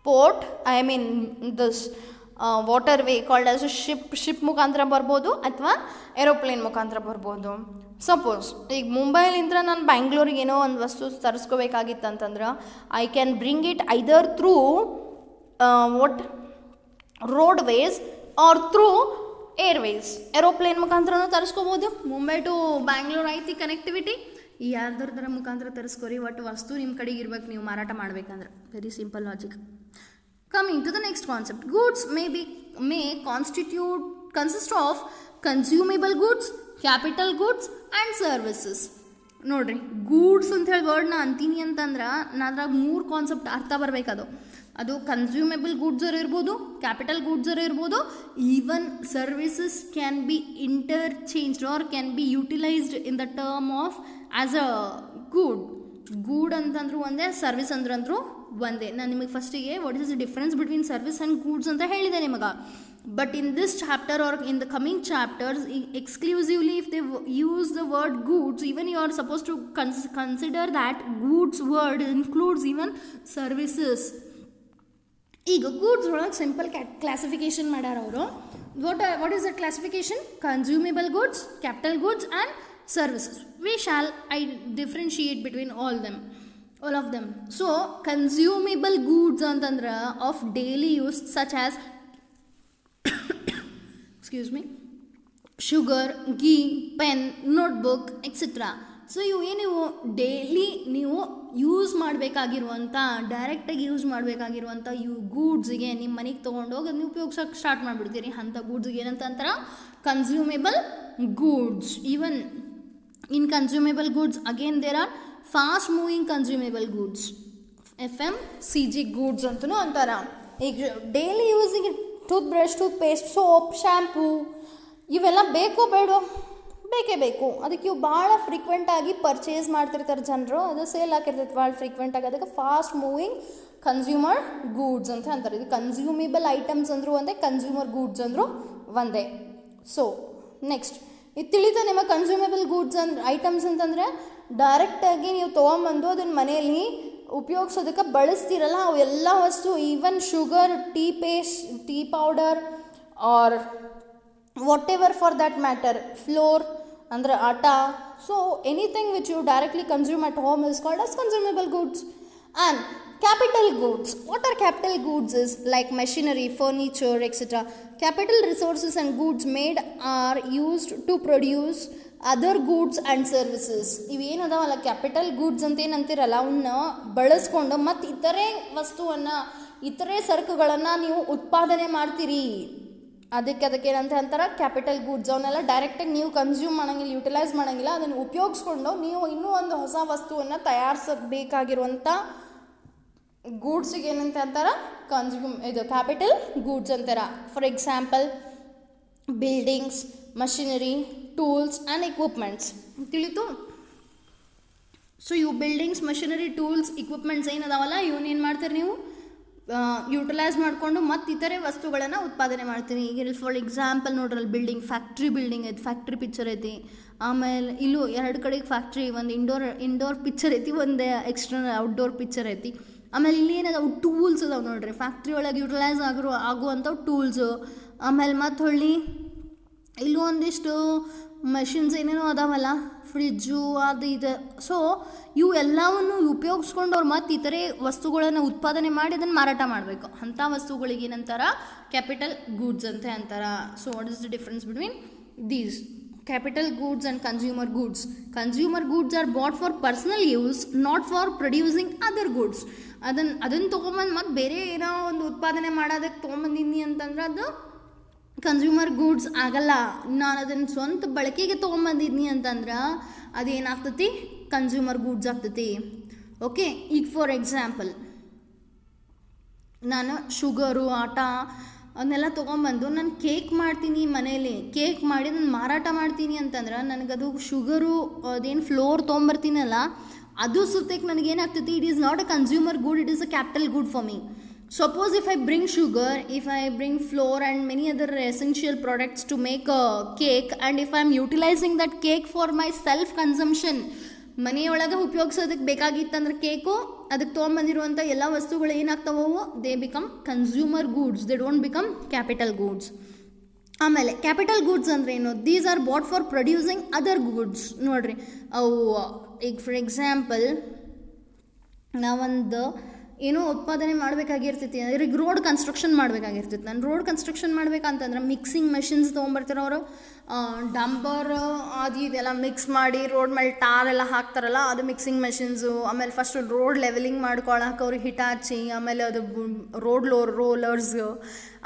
port, I mean this water way called as ship ಮುಖಾಂತರ ಬರ್ಬೋದು, ಅಥವಾ ಏರೋಪ್ಲೇನ್ ಮುಖಾಂತರ ಬರ್ಬೋದು. ಸಪೋಸ್ ಈಗ ಮುಂಬೈಲಿಂದ ನಾನು ಬ್ಯಾಂಗ್ಳೂರಿಗೆ ಏನೋ ಒಂದು ವಸ್ತು ತರಿಸ್ಕೋಬೇಕಾಗಿತ್ತಂತಂದ್ರೆ I can bring it either through roadways or through airways. Aeroplane ಮುಖಾಂತರನೂ ತರಿಸ್ಕೋಬೋದು. ಮುಂಬೈ ಟು ಬ್ಯಾಂಗ್ಳೂರ್ ಐತಿ ಕನೆಕ್ಟಿವಿಟಿ. ಯಾರ್ದಾರ ಮುಖಾಂತರ ತರಿಸ್ಕೋರಿ, ಒಟ್ಟು ವಸ್ತು ನಿಮ್ಮ ಕಡೆಗೆ ಇರ್ಬೇಕು ನೀವು ಮಾರಾಟ ಮಾಡ್ಬೇಕಂದ್ರೆ. Very simple logic. Coming to the next concept, goods may consist of consumable goods, capital goods and services. ನೋಡ್ರಿ, ಗೂಡ್ಸ್ ಅಂತ ಹೇಳಿ ವರ್ಡ್ನ ಅಂತೀನಿ ಅಂತಂದ್ರೆ ನಾದ್ರಾಗ 3 ಕಾನ್ಸೆಪ್ಟ್ ಅರ್ಥ ಬರಬೇಕದು. ಅದು ಕನ್ಸ್ಯೂಮೇಬಲ್ ಗೂಡ್ಸರ್ ಇರ್ಬೋದು, ಕ್ಯಾಪಿಟಲ್ ಗೂಡ್ಸರ್ ಇರ್ಬೋದು, even services can be interchanged or can be utilised in the term of as a good ಅಂತಂದ್ರು ಒಂದೇ, ಸರ್ವಿಸ್ ಅಂದ್ರಂದ್ರು ಒಂದೇ. ನಾನು ನಿಮಗೆ ಫಸ್ಟಿಗೆ what is the difference between service and goods ಅಂತ ಹೇಳಿದೆ ನಿಮಗೆ. But in this chapter or in the coming chapters exclusively if they use the word goods, even you are suppose to consider that goods word includes even services. ಈಗ ಗೂಡ್ಸ್ ಒಳಗೆ ಸಿಂಪಲ್ ಕ್ಲಾಸಿಫಿಕೇಶನ್ ಮಾಡ್ಯಾರ ಅವರು. What is the classification? Consumable goods, capital goods and services. We shall differentiate between all of them. So consumable goods antandra of daily use such as excuse me, sugar, ghee, pen, notebook, etc. So ಇವು ನೀವು ಡೈಲಿ ನೀವು ಯೂಸ್ ಮಾಡಬೇಕಾಗಿರುವಂಥ, ಡೈರೆಕ್ಟಾಗಿ ಯೂಸ್ ಮಾಡಬೇಕಾಗಿರುವಂಥ ಗೂಡ್ಸಿಗೆ ನಿಮ್ಮ ಮನೆಗೆ ತೊಗೊಂಡೋಗಿ ಅದನ್ನ ಉಪಯೋಗಿಸೋಕೆ ಸ್ಟಾರ್ಟ್ ಮಾಡಿಬಿಡ್ತೀರಿ. ಅಂಥ ಗೂಡ್ಸ್ಗೆ ಏನಂತ ಅಂತಾರೆ? Consumable goods. Even in consumable goods again there are fast moving consumable goods, FMCG goods ಅಂತನೂ ಅಂತಾರ. ಈಗ ಡೈಲಿ ಯೂಸಿಗೆ tooth brush, tooth paste, soap, shampoo ಇವೆಲ್ಲ ಬೇಕೋ ಬೇಡೋ? ಬೇಕೇ ಬೇಕು. ಅದಕ್ಕೆ ಇವು ಭಾಳ ಫ್ರೀಕ್ವೆಂಟಾಗಿ ಪರ್ಚೇಸ್ ಮಾಡ್ತಿರ್ತಾರೆ ಜನರು, ಅದು ಸೇಲ್ ಹಾಕಿರ್ತೈತೆ ಭಾಳ ಫ್ರೀಕ್ವೆಂಟಾಗಿ. ಅದಕ್ಕೆ ಫಾಸ್ಟ್ ಮೂವಿಂಗ್ ಕನ್ಸ್ಯೂಮರ್ ಗೂಡ್ಸ್ ಅಂತ ಅಂತಾರೆ. ಇದು ಕನ್ಸ್ಯೂಮೇಬಲ್ ಐಟಮ್ಸ್ ಅಂದರು ಒಂದೇ, ಕನ್ಸ್ಯೂಮರ್ ಗೂಡ್ಸ್ ಅಂದರು ಒಂದೇ. ಸೊ ನೆಕ್ಸ್ಟ್ ಇದು ತಿಳಿತಾ ನಿಮಗೆ? ಕನ್ಸ್ಯೂಮೇಬಲ್ ಗೂಡ್ಸ್ ಐಟಮ್ಸ್ ಅಂತಂದರೆ ಡೈರೆಕ್ಟಾಗಿ ನೀವು ತೊಗೊಂಬಂದು ಅದನ್ನು ಮನೆಯಲ್ಲಿ ಉಪಯೋಗಿಸೋದಕ್ಕೆ ಬಳಸ್ತೀರಲ್ಲ ಅವೆಲ್ಲ ವಸ್ತು. Even sugar, tea paste, tea powder or whatever for that matter, flour ಅಂದರೆ ಆಟ. So anything which you directly consume at home is called as consumable goods. And capital goods, what are capital goods is like machinery, furniture, etc. Capital resources and goods made are used to produce other goods and services. ಇವೇನದಾವಲ್ಲ ಕ್ಯಾಪಿಟಲ್ ಗೂಡ್ಸ್ ಅಂತ ಏನಂತೀರಲ್ಲ, ಅವನ್ನ ಬಳಸ್ಕೊಂಡು ಮತ್ತು ಇತರೆ ವಸ್ತುವನ್ನು, ಇತರೆ ಸರಕುಗಳನ್ನು ನೀವು ಉತ್ಪಾದನೆ ಮಾಡ್ತೀರಿ. ಅದಕ್ಕೆ ಏನಂತ ಅಂತಾರೆ? Capital goods. ಅವನ್ನೆಲ್ಲ ಡೈರೆಕ್ಟಾಗಿ ನೀವು ಕನ್ಸ್ಯೂಮ್ ಮಾಡೋಂಗಿಲ್ಲ, ಯುಟಿಲೈಸ್ ಮಾಡೋಂಗಿಲ್ಲ. ಅದನ್ನು ಉಪಯೋಗಿಸ್ಕೊಂಡು ನೀವು ಇನ್ನೂ ಒಂದು ಹೊಸ ವಸ್ತುವನ್ನು ತಯಾರಿಸಬೇಕಾಗಿರುವಂಥ ಗೂಡ್ಸಿಗೆ ಏನಂತ ಅಂತಾರೆ? ಇದು ಕ್ಯಾಪಿಟಲ್ ಗೂಡ್ಸ್ ಅಂತಾರೆ. For example buildings, machinery, tools and equipments. ತಿಳಿತು? ಸೊ ಇವು ಬಿಲ್ಡಿಂಗ್ಸ್, ಮಷಿನರಿ, ಟೂಲ್ಸ್, ಎಕ್ವಿಪ್ಮೆಂಟ್ಸ್ ಏನದಾವಲ್ಲ ಇವನ್ನೇನು ಮಾಡ್ತೀರಿ ನೀವು? ಯುಟಿಲೈಸ್ ಮಾಡಿಕೊಂಡು ಮತ್ತು ಇತರೆ ವಸ್ತುಗಳನ್ನು ಉತ್ಪಾದನೆ ಮಾಡ್ತೀನಿ. ಈಗ ಫಾರ್ ಎಕ್ಸಾಂಪಲ್ ನೋಡ್ರಲ್ಲಿ ಬಿಲ್ಡಿಂಗ್, ಫ್ಯಾಕ್ಟ್ರಿ ಐತಿ, ಫ್ಯಾಕ್ಟ್ರಿ ಪಿಕ್ಚರ್ ಐತಿ. ಆಮೇಲೆ ಇಲ್ಲೂ 2 ಕಡೆಗೆ ಫ್ಯಾಕ್ಟ್ರಿ, ಒಂದು ಇಂಡೋರ್ ಪಿಕ್ಚರ್ ಐತಿ, ಒಂದು ಎಕ್ಸ್ಟರ್ನಲ್ ಔಟ್ಡೋರ್ ಪಿಕ್ಚರ್ ಐತಿ. ಆಮೇಲೆ ಇಲ್ಲಿ ಏನದಾವು? ಟೂಲ್ಸ್ ಅದಾವೆ ನೋಡ್ರಿ, ಫ್ಯಾಕ್ಟ್ರಿ ಒಳಗೆ ಯುಟಿಲೈಸ್ ಆಗುವಂಥವು ಟೂಲ್ಸು. ಆಮೇಲೆ ಮತ್ತು ಹೊಳ್ಳಿ ಇಲ್ಲೂ ಒಂದಿಷ್ಟು ಮಷಿನ್ಸ್ ಏನೇನೋ ಅದಾವಲ್ಲ, ಫ್ರಿಜ್ಜು ಅದು ಇದು. ಸೊ ಇವು ಎಲ್ಲವನ್ನು ಉಪಯೋಗಿಸ್ಕೊಂಡು ಅವ್ರು ಮತ್ತು ಇತರೆ ವಸ್ತುಗಳನ್ನು ಉತ್ಪಾದನೆ ಮಾಡಿ ಅದನ್ನು ಮಾರಾಟ ಮಾಡಬೇಕು. ಅಂಥ ವಸ್ತುಗಳಿಗೆ ಏನಂತಾರ? ಕ್ಯಾಪಿಟಲ್ ಗೂಡ್ಸ್ ಅಂತ ಅಂತಾರ. So what is the difference between these? Capital goods and consumer goods. Consumer goods are bought for personal use, not for producing other goods. ಅದನ್ನು ತೊಗೊಂಬಂದು ಮತ್ತು ಬೇರೆ ಏನೋ ಒಂದು ಉತ್ಪಾದನೆ ಮಾಡೋದಕ್ಕೆ ತೊಗೊಂಬಂದಿನಿ ಅಂತಂದ್ರೆ ಅದು ಕನ್ಸ್ಯೂಮರ್ ಗೂಡ್ಸ್ ಆಗಲ್ಲ. ನಾನು ಅದನ್ನು ಸ್ವಂತ ಬಳಕೆಗೆ ತೊಗೊಂಬಂದಿದ್ನಿ ಅಂತಂದ್ರೆ ಅದೇನಾಗ್ತತಿ? ಕನ್ಸ್ಯೂಮರ್ ಗೂಡ್ಸ್ ಆಗ್ತತಿ. ಓಕೆ, ಈಗ ಫಾರ್ ಎಕ್ಸಾಂಪಲ್ ನಾನು ಶುಗರು, ಆಟ ಅವನ್ನೆಲ್ಲ ತೊಗೊಂಬಂದು ನಾನು ಕೇಕ್ ಮಾಡ್ತೀನಿ ಮನೇಲಿ. ಕೇಕ್ ಮಾಡಿ ನಾನು ಮಾರಾಟ ಮಾಡ್ತೀನಿ ಅಂತಂದ್ರೆ ನನಗದು ಶುಗರು ಅದೇನು ಫ್ಲೋರ್ ತೊಗೊಂಬರ್ತೀನಲ್ಲ ಅದು ಸುತ್ತಕ್ಕೆ ನನಗೇನಾಗ್ತೈತಿ? It is not a consumer good, it is a capital good for me. Suppose if I bring sugar, if I bring flour and many other essential products to make a cake, and if I am utilizing that cake for my self consumption, ಮನೆಯೊಳಗೆ ಉಪಯೋಗಿಸೋದಕ್ಕೆ ಬೇಕಾಗಿತ್ತಂದ್ರೆ ಕೇಕು, ಅದಕ್ಕೆ ತೊಗೊಂಬಂದಿರುವಂಥ ಎಲ್ಲ ವಸ್ತುಗಳು ಏನಾಗ್ತಾವೋ they become consumer goods, they don't become capital goods. ಆಮೇಲೆ ಕ್ಯಾಪಿಟಲ್ ಗೂಡ್ಸ್ ಅಂದ್ರೆ ಏನು? These are bought for producing other goods. ನೋಡ್ರಿ, ಅವು ಈಗ ಫಾರ್ ಎಕ್ಸಾಂಪಲ್ ನಾವೊಂದು ಏನೋ ಉತ್ಪಾದನೆ ಮಾಡಬೇಕಾಗಿರ್ತೈತಿ, ಈಗ ರೋಡ್ ಕನ್ಸ್ಟ್ರಕ್ಷನ್ ಮಾಡಬೇಕಾಗಿರ್ತೈತಿ. ನಾನು ರೋಡ್ ಕನ್ಸ್ಟ್ರಕ್ಷನ್ ಮಾಡ್ಬೇಕಂತಂದ್ರೆ ಮಿಕ್ಸಿಂಗ್ ಮೆಷಿನ್ಸ್ ತೊಗೊಂಬರ್ತಾರೆ ಅವರು. ಡಂಪರ್ ಅದು ಇದೆಲ್ಲ ಮಿಕ್ಸ್ ಮಾಡಿ ರೋಡ್ ಮೇಲೆ ಟಾರ್ ಎಲ್ಲ ಹಾಕ್ತಾರಲ್ಲ, ಅದು ಮಿಕ್ಸಿಂಗ್ ಮೆಷಿನ್ಸು. ಆಮೇಲೆ ಫಸ್ಟ್ ರೋಡ್ ಲೆವೆಲಿಂಗ್ ಮಾಡ್ಕೊಳಕ್ಕೆ ಅವ್ರಿಗೆ ಹಿಟಾಚಿ, ಆಮೇಲೆ ಅದು ರೋಡ್ ರೋಲರ್ಸು,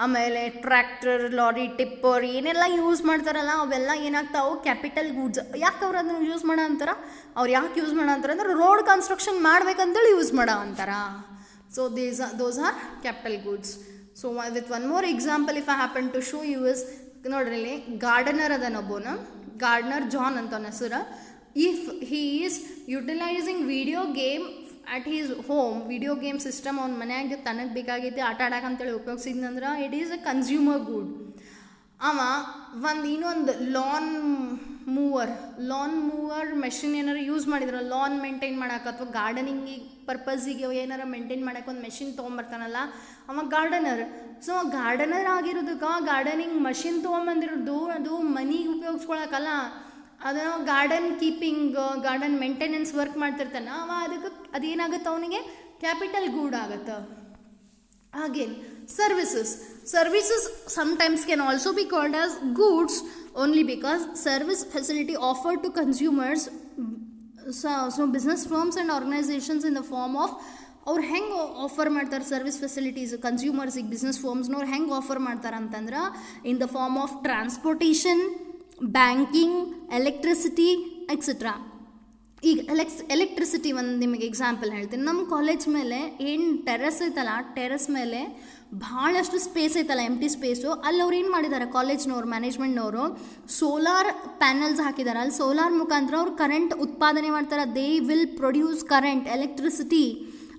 ಆಮೇಲೆ ಟ್ರ್ಯಾಕ್ಟರ್, ಲಾರಿ, ಟಿಪ್ಪರ್ ಏನೆಲ್ಲ ಯೂಸ್ ಮಾಡ್ತಾರಲ್ಲ ಅವೆಲ್ಲ ಏನಾಗ್ತಾವೆ? Capital goods. ಯಾಕೆ ಅವ್ರು ಅದನ್ನು ಯೂಸ್ ಮಾಡೋ ಅಂತಾರ? ಅವ್ರು ಯಾಕೆ ಯೂಸ್ ಮಾಡೋ ಅಂತಾರೆ ಅಂದ್ರೆ ರೋಡ್ ಕನ್ಸ್ಟ್ರಕ್ಷನ್ ಮಾಡ್ಬೇಕಂತೇಳಿ ಯೂಸ್ ಮಾಡೋ ಅಂತಾರ. So those are capital goods. So with one more example if I happen to show you is, ನೋಡ್ರಿ ಗಾರ್ಡನರ್ ಅದನೊಬ್ಬನ, ಗಾರ್ಡನರ್ ಜಾನ್ ಅಂತ ಹೆಸರು. If he is utilising video game at his home, video game system ಅವ್ನ ಮನ್ಯಾಗ ತನಗೆ ಬೇಕಾಗೈತಿ ಆಟ ಆಡಕ್ಕಂತೇಳಿ ಉಪಯೋಗಿಸಿದ್ನಂದ್ರೆ it is a consumer good. ಅವ ಇನ್ನೊಂದು ಲಾನ್ ಮೂವರ್ ಮೆಷಿನ್ ಏನಾರು ಯೂಸ್ ಮಾಡಿದ್ರೆ ಲಾನ್ ಮೇಂಟೈನ್ ಮಾಡೋಕೆ ಅಥವಾ ಗಾರ್ಡನಿಂಗಿಗೆ ಪರ್ಪಸ್ಸಿಗೆ ಏನಾರು ಮೇಂಟೈನ್ ಮಾಡೋಕೆ ಒಂದು ಮೆಷಿನ್ ತೊಗೊಂಬರ್ತಾನಲ್ಲ ಅವ ಗಾರ್ಡನರ್. ಸೊ ಗಾರ್ಡನರ್ ಆಗಿರೋದಕ್ಕೆ ಗಾರ್ಡನಿಂಗ್ ಮಷಿನ್ ತೊಗೊಂಬಂದಿರೋದು ಅದು ಮನಿಗೆ ಉಪಯೋಗಿಸ್ಕೊಳಕ್ಕಲ್ಲ, ಅದನ್ನು garden keeping, garden maintenance work ಮಾಡ್ತಿರ್ತಾನೆ ಅವ. ಅದಕ್ಕೆ ಅದೇನಾಗುತ್ತೆ? ಅವನಿಗೆ ಕ್ಯಾಪಿಟಲ್ ಗೂಡ್ ಆಗುತ್ತೆ. Again, services sometimes can also be called as goods only because service facility offered to consumers, so business firms and organizations in the form of ಅವ್ರು ಹೆಂಗೆ ಆಫರ್ ಮಾಡ್ತಾರೆ ಸರ್ವಿಸ್ ಫೆಸಿಲಿಟೀಸ್ ಕನ್ಸ್ಯೂಮರ್ಸಿಗೆ, ಬಿಸ್ನೆಸ್ ಫರ್ಮ್ಸ್ನವ್ರು ಹೆಂಗೆ ಆಫರ್ ಮಾಡ್ತಾರೆ ಅಂತಂದ್ರೆ in the form of transportation, banking, electricity etcetera. ಈಗ ಎಲೆಕ್ಟ್ರಿಸಿಟಿ ಒಂದು ನಿಮಗೆ ಎಕ್ಸಾಂಪಲ್ ಹೇಳ್ತೀನಿ. ನಮ್ಮ ಕಾಲೇಜ್ ಮೇಲೆ ಏನು ಟೆರೆಸ್ ಐತಲ್ಲ, ಟೆರೆಸ್ ಮೇಲೆ ಭಾಳಷ್ಟು ಸ್ಪೇಸ್ ಐತಲ್ಲ, ಎಂಟಿ ಸ್ಪೇಸು, ಅಲ್ಲಿ ಅವ್ರು ಏನು ಮಾಡಿದ್ದಾರೆ ಕಾಲೇಜ್ನವ್ರು, ಮ್ಯಾನೇಜ್ಮೆಂಟ್ನವರು ಸೋಲಾರ್ ಪ್ಯಾನಲ್ಸ್ ಹಾಕಿದ್ದಾರೆ. ಅಲ್ಲಿ ಸೋಲಾರ್ ಮುಖಾಂತರ ಅವ್ರು ಕರೆಂಟ್ ಉತ್ಪಾದನೆ ಮಾಡ್ತಾರೆ. They will produce current, electricity,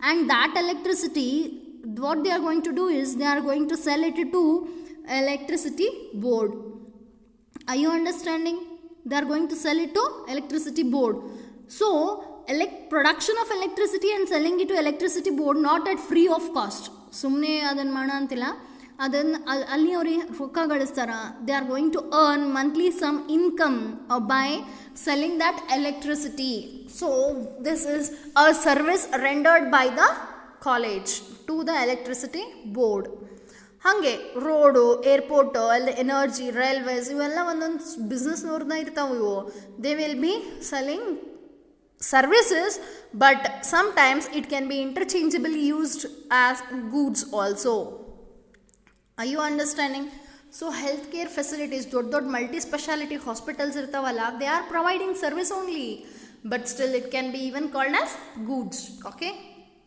and that electricity what they are going to do is they are going to sell it to electricity board. Are you understanding? They are going to sell it to electricity board. So production of electricity and selling it to electricity board not at free of cost. ಸುಮ್ಮನೆ ಅದನ್ನು ಮಾಡ ಅಂತಿಲ್ಲ, ಅದನ್ನು ಅಲ್ಲಿ ಅವ್ರಿಗೆ ರೊಕ್ಕ ಗಳಿಸ್ತಾರ. They are going to earn monthly some income by selling that electricity. So this is a service rendered by the college to the electricity board. ಹಾಗೆ ರೋಡು, ಏರ್ಪೋರ್ಟು, ಅಲ್ಲಿ ಎನರ್ಜಿ, ರೈಲ್ವೇಸ್ ಇವೆಲ್ಲ ಒಂದೊಂದು ಬಿಸ್ನೆಸ್ನವ್ರನ್ನ ಇರ್ತಾವೆ. ಇವು they will be selling services, but sometimes it can be interchangeably used as goods also. I you understanding? So health care facilities, ದೊಡ್ಡ ಮಲ್ಟಿ ಸ್ಪೆಷಾಲಿಟಿ ಹಾಸ್ಪಿಟಲ್ಸ್ ಇರ್ತಾವಲ್ಲ, they are providing service only, but still it can be even called as goods. Okay,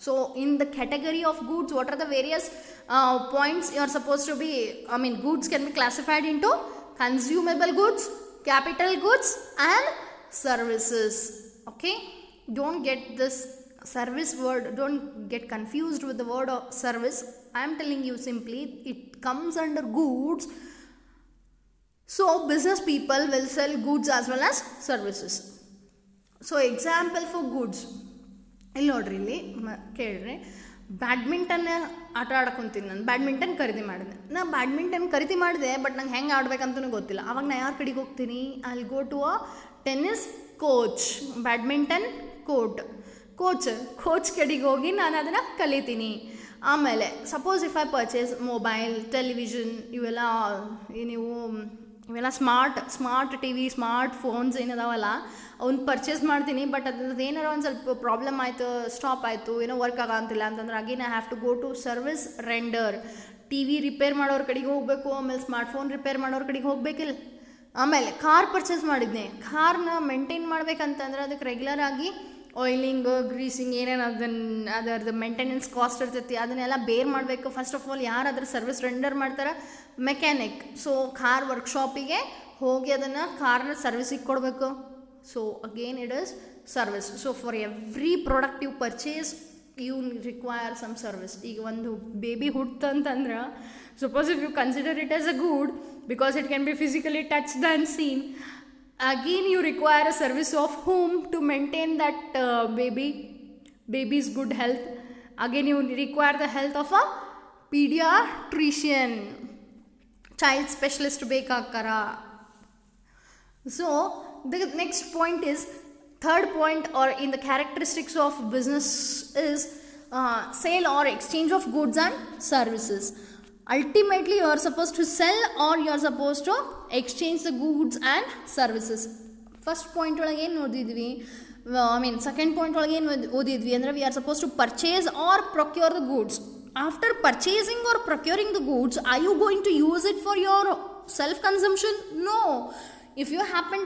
so in the category of goods, what are the various points you are supposed to be, goods can be classified into consumable goods, capital goods and services. Okay, don't get this service word, don't get confused with the word of service. I am telling you simply it comes under goods. So business people will sell goods as well as services. So example for goods, ಇಲ್ಲಿ ನೋಡ್ರಿ, ಇಲ್ಲಿ ಕೇಳ್ರಿ, ಬ್ಯಾಡ್ಮಿಂಟನ್ ಆಟ ಆಡ್ಕೊತೀನಿ, ನಾನು ಬ್ಯಾಡ್ಮಿಂಟನ್ ಖರೀದಿ ಮಾಡಿದೆ. ನಾನು ಬ್ಯಾಡ್ಮಿಂಟನ್ ಖರೀದಿ ಮಾಡಿದೆ, ಬಟ್ ನಂಗೆ ಹೆಂಗೆ ಆಡ್ಬೇಕಂತೂ ಗೊತ್ತಿಲ್ಲ. ಅವಾಗ ನಾನು ಯಾರ ಕಡೆಗೆ ಹೋಗ್ತೀನಿ, I go to a tennis coach, badminton coach ಕಡೆಗೆ ಹೋಗಿ ನಾನು ಅದನ್ನು ಕಲಿತೀನಿ. ಆಮೇಲೆ suppose if I purchase mobile, television, ಇವೆಲ್ಲ smart T V, smart phones ಏನದಾವಲ್ಲ ಅವ್ನು ಪರ್ಚೇಸ್ ಮಾಡ್ತೀನಿ. ಬಟ್ ಅದ್ರದ್ದು ಏನಾರ ಒಂದು ಸ್ವಲ್ಪ ಪ್ರಾಬ್ಲಮ್ ಆಯಿತು, ಸ್ಟಾಪ್ ಆಯಿತು, ಏನೋ ವರ್ಕ್ ಆಗಂತಿಲ್ಲ ಅಂತಂದ್ರೆ again I have to go to service render. TV repair ಮಾಡೋರ ಕಡೆಗೆ ಹೋಗಬೇಕು, ಆಮೇಲೆ ಸ್ಮಾರ್ಟ್ಫೋನ್ ರಿಪೇರ್ ಮಾಡೋರ ಕಡೆಗೆ ಹೋಗ್ಬೇಕಿಲ್ಲ. ಆಮೇಲೆ ಕಾರ್ ಪರ್ಚೇಸ್ ಮಾಡಿದ್ನಿ, ಕಾರ್ನ ಮೇಂಟೈನ್ ಮಾಡ್ಬೇಕಂತಂದ್ರೆ ಅದಕ್ಕೆ ರೆಗ್ಯುಲರ್ ಆಗಿ ಆಯಿಲಿಂಗ್, ಗ್ರೀಸಿಂಗ್ ಏನೇನು ಅದರದ್ದು ಮೇಂಟೆನೆನ್ಸ್ ಕಾಸ್ಟ್ ಇರ್ತೈತಿ, ಅದನ್ನೆಲ್ಲ ಬೇರ್ ಮಾಡಬೇಕು. ಫಸ್ಟ್ ಆಫ್ ಆಲ್ ಯಾರು ಅದ್ರ ಸರ್ವಿಸ್ ರೆಂಡರ್ ಮಾಡ್ತಾರೆ, ಮೆಕ್ಯಾನಿಕ್. ಸೊ ಕಾರ್ ವರ್ಕ್ಶಾಪಿಗೆ ಹೋಗಿ ಅದನ್ನು ಕಾರ್ನ ಸರ್ವಿಸಿಗೆ ಕೊಡಬೇಕು. So again it is service. So for every product you purchase you require some service. ಈಗ ಒಂದು ಬೇಬಿ ಹುಟ್ಟಂತಂದ್ರೆ suppose if you consider it as a good because it can be physically touched and seen, again you require a service of whom to maintain that baby's good health. Again you require the health of a pediatrician, child specialist bekakara. So the next point is, third point or in the characteristics of business is sale or exchange of goods and services. Ultimately you are supposed to sell or you are supposed to exchange the goods and services. First point ಒಳಗೆ ಏನು ಓದಿದ್ವಿ, ಸೆಕೆಂಡ್ ಪಾಯಿಂಟ್ ಒಳಗೆ ಏನು ಓದಿದ್ವಿ ಅಂದರೆ we are suppose to purchase or procure the goods. After purchasing or procuring the goods, are you going to use it for your self consumption? No. If you happen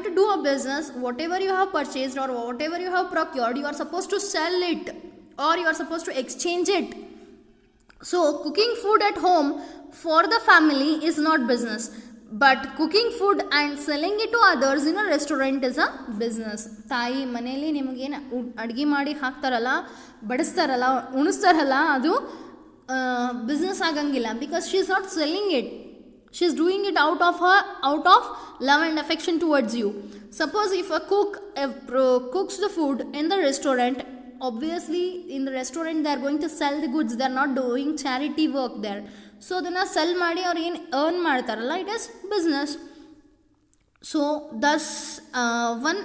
to do a business, whatever you have purchased or whatever you have procured, you are supposed to sell it or you are supposed to exchange it. So cooking food at home for the family is not business, but cooking food and selling it to others in a restaurant is a business. ತಾಯಿ ಮನೆಯಲ್ಲಿ ನಿಮಗೇನು ಅಡುಗೆ ಮಾಡಿ ಹಾಕ್ತಾರಲ್ಲ, ಬಡಿಸ್ತಾರಲ್ಲ, ಉಣಿಸ್ತಾರಲ್ಲ, ಅದು ಬಿಸ್ನೆಸ್ ಆಗಂಗಿಲ್ಲ. Because she is not selling it, she is doing it out of love and affection towards you. Suppose if a cook cooks the food in the restaurant, obviously in the restaurant they are going to sell the goods, they are not doing charity work there. So adana sell ಮಾಡಿ ಅವ್ರು ಏನು earn ಮಾಡ್ತಾರಲ್ಲ, it is business. So thus one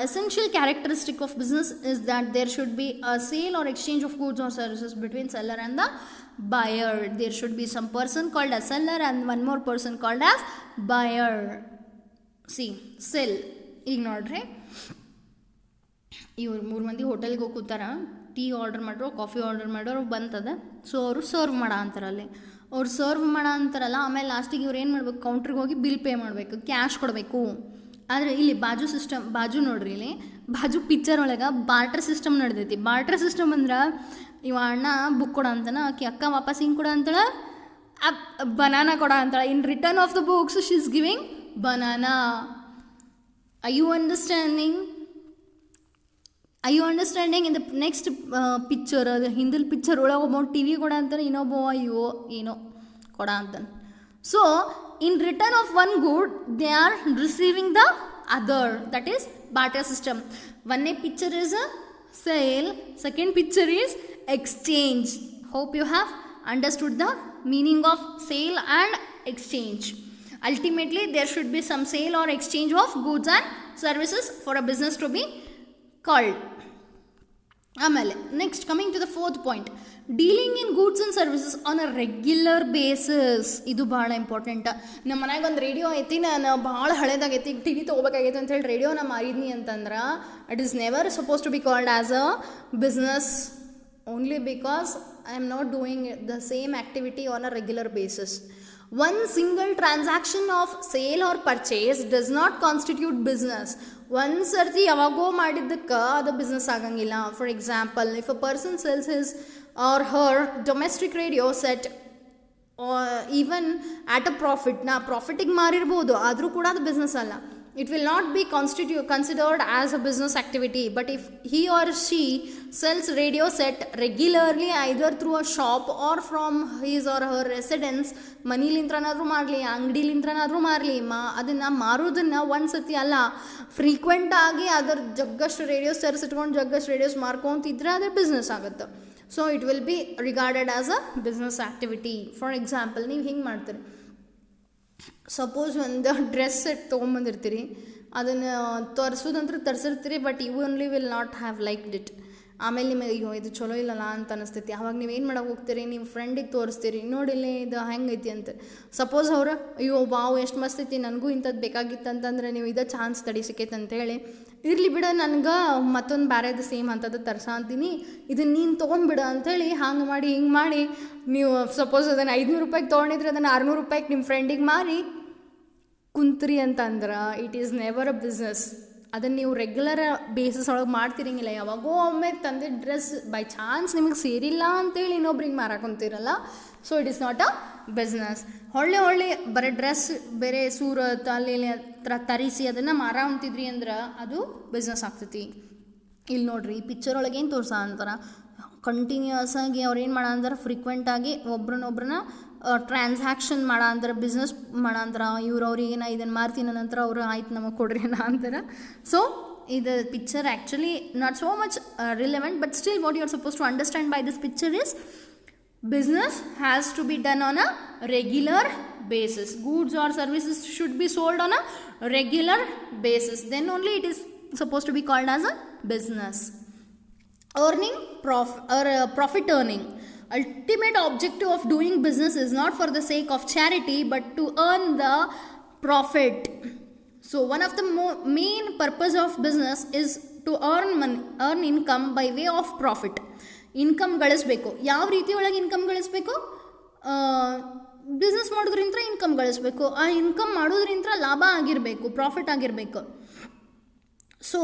essential characteristic of business is that there should be a sale or exchange of goods or services between seller and the buyer. There should be some person called as seller and one more person called as buyer. See, sell. ಈಗ ನೋಡ್ರಿ, ಇವ್ರು 3 ಮಂದಿ ಹೋಟೆಲ್ಗೆ ಹೋಗಿ ಕೂತಾರ, ಟೀ ಆರ್ಡರ್ ಮಾಡ್ರು, ಕಾಫಿ ಆರ್ಡರ್ ಮಾಡೋರು ಬಂತದ. ಸೊ ಅವರು ಸರ್ವ್ ಮಾಡೋ ಅಂತಾರಲ್ಲಿ, ಅವ್ರು ಸರ್ವ್ ಮಾಡೋ ಅಂತಾರಲ್ಲ. ಆಮೇಲೆ ಲಾಸ್ಟಿಗೆ ಇವ್ರು ಏನು ಮಾಡ್ಬೇಕು, ಕೌಂಟ್ರಿಗೆ ಹೋಗಿ ಬಿಲ್ ಪೇ ಮಾಡಬೇಕು, ಕ್ಯಾಶ್ ಕೊಡಬೇಕು. ಆದರೆ ಇಲ್ಲಿ ಬಾಜು ನೋಡ್ರಿ, ಇಲ್ಲಿ ಬಾಜು ಪಿಕ್ಚರ್ ಒಳಗೆ ಬಾರ್ಟರ್ ಸಿಸ್ಟಮ್ ನಡೆದೈತಿ. ಬಾರ್ಟರ್ ಸಿಸ್ಟಮ್ ಅಂದ್ರೆ ಇವ ಅಣ್ಣ ಬುಕ್ ಕೊಡ ಅಂತಾನ, ಆಕೆ ಅಕ್ಕ ವಾಪಸ್ ಹಿಂಗೆ ಕೊಡ ಅಂತಾಳ, ಬನಾನಾ ಕೊಡ ಅಂತಾಳ. In return of the books she is giving banana. Are you understanding? In the next picture, ಅದು ಹಿಂದಿಲ್ ಪಿಕ್ಚರ್ ಒಳಗೆ ಒಬ್ಬ ಟಿ ವಿ ಕೊಡ ಅಂತಾನೆ, ಇನ್ನೊಬ್ಬ ಏನೋ ಕೊಡ ಅಂತಾನೆ. So in return of one good they are receiving the other, that is barter system. One picture is a sale, second picture is exchange. Hope you have understood the meaning of sale and exchange. Ultimately there should be some sale or exchange of goods and services for a business to be called. ಆಮೇಲೆ next coming to the fourth point, dealing in goods and services on a regular basis. ಇದು ಭಾಳ ಇಂಪಾರ್ಟೆಂಟ್. ನಮ್ಮ ಮನೆಗೆ ಒಂದು ರೇಡಿಯೋ ಐತಿ, ನಾನು ಭಾಳ ಹಳೇದಾಗೈತಿ, ಟಿ ವಿ ತೊಗೋಬೇಕಾಗೈತಿ ಅಂತೇಳಿ ರೇಡಿಯೋನ ಮಾರಿದ್ನಿ ಅಂತಂದ್ರೆ it is never suppose to be called as a business, only because I am not doing the same activity on a regular basis. One single transaction of sale or purchase does not constitute business. ಒಂದು ಸರ್ತಿ ಯಾವಾಗೋ ಮಾಡಿದ್ದಕ್ಕೆ ಅದು ಬಿಸ್ನೆಸ್ ಆಗಂಗಿಲ್ಲ. For example, if a person sells his or her domestic radio set even at a profit, ನಾ ಪ್ರಾಫಿಟಿಗೆ ಮಾರಿರ್ಬೋದು, ಆದರೂ ಕೂಡ ಅದು ಬಿಸ್ನೆಸ್ ಅಲ್ಲ. it will not be considered as a business activity. But if he or she sells radio set regularly either through a shop or from his or her residence, ಮನಿಲಿಂತ್ರನಾದರೂ ಮಾಡಲಿ ಅಂಗಡಿಲಿಂತ್ರನಾದರೂ ಮಾರಲಿ, ಅದನ್ನು ಮಾರೋದನ್ನು ಒಂದು ಸತಿ ಅಲ್ಲ ಫ್ರೀಕ್ವೆಂಟಾಗಿ ಅದರ ಜಗ್ಗಷ್ಟು ರೇಡಿಯೋಸ್ ತರಿಸಿಟ್ಕೊಂಡು ಜಗ್ಗಷ್ಟು ರೇಡಿಯೋಸ್ ಮಾರ್ಕೊತಿದ್ರೆ ಅದೇ ಬಿಸ್ನೆಸ್ ಆಗುತ್ತೆ. So it will be regarded as a business activity. For example, ನೀವು ಹಿಂಗೆ ಮಾಡ್ತೀರಿ, ಸಪೋಸ್ ಒಂದು ಡ್ರೆಸ್ ಸೆಟ್ ತೊಗೊಂಬಂದಿರ್ತೀರಿ, ಅದನ್ನು ತರಿಸಿರ್ತೀರಿ, but you only will not have liked it. ಆಮೇಲೆ ನಿಮಗೆ ಅಯ್ಯೋ ಇದು ಚಲೋ ಇಲ್ಲಲ್ಲ ಅಂತ ಅನಿಸ್ತೈತಿ. ಆವಾಗ ನೀವು ಏನು ಮಾಡೋಕೆ ಹೋಗ್ತೀರಿ, ನೀವು ಫ್ರೆಂಡಿಗೆ ತೋರಿಸ್ತೀರಿ, ನೋಡಿಲ್ಲೇ ಇದು ಹೆಂಗೈತಿ ಅಂತ. ಸಪೋಸ್ ಅವ್ರು ಅಯ್ಯೋ ವಾವ್ ಎಷ್ಟು ಮಸ್ತ್ ಐತಿ, ನನಗೂ ಇಂಥದ್ದು ಬೇಕಾಗಿತ್ತು ಅಂತಂದ್ರೆ ನೀವು ಇದೇ ಚಾನ್ಸ್ ತಡಿ ಸಿಕ್ಕೈತೆ ಅಂತೇಳಿ ಇರಲಿ ಬಿಡ ನನಗೆ ಮತ್ತೊಂದು ಬೇರೆದು ಸೇಮ್ ಅಂಥದ್ದು ತರ್ಸ ಅಂತೀನಿ, ಇದನ್ನು ನೀನು ತೊಗೊಂಡ್ಬಿಡ ಅಂಥೇಳಿ ಹಂಗೆ ಮಾಡಿ ಹಿಂಗೆ ಮಾಡಿ ನೀವು ಸಪೋಸ್ ಅದನ್ನು 500 ರೂಪಾಯಿಗೆ ತೊಗೊಂಡಿದ್ರೆ ಅದನ್ನು 600 ರೂಪಾಯಿಗೆ ನಿಮ್ಮ ಫ್ರೆಂಡಿಗೆ ಮಾರಿ ಕುಂತ್ರಿ ಅಂತಂದ್ರೆ it is never a business. ಅದನ್ನು ನೀವು ರೆಗ್ಯುಲರ್ ಬೇಸಿಸ್ ಒಳಗೆ ಮಾಡ್ತಿರಂಗಿಲ್ಲ. ಯಾವಾಗೋ ಒಮ್ಮೆ ತಂದೆ ಡ್ರೆಸ್ ಬೈ ಚಾನ್ಸ್ ನಿಮಗೆ ಸೇರಿಲ್ಲ ಅಂತೇಳಿ ಇನ್ನೊಬ್ರಿಗೆ ಮಾರಾಕೊಂತೀರಲ್ಲ, so it is not a business. ಒಳ್ಳೆ ಬರೀ ಡ್ರೆಸ್ ಬೇರೆ ಸೂರತ್ ಅಲ್ಲಿ ತರಿಸಿ ಅದನ್ನು ಮಾರಾ ಹೊಂತಿದ್ರಿ ಅಂದ್ರೆ ಅದು ಬಿಸ್ನೆಸ್ ಆಗ್ತೈತಿ. ಇಲ್ಲಿ ನೋಡ್ರಿ, ಈ ಪಿಕ್ಚರ್ ಒಳಗೆ ಏನು ತೋರ್ಸ ಅಂತಾರೆ, ಕಂಟಿನ್ಯೂಯಸ್ ಆಗಿ ಅವ್ರು ಏನು ಮಾಡ ಅಂದ್ರೆ ಫ್ರೀಕ್ವೆಂಟಾಗಿ ಒಬ್ರನ್ನೊಬ್ರನ್ನ ಟ್ರಾನ್ಸಾಕ್ಷನ್ ಮಾಡ ಅಂದ್ರೆ ಬಿಸ್ನೆಸ್ ಮಾಡ ಅಂದ್ರೆ ಇವ್ರು ಅವ್ರಿಗೆ ನಾ ಇದನ್ನು ಮಾರ್ತೀನಿ ನಂತರ ಅವರು ಆಯ್ತು ನಮಗೆ ಕೊಡ್ರಿ ಅಂತಾರೆ. ಸೊ ಇದು picture actually not so much relevant, but still what you are suppose to understand by this picture is business has to be done on a regular basis. Goods or services should be sold on a regular basis. Then only it is supposed to be called as a business. Earning profit earning. Ultimate objective of doing business is not for the sake of charity but to earn the profit. So one of the main purpose of business is to earn income by way of profit. Income ಗಳಿಸಬೇಕು. ಯಾವ ರೀತಿ ಒಳಗೆ ಇನ್ಕಮ್ ಗಳಿಸಬೇಕು? ಬಿಸ್ನೆಸ್ ಮಾಡೋದ್ರಿಂದ ಇನ್ಕಮ್ ಗಳಿಸಬೇಕು. ಆ ಇನ್ಕಮ್ ಮಾಡೋದ್ರಿಂದ ಲಾಭ ಆಗಿರಬೇಕು, ಪ್ರಾಫಿಟ್ ಆಗಿರಬೇಕು. So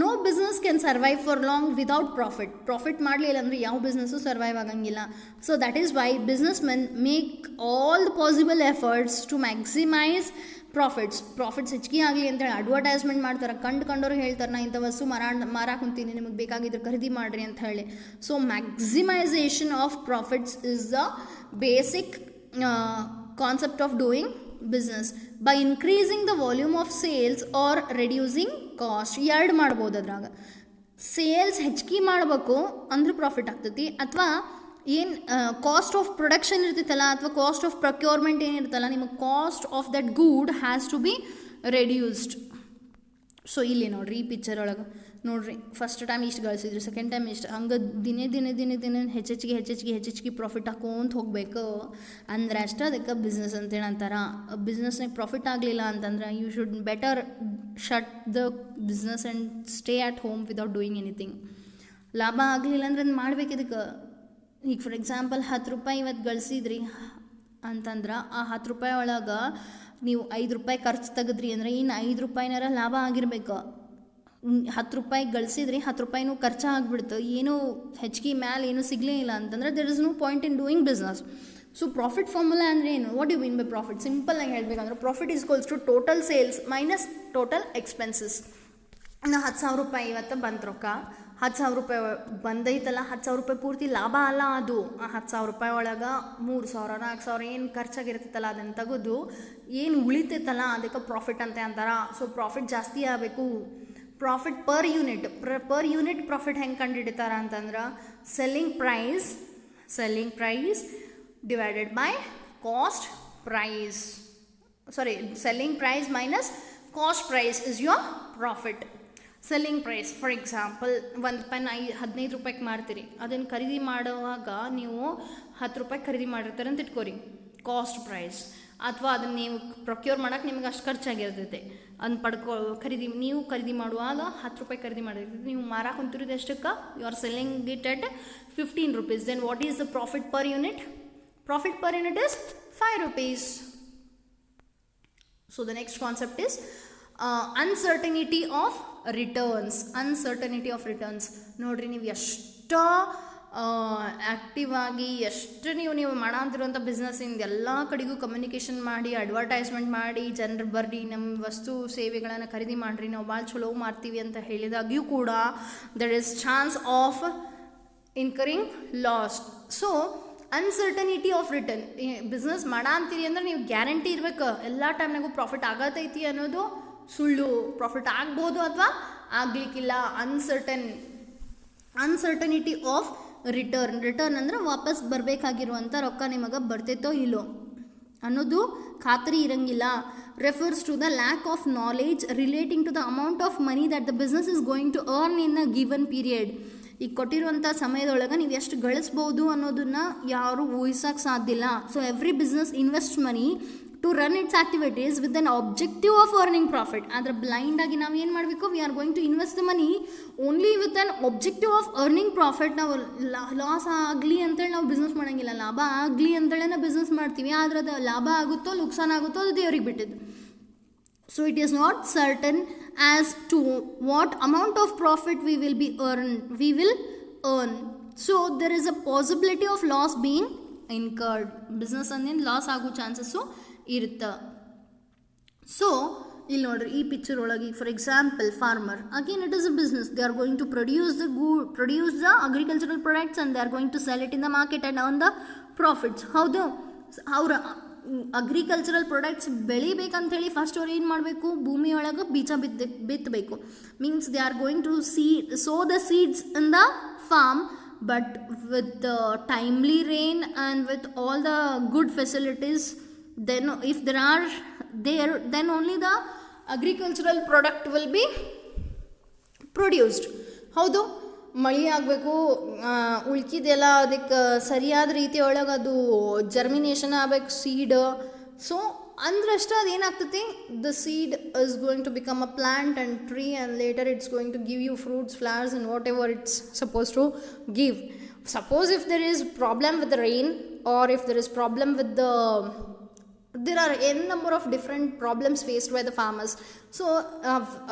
no business can survive for long without profit. Profit ಮಾಡಲಿಲ್ಲ ಅಂದರೆ ಯಾವ ಬಿಸ್ನೆಸ್ಸು ಸರ್ವೈವ್ ಆಗಂಗಿಲ್ಲ. So that is why business men make all the possible efforts to maximise profits ಹೆಚ್ಚಿಗೆ ಆಗಲಿ ಅಂತೇಳಿ ಅಡ್ವರ್ಟೈಸ್ಮೆಂಟ್ ಮಾಡ್ತಾರೆ. ಕಂಡವ್ರು ಹೇಳ್ತಾರೆ ನಾ ಇಂಥ ವಸ್ತು ಮಾರಾಕ್ ಕುಂತೀನಿ, ನಿಮಗೆ ಬೇಕಾಗಿದ್ರೆ ಖರೀದಿ ಮಾಡಿರಿ ಅಂತ ಹೇಳಿ. So maximisation of profits is the basic concept of doing business. By increasing the volume of sales or reducing cost. ಎರಡು ಮಾಡ್ಬೋದು ಅದ್ರಾಗ. ಸೇಲ್ಸ್ ಹೆಚ್ಚಿಗೆ ಮಾಡಬೇಕು ಅಂದ್ರೆ ಪ್ರಾಫಿಟ್ ಆಗ್ತೈತಿ, ಅಥವಾ ಏನು ಕಾಸ್ಟ್ ಆಫ್ ಪ್ರೊಡಕ್ಷನ್ ಇರ್ತೈತಲ್ಲ ಅಥವಾ ಕಾಸ್ಟ್ ಆಫ್ ಪ್ರೊಕ್ಯೂರ್ಮೆಂಟ್ ಏನಿರ್ತಲ್ಲ, ನಿಮಗೆ cost of that good has to be reduced. So ಇಲ್ಲಿ ನೋಡಿರಿ, ಈ ಪಿಕ್ಚರ್ ಒಳಗೆ ನೋಡಿರಿ, ಫಸ್ಟ್ ಟೈಮ್ ಇಷ್ಟು ಗಳಿಸಿದ್ರಿ, ಸೆಕೆಂಡ್ ಟೈಮ್ ಇಷ್ಟು, ಹಂಗೆ ದಿನೇ ಹೆಚ್ಚೆಚ್ಚಿಗೆ ಪ್ರಾಫಿಟ್ ಹಾಕೋಂತ ಹೋಗಬೇಕು ಅಂದ್ರೆ ಅಷ್ಟೇ ಅದಕ್ಕೆ ಬಿಸ್ನೆಸ್ ಅಂತೇಳಿ ಅಂತಾರೆ. ಬಿಸ್ನೆಸ್ನಾಗ ಪ್ರಾಫಿಟ್ ಆಗಲಿಲ್ಲ ಅಂತಂದ್ರೆ you should better shut the business and stay at home without doing anything. ಲಾಭ ಆಗಲಿಲ್ಲ ಅಂದ್ರೆ ಅದು ಮಾಡ್ಬೇಕು. ಇದಕ್ಕೆ ಈಗ ಫಾರ್ ಎಕ್ಸಾಂಪಲ್ 10 ರೂಪಾಯಿ ಇವತ್ತು ಗಳಿಸಿದ್ರಿ ಅಂತಂದ್ರೆ ಆ 10 ರೂಪಾಯಿ ಒಳಗೆ ನೀವು 5 ರೂಪಾಯಿ ಖರ್ಚು ತೆಗೆದ್ರಿ ಅಂದರೆ ಇನ್ನು 5 ರೂಪಾಯಿನಾರ ಲಾಭ ಆಗಿರ್ಬೇಕು. 10 ರೂಪಾಯಿ ಗಳಿಸಿದ್ರಿ, 10 ರೂಪಾಯಿನೂ ಖರ್ಚು ಆಗಿಬಿಡ್ತು, ಏನೂ ಹೆಚ್ಚಿಗೆ ಮ್ಯಾಲೆ ಏನೂ ಸಿಗಲೇ ಇಲ್ಲ ಅಂತಂದ್ರೆ there is no point in doing business. So profit formula ಅಂದರೆ ಏನು? What you mean by profit? Simple ಆಗಿ ಹೇಳಬೇಕಂದ್ರೆ profit is equals to total sales minus total expenses. ನಾ 10,000 ರೂಪಾಯಿ ಇವತ್ತು ಬಂತು ರೊಕ್ಕ, 10,000 ರೂಪಾಯಿ ಬಂದೈತಲ್ಲ, 10,000 ರೂಪಾಯಿ ಪೂರ್ತಿ ಲಾಭ ಅಲ್ಲ ಅದು. ಆ 10,000 ರೂಪಾಯಿ ಒಳಗೆ 3,000 4,000 ಏನು ಖರ್ಚಾಗಿರ್ತೈತಲ್ಲ ಅದನ್ನು ತೆಗೆದು ಏನು ಉಳಿತೈತಲ್ಲ ಅದಕ್ಕೆ ಪ್ರಾಫಿಟ್ ಅಂತ ಅಂತಾರೆ. ಸೊ ಪ್ರಾಫಿಟ್ ಜಾಸ್ತಿ ಆಗಬೇಕು. ಪ್ರಾಫಿಟ್ ಪರ್ ಯೂನಿಟ್ ಪ್ರಾಫಿಟ್ ಹೆಂಗೆ ಕಂಡುಹಿಡಿತಾರೆ ಅಂತಂದ್ರೆ selling price divided by cost price. Selling price minus cost price is your profit. Selling price for example 1 ರೂಪಾಯಿನ 15 ರೂಪಾಯಿಗೆ ಮಾರ್ತೀರಿ, ಅದನ್ನು ಖರೀದಿ ಮಾಡುವಾಗ ನೀವು 10 ರೂಪಾಯಿ ಖರೀದಿ ಮಾಡಿರ್ತಾರೆ ಅಂತ ಇಟ್ಕೋರಿ, ಕಾಸ್ಟ್ ಪ್ರೈಸ್. ಅಥವಾ ಅದನ್ನು ನೀವು ಪ್ರೊಕ್ಯೂರ್ ಮಾಡೋಕೆ ನಿಮ್ಗೆ ಅಷ್ಟು ಖರ್ಚಾಗಿರ್ತೈತೆ, ಅದನ್ನು ನೀವು ಖರೀದಿ ಮಾಡುವಾಗ 10 ರೂಪಾಯಿ ಖರೀದಿ ಮಾಡಿರ್ತೈತೆ, ನೀವು ಮಾರಾಕ ಹೊಂತಿರೋದು ಎಷ್ಟಕ್ಕೆ? You are selling it at 15 rupees. Then what is the profit per unit? Profit per unit is 5 rupees. So the next concept is uncertainty of returns. ನೋಡ್ರಿ, ನೀವು ಎಷ್ಟು ಆ್ಯಕ್ಟಿವ್ ಆಗಿ ಎಷ್ಟು ನೀವು ಮಾಡಂತಿರುವಂಥ ಬಿಸ್ನೆಸ್ಸಿಂದ ಎಲ್ಲ ಕಡೆಗೂ ಕಮ್ಯುನಿಕೇಷನ್ ಮಾಡಿ ಅಡ್ವರ್ಟೈಸ್ಮೆಂಟ್ ಮಾಡಿ ಜನರು ಬರ್ರಿ ನಮ್ಮ ವಸ್ತು ಸೇವೆಗಳನ್ನು ಖರೀದಿ ಮಾಡಿರಿ ನಾವು ಭಾಳ ಚಲೋ ಮಾಡ್ತೀವಿ ಅಂತ ಹೇಳಿದಾಗ್ಯೂ ಕೂಡ there is chance of incurring loss. So uncertainty of return, business ಅಂತೀರಿ ಅಂದ್ರೆ ನೀವು ಗ್ಯಾರಂಟಿ ಇರ್ಬೇಕು ಎಲ್ಲ ಟೈಮ್ನಾಗೂ ಪ್ರಾಫಿಟ್ ಆಗತೈತಿ ಅನ್ನೋದು ಸುಳ್ಳು. ಪ್ರಾಫಿಟ್ ಆಗ್ಬೋದು ಅಥವಾ ಆಗ್ಲಿಕ್ಕಿಲ್ಲ. ಅನ್ಸರ್ಟನಿಟಿ ಆಫ್ ರಿಟರ್ನ್ ಅಂದ್ರೆ ವಾಪಸ್ ಬರಬೇಕಾಗಿರುವಂಥ ರೊಕ್ಕ ನಿಮಗೆ ಬರ್ತೈತೋ ಇಲ್ಲೋ ಅನ್ನೋದು ಖಾತ್ರಿ ಇರಂಗಿಲ್ಲ. Refers to the lack of knowledge relating to the amount of money that the business is going to earn in a given period. ಈಗ ಕೊಟ್ಟಿರುವಂಥ ಸಮಯದೊಳಗೆ ನೀವು ಎಷ್ಟು ಗಳಿಸ್ಬೋದು ಅನ್ನೋದನ್ನು ಯಾರೂ ಊಹಿಸೋಕ್ಕೆ ಸಾಧ್ಯ ಇಲ್ಲ. So every business invest money to run its activities with an objective of earning profit. ಆದರೆ ಬ್ಲೈಂಡಾಗಿ ನಾವು ಏನು ಮಾಡಬೇಕು, we are going to invest the money only with an objective of earning profit. ನಾವು ಲಾಸ್ ಆಗಲಿ ಅಂತೇಳಿ ನಾವು ಬಿಸ್ನೆಸ್ ಮಾಡೋಂಗಿಲ್ಲ, ಲಾಭ ಆಗಲಿ ಅಂತೇಳಿ ನಾವು ಬಿಸ್ನೆಸ್ ಮಾಡ್ತೀವಿ. ಆದರೆ ಅದು ಲಾಭ ಆಗುತ್ತೋ ನುಕ್ಸಾನ ಆಗುತ್ತೋ ಅದು ದೇವ್ರಿಗೆ ಬಿಟ್ಟಿದ್ದು. So it is not certain as to what amount of profit we will earn. So there is a possibility of loss being incurred. Business ಅಂದೇನು ಲಾಸ್ ಆಗೋ ಚಾನ್ಸಸ್ಸು ಇರುತ್ತೆ. ಸೊ ಇಲ್ಲಿ ನೋಡ್ರಿ ಈ ಪಿಕ್ಚರ್ ಒಳಗೆ for example farmer, again it is a business. They are going to produce the agricultural products and they are going to sell it in the market and earn the profits. ಹೌದು, ಅವರ ಅಗ್ರಿಕಲ್ಚರಲ್ ಪ್ರಾಡಕ್ಟ್ಸ್ ಬೆಳಿಬೇಕಂಥೇಳಿ ಫಸ್ಟ್ ಅವ್ರು ಏನು ಮಾಡಬೇಕು, ಭೂಮಿಯೊಳಗೆ ಬೀಜ ಬಿತ್ತಬೇಕು. Means they are going to sow the seeds in the farm, but with timely rain and with all the good facilities, then if there are there, then only the agricultural product will be produced. ಹೌದು, ಮಳೆ ಆಗಬೇಕು, ಉಳ್ಕಿದೆಲ್ಲ ಅದಕ್ಕೆ ಸರಿಯಾದ ರೀತಿಯೊಳಗೆ ಅದು ಜರ್ಮಿನೇಷನ್ ಆಗಬೇಕು ಸೀಡ್. ಸೊ ಅಂದ್ರಷ್ಟೇ ಅದೇನಾಗ್ತೈತಿ, the seed is going to become a plant and tree and later it's going to give you fruits, flowers and whatever it's suppose to give. Suppose if there is problem with the rain, or if there is problem with there are n number of different problems faced by the farmers. So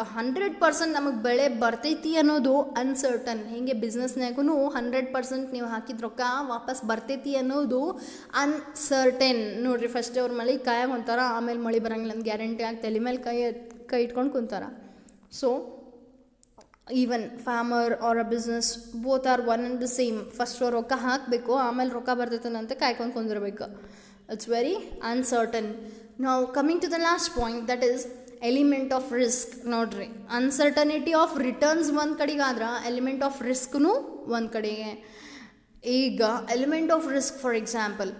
100% ನಮಗೆ ಬೆಳೆ ಬರ್ತೈತಿ ಅನ್ನೋದು ಅನ್ಸರ್ಟನ್. ಹೀಗೆ ಬಿಸ್ನೆಸ್ನಾಗೂ 100% ನೀವು ಹಾಕಿದ ರೊಕ್ಕ ವಾಪಸ್ ಬರ್ತೈತಿ ಅನ್ನೋದು ಅನ್ಸರ್ಟನ್. ನೋಡ್ರಿ, ಫಸ್ಟ್ ಅವ್ರು ಮಳೆ ಕಾಯಾಗ ಹೊಂತಾರ, ಆಮೇಲೆ ಮಳೆ ಬರಂಗಿಲ್ಲ ಅಂತ ಗ್ಯಾರಂಟಿ ಆಗಿ ತಲೆ ಮೇಲೆ ಕೈ ಇಟ್ಕೊಂಡು ಕುಂತಾರ. So even farmer are a business both are one and the same. First ರೊಕ್ಕ ಹಾಕಬೇಕು, ಆಮೇಲೆ ರೊಕ್ಕ ಬರ್ತೈತಂತೆ ಕಾಯ್ಕೊಂಡು ಕುಂದಿರ್ಬೇಕು. It's very uncertain. ನಾವು coming to the last point, that is element of risk. ನೋಡ್ರಿ, ಅನ್ಸರ್ಟನಿಟಿ ಆಫ್ ರಿಟರ್ನ್ಸ್ ಒಂದು ಕಡೆಗಾದ್ರೆ ಎಲಿಮೆಂಟ್ ಆಫ್ ರಿಸ್ಕ್ನು ಒಂದು ಕಡೆಗೆ. ಈಗ element of risk, for example,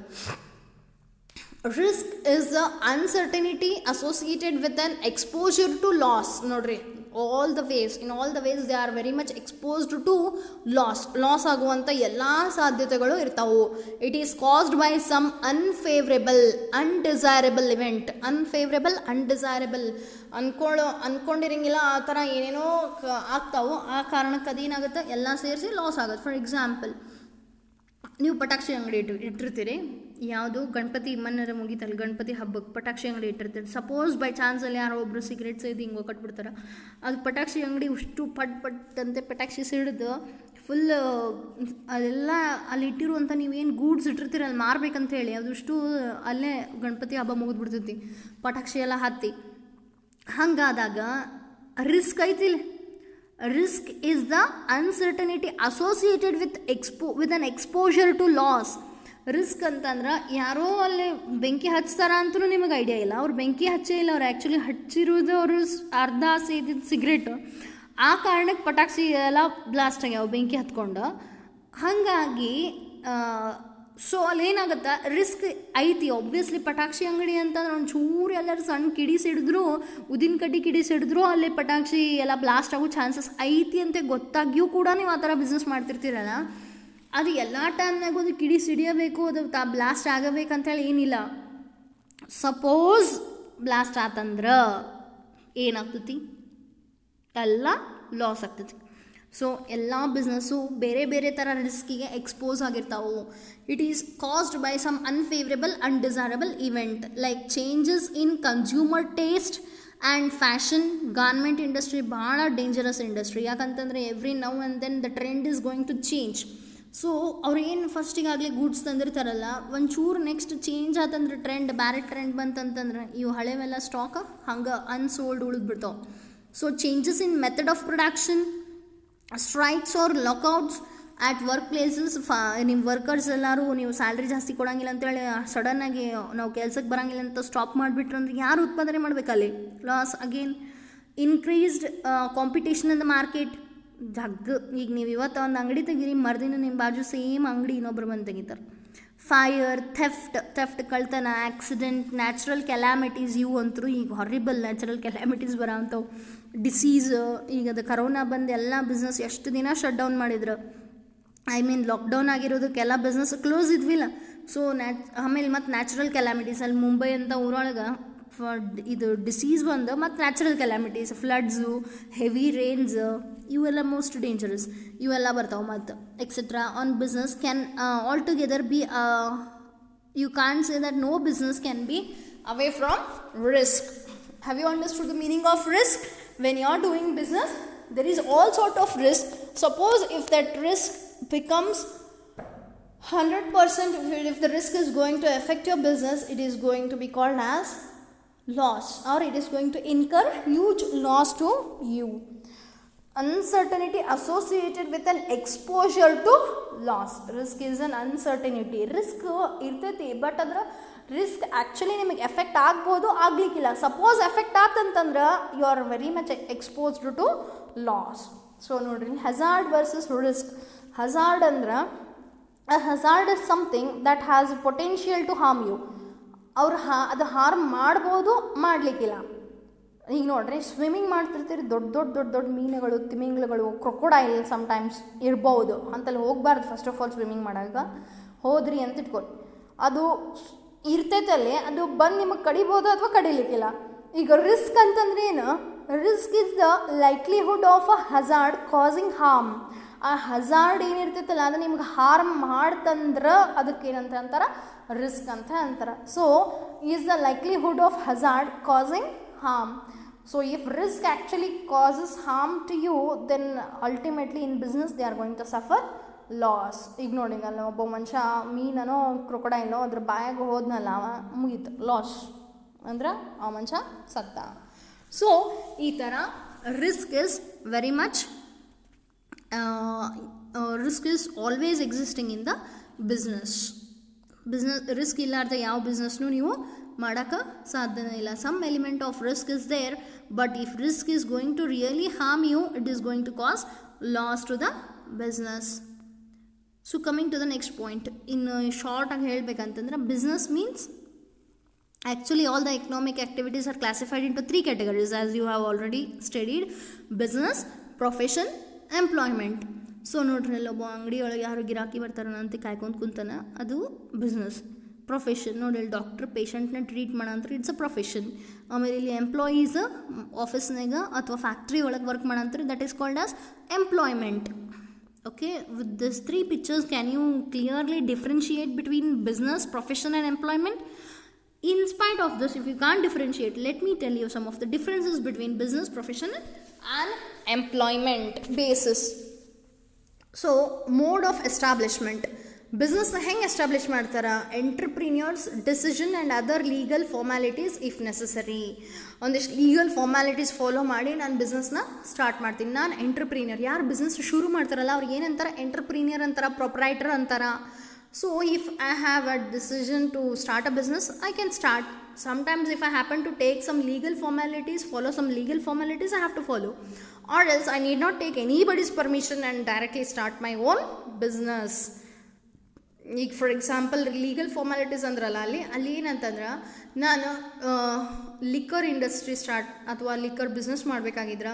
risk is the uncertainty associated with an exposure to loss. ನೋಡ್ರಿ, in all the ways they are very much exposed to loss ಆಗುವಂಥ ಎಲ್ಲ ಸಾಧ್ಯತೆಗಳು ಇರ್ತಾವು. it is caused by some undesirable event. undesirable ಅನ್ಕೊಂಡಿರಂಗಿಲ್ಲ, ಆ ಥರ ಏನೇನೋ ಆಗ್ತಾವು. ಆ ಕಾರಣಕ್ಕೆ ಅದೇನಾಗುತ್ತೆ, ಎಲ್ಲ ಸೇರಿಸಿ ಲಾಸ್ ಆಗುತ್ತೆ. ಫಾರ್ ಎಕ್ಸಾಂಪಲ್, ನೀವು ಪಟಾಕ್ಷಿ ಅಂಗಡಿ ಇಟ್ಟಿರ್ತೀರಿ. ಯಾವುದು ಗಣಪತಿ ಮನ್ನರ ಮುಗಿತಲ್ಲ, ಗಣಪತಿ ಹಬ್ಬಕ್ಕೆ ಪಟಾಕ್ಷಿ ಅಂಗಡಿ ಇಟ್ಟಿರ್ತೀರಿ. ಸಪೋಸ್ ಬೈ ಚಾನ್ಸಲ್ಲಿ ಯಾರೋ ಒಬ್ಬರು ಸಿಗರೇಟ್ ಸೇದಿ ಹಿಂಗೆ ಕಟ್ಬಿಡ್ತಾರೆ. ಅದು ಪಟಾಕ್ಷಿ ಅಂಗಡಿ ಅಷ್ಟು ಪಟ್ಟಂತೆ ಪಟಾಕ್ಷಿ ಸಿಡಿದು ಫುಲ್ ಅದೆಲ್ಲ ಅಲ್ಲಿ ಇಟ್ಟಿರುವಂಥ ನೀವೇನು ಗೂಡ್ಸ್ ಇಟ್ಟಿರ್ತೀರಲ್ಲ ಮಾರ್ಬೇಕಂತ ಹೇಳಿ, ಅದಷ್ಟು ಅಲ್ಲೇ ಗಣಪತಿ ಹಬ್ಬ ಮುಗಿದ್ಬಿಡ್ತೈತಿ, ಪಟಾಕ್ಷಿ ಎಲ್ಲ ಹತ್ತಿ. ಹಂಗಾದಾಗ risk ಐತಿಲ್ಲ. Risk is the uncertainty associated with an exposure to loss. Risk ಅಂತಂದ್ರೆ ಯಾರೋ ಅಲ್ಲಿ ಬೆಂಕಿ ಹಚ್ತಾರ ಅಂತಲೂ ನಿಮಗೆ ಐಡಿಯಾ ಇಲ್ಲ. ಅವ್ರು ಬೆಂಕಿ ಹಚ್ಚೇ ಇಲ್ಲ, ಅವ್ರು ಆ್ಯಕ್ಚುಲಿ ಹಚ್ಚಿರೋದು ಅವರು ಅರ್ಧ ಸೇದಿದ್ದು ಸಿಗರೇಟು. ಆ ಕಾರಣಕ್ಕೆ ಪಟಾಕ್ಷಿ ಎಲ್ಲ ಬ್ಲಾಸ್ಟ್ ಆಗ್ಯಾವ ಬೆಂಕಿ ಹತ್ಕೊಂಡು. ಹಾಗಾಗಿ ಸೊ ಅಲ್ಲಿ ಏನಾಗುತ್ತೆ, ರಿಸ್ಕ್ ಐತಿ. ಆಬ್ವಿಯಸ್ಲಿ ಪಟಾಕ್ಷಿ ಅಂಗಡಿ ಅಂತಂದ್ರೆ ಒಂದು ಚೂರು ಎಲ್ಲರೂ ಸಣ್ಣ ಕಿಡಿ ಸಿಡಿದ್ರು, ಉದಿನ ಕಡ್ಡಿ ಕಿಡಿ ಸಿಡಿದ್ರು ಅಲ್ಲಿ ಪಟಾಕ್ಷಿ ಎಲ್ಲ ಬ್ಲಾಸ್ಟ್ ಆಗೋ ಚಾನ್ಸಸ್ ಐತಿ ಅಂತ ಗೊತ್ತಾಗಿಯೂ ಕೂಡ ನೀವು ಆ ಥರ ಬಿಸ್ನೆಸ್ ಮಾಡ್ತಿರ್ತೀರಲ್ಲ, ಅದು ಎಲ್ಲ ಟೈಮ್ನಾಗ ಒಂದು ಕಿಡಿ ಸಿಡಿಯಬೇಕು, ಅದು ಬ್ಲಾಸ್ಟ್ ಆಗಬೇಕಂತೇಳಿ ಏನಿಲ್ಲ. ಸಪೋಸ್ ಬ್ಲಾಸ್ಟ್ ಆತಂದ್ರೆ ಏನಾಗ್ತೈತಿ, ಎಲ್ಲ ಲಾಸ್ ಆಗ್ತೈತಿ. ಸೊ ಎಲ್ಲ ಬಿಸ್ನೆಸ್ಸು ಬೇರೆ ಬೇರೆ ಥರ ರಿಸ್ಕಿಗೆ ಎಕ್ಸ್ಪೋಸ್ ಆಗಿರ್ತಾವೆ. It is caused by some unfavourable undesirable event like changes in consumer taste and fashion. Garment industry ಭಾಳ ಡೇಂಜರಸ್ ಇಂಡಸ್ಟ್ರಿ. ಯಾಕಂತಂದರೆ every now and then the trend is going to change. So ಅವ್ರೇನು ಫಸ್ಟಿಗಾಗಲೇ ಗೂಡ್ಸ್ ತಂದಿರ್ತಾರಲ್ಲ, ಒಂಚೂರು ನೆಕ್ಸ್ಟ್ ಚೇಂಜ್ ಆತಂದ್ರೆ ಟ್ರೆಂಡ್, ಬ್ಯಾರೆ ಟ್ರೆಂಡ್ ಬಂತಂತಂದ್ರೆ ಇವು ಹಳೆವೆಲ್ಲ ಸ್ಟಾಕ್ ಹಂಗೆ ಅನ್ಸೋಲ್ಡ್ ಉಳಿದ್ಬಿಡ್ತಾವೆ. So changes in method of production, strikes or lockouts at work places. ನಿಮ್ಮ ವರ್ಕರ್ಸ್ ಎಲ್ಲರೂ ನೀವು ಸ್ಯಾಲ್ರಿ ಜಾಸ್ತಿ ಕೊಡೋಂಗಿಲ್ಲ ಅಂತೇಳಿ ಸಡನ್ನಾಗಿ ನಾವು ಕೆಲ್ಸಕ್ಕೆ ಬರೋಂಗಿಲ್ಲ ಅಂತ ಸ್ಟಾಪ್ ಮಾಡಿಬಿಟ್ರೆ ಅಂದ್ರೆ ಯಾರು ಉತ್ಪಾದನೆ ಮಾಡಬೇಕಲ್ಲಿ? Loss. Again increased competition in the market. ಈಗ ನೀವು ಇವತ್ತು ಒಂದು ಅಂಗಡಿ ತೆಗೀರಿ, ಮರ್ದಿನ ನಿಮ್ಮ ಬಾಜು ಸೇಮ್ ಅಂಗಡಿ ಇನ್ನೊಬ್ರು ಬಂದು ತೆಗಿತಾರೆ. ಫೈರ್, ಥೆಫ್ಟ್ ಕಳ್ತನ, ಆಕ್ಸಿಡೆಂಟ್, ನ್ಯಾಚುರಲ್ ಕೆಲಾಮಿಟೀಸ್, ಇವು ಅಂತರೂ ಈಗ ಹಾರಿಬಲ್ ನ್ಯಾಚುರಲ್ ಕೆಲಾಮಿಟೀಸ್ ಬರೋ ಅಂಥವು. ಡಿಸೀಸ್, ಈಗ ಅದು ಕರೋನಾ ಬಂದು ಎಲ್ಲ ಬಿಸ್ನೆಸ್ ಎಷ್ಟು ದಿನ ಶಟ್ ಡೌನ್ ಮಾಡಿದ್ರು. ಲಾಕ್ಡೌನ್ ಆಗಿರೋದಕ್ಕೆಲ್ಲ ಬಿಸ್ನೆಸ್ ಕ್ಲೋಸ್ ಇದ್ವಿಲ್ಲ. ಸೊ ಆಮೇಲೆ ಮತ್ತು ನ್ಯಾಚುರಲ್ ಕೆಲಾಮಿಟೀಸ್, ಅಲ್ಲಿ ಮುಂಬೈ ಅಂತ ಊರೊಳಗೆ ಇದು ಡಿಸೀಸ್ ಬಂದು ಮತ್ತು natural calamities, floods, heavy rains, ಇವೆಲ್ಲ ಮೋಸ್ಟ್ ಡೇಂಜರಸ್, ಇವೆಲ್ಲ ಬರ್ತಾವೆ ಮತ್ತು etcetera. On business can altogether be, you can say that no business can be away from risk. Have you understood the meaning of risk? When you are doing business, there is all sort of risk. Suppose if that risk becomes 100%, if the risk is going to affect your business, it is going to be called as loss, or it is going to incur huge loss to you. Uncertainty associated with an exposure to loss. Risk is an uncertainty. Risk ಇರ್ತೈತಿ, ಬಟ್ ಅದ್ರ ರಿಸ್ಕ್ ಆ್ಯಕ್ಚುಲಿ ನಿಮಗೆ ಎಫೆಕ್ಟ್ ಆಗ್ಬೋದು, ಆಗ್ಲಿಕ್ಕಿಲ್ಲ. ಸಪೋಸ್ ಎಫೆಕ್ಟ್ ಆತಂತಂದ್ರೆ you are very much exposed to loss. So ನೋಡ್ರಿ, ಹಜಾರ್ಡ್ ವರ್ಸಸ್ ರಿಸ್ಕ್. ಹಜಾರ್ಡ್ ಅಂದ್ರೆ hazard is something that has potential to harm you. ಅವ್ರು ಅದು ಹಾರ್ಮ್ ಮಾಡ್ಬೋದು, ಮಾಡಲಿಕ್ಕಿಲ್ಲ. ಈಗ ನೋಡ್ರಿ, ಸ್ವಿಮ್ಮಿಂಗ್ ಮಾಡ್ತಿರ್ತೀರಿ, ದೊಡ್ಡ ಮೀನುಗಳು, ತಿಮಿಂಗ್ಲಗಳು, ಕ್ರೊಕೊಡೈಲ್ ಸಮ್ಟೈಮ್ಸ್ ಇರ್ಬೋದು. ಅಂತಲ್ಲಿ ಹೋಗ್ಬಾರ್ದು ಫಸ್ಟ್ ಆಫ್ ಆಲ್. ಸ್ವಿಮ್ಮಿಂಗ್ ಮಾಡಾಗ ಹೋದ್ರಿ ಅಂತ ಇಟ್ಕೊಳ್ಳಿ, ಅದು ಇರ್ತೈತಲ್ಲಿ, ಅದು ಬಂದು ನಿಮಗೆ ಕಡಿಬೋದು ಅಥವಾ ಕಡಿಲಿಕ್ಕಿಲ್ಲ. ಈಗ ರಿಸ್ಕ್ ಅಂತಂದ್ರೆ ಏನು? Risk is the likelihood of a hazard causing harm. ಆ ಹಜಾರ್ಡ್ ಏನಿರ್ತೈತಲ್ಲ ಅದು ನಿಮ್ಗೆ ಹಾರ್ಮ್ ಮಾಡ್ತಂದ್ರೆ ಅದಕ್ಕೆ ಏನಂತ ಅಂತಾರೆ? ರಿಸ್ಕ್ ಅಂತ ಅಂತಾರೆ. So is the likelihood of hazard causing harm. So if risk actually causes harm to you, then ultimately in business they are going to suffer loss. ಈಗ ನೋಡಿ, ಅಲ್ಲ ಒಬ್ಬ ಮನುಷ್ಯ ಮೀನೋ ಕ್ರೊಕೊಡೈಲೋ ಅದ್ರ ಬಾಯಾಗ ಹೋದ್ನಲ್ಲ, ಅವ ಮುಗೀತು, ಲಾಸ್ ಅಂದ್ರೆ ಆ ಮನುಷ್ಯ ಸತ್ತ. ಸೊ ಈ ಥರ risk is very much, risk is always existing in the business. Risk ಇಲ್ಲಾರ್ದ ಯಾವ ಬಿಸ್ನೆಸ್ನೂ ನೀವು ಮಾಡೋಕ್ಕೆ ಸಾಧ್ಯನೇ ಇಲ್ಲ. Some element of risk is there, but if risk is going to really harm you, it is going to cause loss to the business. So coming to the next point, ಇನ್ನು ಶಾರ್ಟಾಗಿ ಹೇಳಬೇಕಂತಂದ್ರೆ, business means actually all the economic activities are classified into 3 categories, as you have already studied: business, profession, employment. So ನೋಡ್ರಿ, ಒಬ್ಬ ಅಂಗಡಿ ಒಳಗೆ ಯಾರು ಗಿರಾಕಿ ಬರ್ತಾರ ಅಂತ ಕಾಯ್ಕೊಂಡು ಕುಂತಾನ, ಅದು ಬಿಸ್ನೆಸ್. ಪ್ರೊಫೆಷನ್ ನೋಡಿ, ಇಲ್ಲಿ ಡಾಕ್ಟ್ರ್ ಪೇಷಂಟ್ನ ಟ್ರೀಟ್ ಮಾಡಂತಾರೆ, ಇಟ್ಸ್ ಅ ಪ್ರೊಫೆಷನ್. ಆಮೇಲೆ ಇಲ್ಲಿ ಎಂಪ್ಲಾಯೀಸ್ ಆಫೀಸ್ನಾಗ ಅಥವಾ ಫ್ಯಾಕ್ಟ್ರಿ ಒಳಗೆ ವರ್ಕ್ ಮಾಡಂತಾರೆ, that is called as employment. Okay, with these 3 pictures, can you clearly differentiate between business, profession and employment? In spite of this, if you can't differentiate, let me tell you some of the differences between business, profession and employment basis. So mode of establishment. Business na heng establish ಮಾಡ್ತಾರಾ? Entrepreneurs decision and other legal formalities if necessary. ಒಂದಿಷ್ಟು ಲೀಗಲ್ ಫಾರ್ಮ್ಯಾಲಿಟೀಸ್ ಫಾಲೋ ಮಾಡಿ ನಾನು ಬಿಸ್ನೆಸ್ನ ಸ್ಟಾರ್ಟ್ ಮಾಡ್ತೀನಿ. ನಾನು ಎಂಟ್ರಪ್ರೀನಿಯರ್. ಯಾರು ಬಿಸ್ನೆಸ್ ಶುರು ಮಾಡ್ತಾರಲ್ಲ ಅವ್ರಿಗೆ ಏನಂತಾರೆ? ಎಂಟ್ರಪ್ರೀನಿಯರ್ ಅಂತಾರ, ಪ್ರೊಪ್ರೈಟರ್ ಅಂತಾರ. So if I have a decision to start a business, I can start. Sometimes if I happen to take some legal formalities, follow some legal formalities, I have to follow. Or else I need not take anybody's permission and directly start my own business. ಈಗ ಫಾರ್ ಎಕ್ಸಾಂಪಲ್ ಲೀಗಲ್ ಫಾರ್ಮ್ಯಾಲಿಟೀಸ್ ಅಂದ್ರಲ್ಲ, ಅಲ್ಲಿ ಏನಂತಂದ್ರೆ, ನಾನು ಲಿಕ್ಕರ್ ಇಂಡಸ್ಟ್ರಿ ಅಥವಾ ಲಿಕ್ಕರ್ ಬಿಸ್ನೆಸ್ ಮಾಡಬೇಕಾಗಿದ್ರೆ,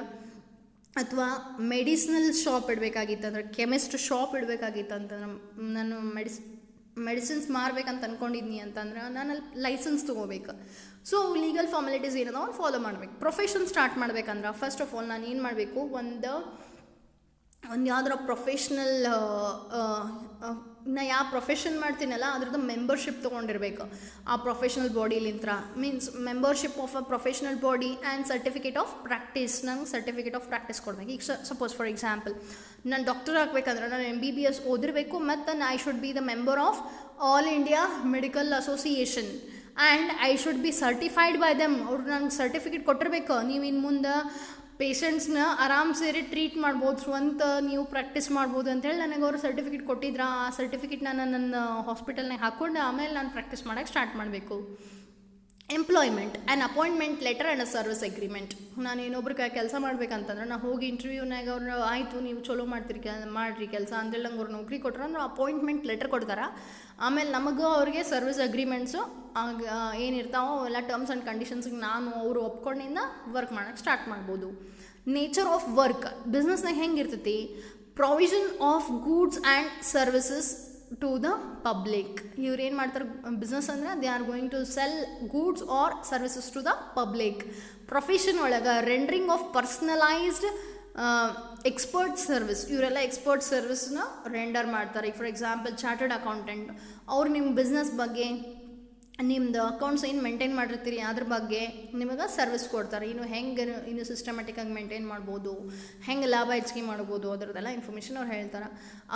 ಅಥವಾ ಮೆಡಿಸಿನಲ್ ಶಾಪ್ ಇಡಬೇಕಾಗಿತ್ತಂದ್ರೆ, ಕೆಮಿಸ್ಟ್ ಶಾಪ್ ಇಡಬೇಕಾಗಿತ್ತು ಅಂತಂದ್ರೆ, ನಾನು ಮೆಡಿಸಿನ್ಸ್ ಮಾರಬೇಕಂತ ಅಂದ್ಕೊಂಡಿದ್ನಿ ಅಂತಂದ್ರೆ ನಾನು ಅಲ್ಲಿ ಲೈಸೆನ್ಸ್ ತೊಗೋಬೇಕು. ಸೊ ಲೀಗಲ್ ಫಾರ್ಮ್ಯಾಲಿಟೀಸ್ ಏನದ ಅವ್ನು ಫಾಲೋ ಮಾಡಬೇಕು. ಪ್ರೊಫೆಷನ್ ಸ್ಟಾರ್ಟ್ ಮಾಡ್ಬೇಕಂದ್ರೆ ಫಸ್ಟ್ ಆಫ್ ಆಲ್ ನಾನು ಏನು ಮಾಡಬೇಕು? ಒಂದು ಒಂದು ಯಾವ್ದಾರ ಪ್ರೊಫೆಷ್ನಲ್ ನಾ ಯಾವ ಪ್ರೊಫೆಷನ್ ಮಾಡ್ತೀನಲ್ಲ ಅದ್ರದ್ದು ಮೆಂಬರ್ಶಿಪ್ ತೊಗೊಂಡಿರ್ಬೇಕು ಆ ಪ್ರೊಫೆಷ್ನಲ್ ಬಾಡಿಲಿಂತ್ರ. Means membership of a professional body and certificate of practice. ನಂಗೆ ಸರ್ಟಿಫಿಕೇಟ್ ಆಫ್ ಪ್ರಾಕ್ಟೀಸ್ ಕೊಡ್ಬೇಕು. ಈಗ ಸಪೋಸ್ ಫಾರ್ ಎಕ್ಸಾಂಪಲ್ ನಾನು ಡಾಕ್ಟರ್ ಆಗಬೇಕಂದ್ರೆ ನಾನು MBBS ಓದಿರಬೇಕು ಮತ್ತು I should be the member of all India medical association and I should be certified by them. ಅವ್ರು ನಂಗೆ ಸರ್ಟಿಫಿಕೇಟ್ ಕೊಟ್ಟಿರ್ಬೇಕು, ನೀವು ಇನ್ನು ಮುಂದೆ ಪೇಷಂಟ್ಸ್ನ ಆರಾಮ್ ಸೇರಿ ಟ್ರೀಟ್ ಮಾಡ್ಬೋದು, ಸ್ವಂತ ನೀವು ಪ್ರಾಕ್ಟೀಸ್ ಮಾಡ್ಬೋದು ಅಂತೇಳಿ ನನಗೆ ಅವರು ಸರ್ಟಿಫಿಕೇಟ್ ಕೊಟ್ಟಿದ್ರ. ಆ ಸರ್ಟಿಫಿಕೇಟ್ ನಾನು ನನ್ನ ಹಾಸ್ಪಿಟಲ್ನಾಗ ಹಾಕ್ಕೊಂಡು ಆಮೇಲೆ ನಾನು ಪ್ರಾಕ್ಟೀಸ್ ಮಾಡೋಕ್ಕೆ ಸ್ಟಾರ್ಟ್ ಮಾಡಬೇಕು. Employment, an appointment letter and a service agreement. ನಾನು ಇನ್ನೊಬ್ರ ಕೆಲಸ ಮಾಡ್ಬೇಕಂತಂದ್ರೆ ನಾ ಹೋಗಿ ಇಂಟರ್ವ್ಯೂನಾಗ ಅವ್ರು ಆಯಿತು ನೀವು ಚಲೋ ಮಾಡಿರಿ ಕೆಲಸ ಅಂತೇಳಿ ನಂಗೆ ಅವ್ರು ನೌಕರಿ ಕೊಟ್ಟರೆ ಅಂದ್ರೆ ಅಪಾಯಿಂಟ್ಮೆಂಟ್ ಲೆಟರ್ ಕೊಡ್ತಾರೆ. ಆಮೇಲೆ ನಮಗೂ ಅವ್ರಿಗೆ ಸರ್ವಿಸ್ ಅಗ್ರಿಮೆಂಟ್ಸು ಏನಿರ್ತಾವೋ ಎಲ್ಲ ಟರ್ಮ್ಸ್ ಆ್ಯಂಡ್ ಕಂಡೀಷನ್ಸ್ಗೆ ನಾನು ಅವರು ಒಪ್ಕೊಂಡಿಂದ ವರ್ಕ್ ಮಾಡೋಕ್ಕೆ ಸ್ಟಾರ್ಟ್ ಮಾಡ್ಬೋದು. ನೇಚರ್ ಆಫ್ ವರ್ಕ್, ಬಿಸ್ನೆಸ್ನಾಗ ಹೆಂಗಿರ್ತೈತಿ, provision of goods and services to the public. ಇವ್ರು ಏನು ಮಾಡ್ತಾರೆ ಬಿಸ್ನೆಸ್ ಅಂದರೆ they are going to sell goods or services to the public. Profession ಒಳಗೆ rendering of personalised expert service. ಇವರೆಲ್ಲ ಎಕ್ಸ್ಪರ್ಟ್ ಸರ್ವಿಸ್ನ ರೆಂಡರ್ ಮಾಡ್ತಾರೆ. ಈಗ ಫಾರ್ ಎಕ್ಸಾಂಪಲ್ ಚಾರ್ಟರ್ಡ್ ಅಕೌಂಟೆಂಟ್, ಅವ್ರು ನಿಮ್ಮ ಬಿಸ್ನೆಸ್ ಬಗ್ಗೆ ನಿಮ್ಮದು ಅಕೌಂಟ್ಸ್ ಏನು ಮೇಂಟೈನ್ ಮಾಡಿರ್ತೀರಿ ಅದ್ರ ಬಗ್ಗೆ ನಿಮಗೆ ಸರ್ವಿಸ್ ಕೊಡ್ತಾರೆ. ಇನ್ನು ಸಿಸ್ಟಮ್ಯಾಟಿಕ್ಕಾಗಿ ಮೇಂಟೈನ್ ಮಾಡ್ಬೋದು, ಹೆಂಗೆ ಲಾಭ ಹೆಚ್ಚಿಗೆ ಮಾಡ್ಬೋದು ಅದರದ್ದೆಲ್ಲ ಇನ್ಫಾರ್ಮೇಷನ್ ಅವ್ರು ಹೇಳ್ತಾರೆ.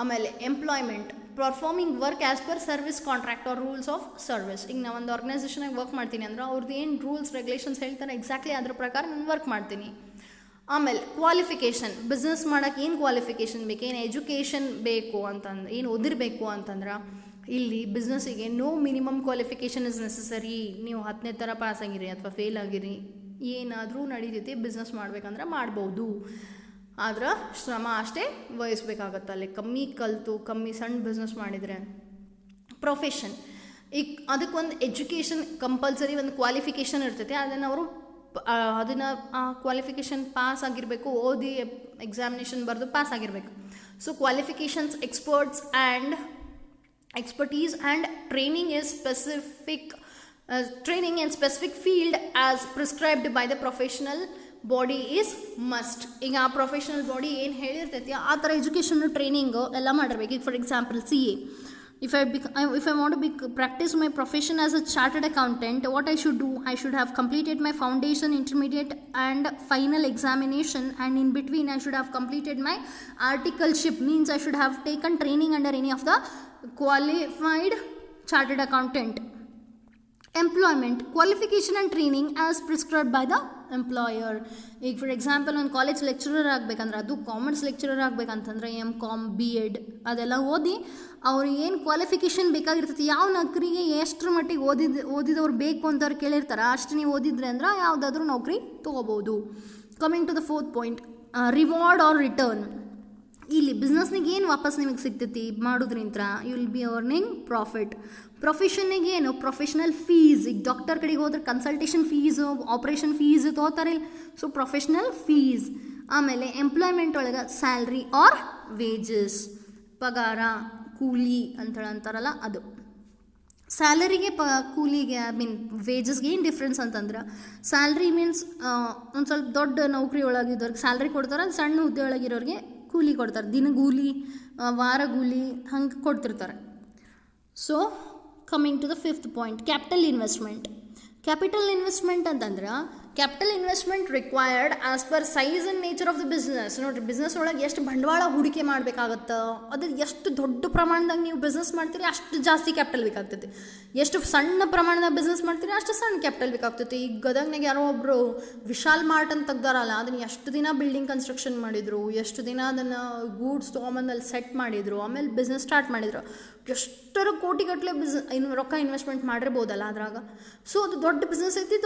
ಆಮೇಲೆ employment, performing work as per service contract or rules of service. ಈಗ ನಾನು ಒಂದು ಆರ್ಗನೈಸೇಷನಾಗ ವರ್ಕ್ ಮಾಡ್ತೀನಿ ಅಂದ್ರೆ ಅವ್ರದ್ದು ಏನು ರೂಲ್ಸ್ ರೆಗ್ಯುಲೇಷನ್ಸ್ ಹೇಳ್ತಾರೆ ಎಕ್ಸಾಕ್ಟ್ಲಿ ಅದ್ರ ಪ್ರಕಾರ ನಾನು ವರ್ಕ್ ಮಾಡ್ತೀನಿ. ಆಮೇಲೆ ಕ್ವಾಲಿಫಿಕೇಷನ್, ಬಿಸ್ನೆಸ್ ಮಾಡೋಕ್ಕೆ ಏನು ಕ್ವಾಲಿಫಿಕೇಷನ್ ಬೇಕು, ಏನು ಎಜುಕೇಷನ್ ಬೇಕು ಅಂತಂದ್ರೆ, ಏನು ಓದಿರಬೇಕು ಅಂತಂದ್ರೆ ಇಲ್ಲಿ ಬಿಸ್ನೆಸ್ಸಿಗೆ no minimum qualification is necessary. ನೀವು 10ನೇ ಥರ ಪಾಸ್ ಆಗಿರಿ ಅಥವಾ ಫೇಲ್ ಆಗಿರಿ ಏನಾದರೂ ನಡೀತೈತಿ, ಬಿಸ್ನೆಸ್ ಮಾಡ್ಬೇಕಂದ್ರೆ ಮಾಡ್ಬೋದು. ಆದ್ರೆ ಶ್ರಮ ಅಷ್ಟೇ ವಹಿಸ್ಬೇಕಾಗತ್ತೆ. ಅಲ್ಲಿ ಕಮ್ಮಿ ಕಲಿತು ಕಮ್ಮಿ ಸಣ್ಣ ಬಿಸ್ನೆಸ್ ಮಾಡಿದರೆ. ಪ್ರೊಫೆಷನ್, ಈಗ ಅದಕ್ಕೊಂದು ಎಜುಕೇಷನ್ ಕಂಪಲ್ಸರಿ, ಒಂದು ಕ್ವಾಲಿಫಿಕೇಷನ್ ಇರ್ತೈತಿ. ಅದನ್ನು ಆ ಕ್ವಾಲಿಫಿಕೇಷನ್ ಪಾಸ್ ಆಗಿರಬೇಕು, ಓದಿ ಎಕ್ಸಾಮಿನೇಷನ್ ಬರೆದು ಪಾಸ್ ಆಗಿರಬೇಕು. So qualifications, expertise and training in specific field as prescribed by the professional body is must. ಈಗ ಆ ಪ್ರೊಫೆಷನಲ್ ಬಾಡಿ ಏನು ಹೇಳಿರ್ತೈತಿ ಆ ಥರ ಎಜುಕೇಷನ್ ಟ್ರೈನಿಂಗು ಎಲ್ಲ ಮಾಡಿರ್ಬೇಕು. ಈಗ for example CA, if I want to practice my profession as a chartered accountant, what I should do, I should have completed my foundation, intermediate and final examination, and in between I should have completed my articleship, means I should have taken training under any of the qualified chartered accountant. Employment, qualification and training as prescribed by the employer. ಈಗ ಫಾರ್ ಎಕ್ಸಾಂಪಲ್ ಒಂದು ಕಾಲೇಜ್ ಲೆಕ್ಚರರ್ ಆಗಬೇಕಂದ್ರೆ, ಅದು ಕಾಮರ್ಸ್ ಲೆಕ್ಚರರ್ ಆಗಬೇಕಂತಂದ್ರೆ MCom B.Ed ಅದೆಲ್ಲ ಓದಿ ಅವ್ರಿಗೆ ಏನು ಕ್ವಾಲಿಫಿಕೇಷನ್ ಬೇಕಾಗಿರ್ತೈತಿ, ಯಾವ ನೌಕರಿಗೆ ಎಷ್ಟರ ಮಟ್ಟಿಗೆ ಓದಿದವ್ರು ಬೇಕು ಅಂತ ಅವ್ರು ಕೇಳಿರ್ತಾರೆ, ಅಷ್ಟು ನೀವು ಓದಿದ್ರೆ ಅಂದ್ರೆ ಯಾವುದಾದ್ರೂ ನೌಕರಿ ತೊಗೋಬೋದು. Coming to the 4th point, reward or return. ಇಲ್ಲಿ ಬಿಸ್ನೆಸ್ನಿಗೆ ಏನು ವಾಪಸ್ ನಿಮಗೆ ಸಿಗ್ತೈತಿ ಮಾಡೋದ್ರಿಂತ, you will be earning profit. ಪ್ರೊಫೆಷನ್ನಿಗೆ ಏನು, ಪ್ರೊಫೆಷ್ನಲ್ ಫೀಸ್. ಈಗ ಡಾಕ್ಟರ್ ಕಡೆಗೆ ಹೋದ್ರೆ ಕನ್ಸಲ್ಟೇಷನ್ ಫೀಸು, ಆಪ್ರೇಷನ್ ಫೀಸ್ ತೊಗೋತಾರೆ, ಸೊ ಪ್ರೊಫೆಷ್ನಲ್ ಫೀಸ್. ಆಮೇಲೆ ಎಂಪ್ಲಾಯ್ಮೆಂಟ್ ಒಳಗೆ ಸ್ಯಾಲ್ರಿ ಆರ್ ವೇಜಸ್, ಪಗಾರ, ಕೂಲಿ ಅಂತಾರಲ್ಲ ಅದು. ಸ್ಯಾಲರಿಗೆ ಕೂಲಿಗೆ ವೇಜಸ್ಗೆ ಏನು ಡಿಫ್ರೆನ್ಸ್ ಅಂತಂದ್ರೆ, ಸ್ಯಾಲ್ರಿ ಮೀನ್ಸ್ ಒಂದು ಸ್ವಲ್ಪ ದೊಡ್ಡ ನೌಕರಿ ಒಳಗಿದ್ದವ್ರಿಗೆ ಸ್ಯಾಲ್ರಿ ಕೊಡ್ತಾರೆ, ಸಣ್ಣ ಹುದ್ದೆ ಒಳಗಿರೋರಿಗೆ ಕೂಲಿ ಕೊಡ್ತಾರೆ, ದಿನಗೂಲಿ, ವಾರಗೂಲಿ ಹಂಗೆ ಕೊಡ್ತಿರ್ತಾರೆ. So coming to the 5th point, capital investment. Capital investment ಅಂತಂದ್ರೆ capital investment required as per size and nature of the business. ನೋಡಿರಿ, ಬಿಸ್ನೆಸ್ ಒಳಗೆ ಎಷ್ಟು ಬಂಡವಾಳ ಹೂಡಿಕೆ ಮಾಡಬೇಕಾಗತ್ತೆ, ಅದು ಎಷ್ಟು ದೊಡ್ಡ ಪ್ರಮಾಣದಾಗ ನೀವು ಬಿಸ್ನೆಸ್ ಮಾಡ್ತೀರಿ ಅಷ್ಟು ಜಾಸ್ತಿ ಕ್ಯಾಪಿಟಲ್ ಬೇಕಾಗ್ತೈತಿ. ಎಷ್ಟು ಸಣ್ಣ ಪ್ರಮಾಣದಾಗ ಬಿಸ್ನೆಸ್ ಮಾಡ್ತೀರಿ ಅಷ್ಟು ಸಣ್ಣ ಕ್ಯಾಪಿಟಲ್ ಬೇಕಾಗ್ತೈತಿ. ಈಗ ಗದಗ್ನಾಗ ಯಾರೋ ಒಬ್ಬರು ವಿಶಾಲ್ ಮಾರ್ಟ್ ಅಂತ ತೆಗ್ದಾರಲ್ಲ, ಅದನ್ನು ಎಷ್ಟು ದಿನ ಬಿಲ್ಡಿಂಗ್ ಕನ್ಸ್ಟ್ರಕ್ಷನ್ ಮಾಡಿದರು, ಎಷ್ಟು ದಿನ ಅದನ್ನು ಗೂಡ್ಸ್ ತೊಗೊಂಬಂದು ಅಲ್ಲಿ ಸೆಟ್ ಮಾಡಿದರು, ಆಮೇಲೆ ಬಿಸ್ನೆಸ್ ಸ್ಟಾರ್ಟ್ ಮಾಡಿದರು. ಎಷ್ಟರ ಕೋಟಿಗಟ್ಟಲೆ ರೊಕ್ಕ ಇನ್ವೆಸ್ಟ್ಮೆಂಟ್ ಮಾಡಿರ್ಬೋದಲ್ಲ ಅದ್ರಾಗ. ಸೊ ಅದು ದೊಡ್ಡ ಬಿಸ್ನೆಸ್ ಐತಿ,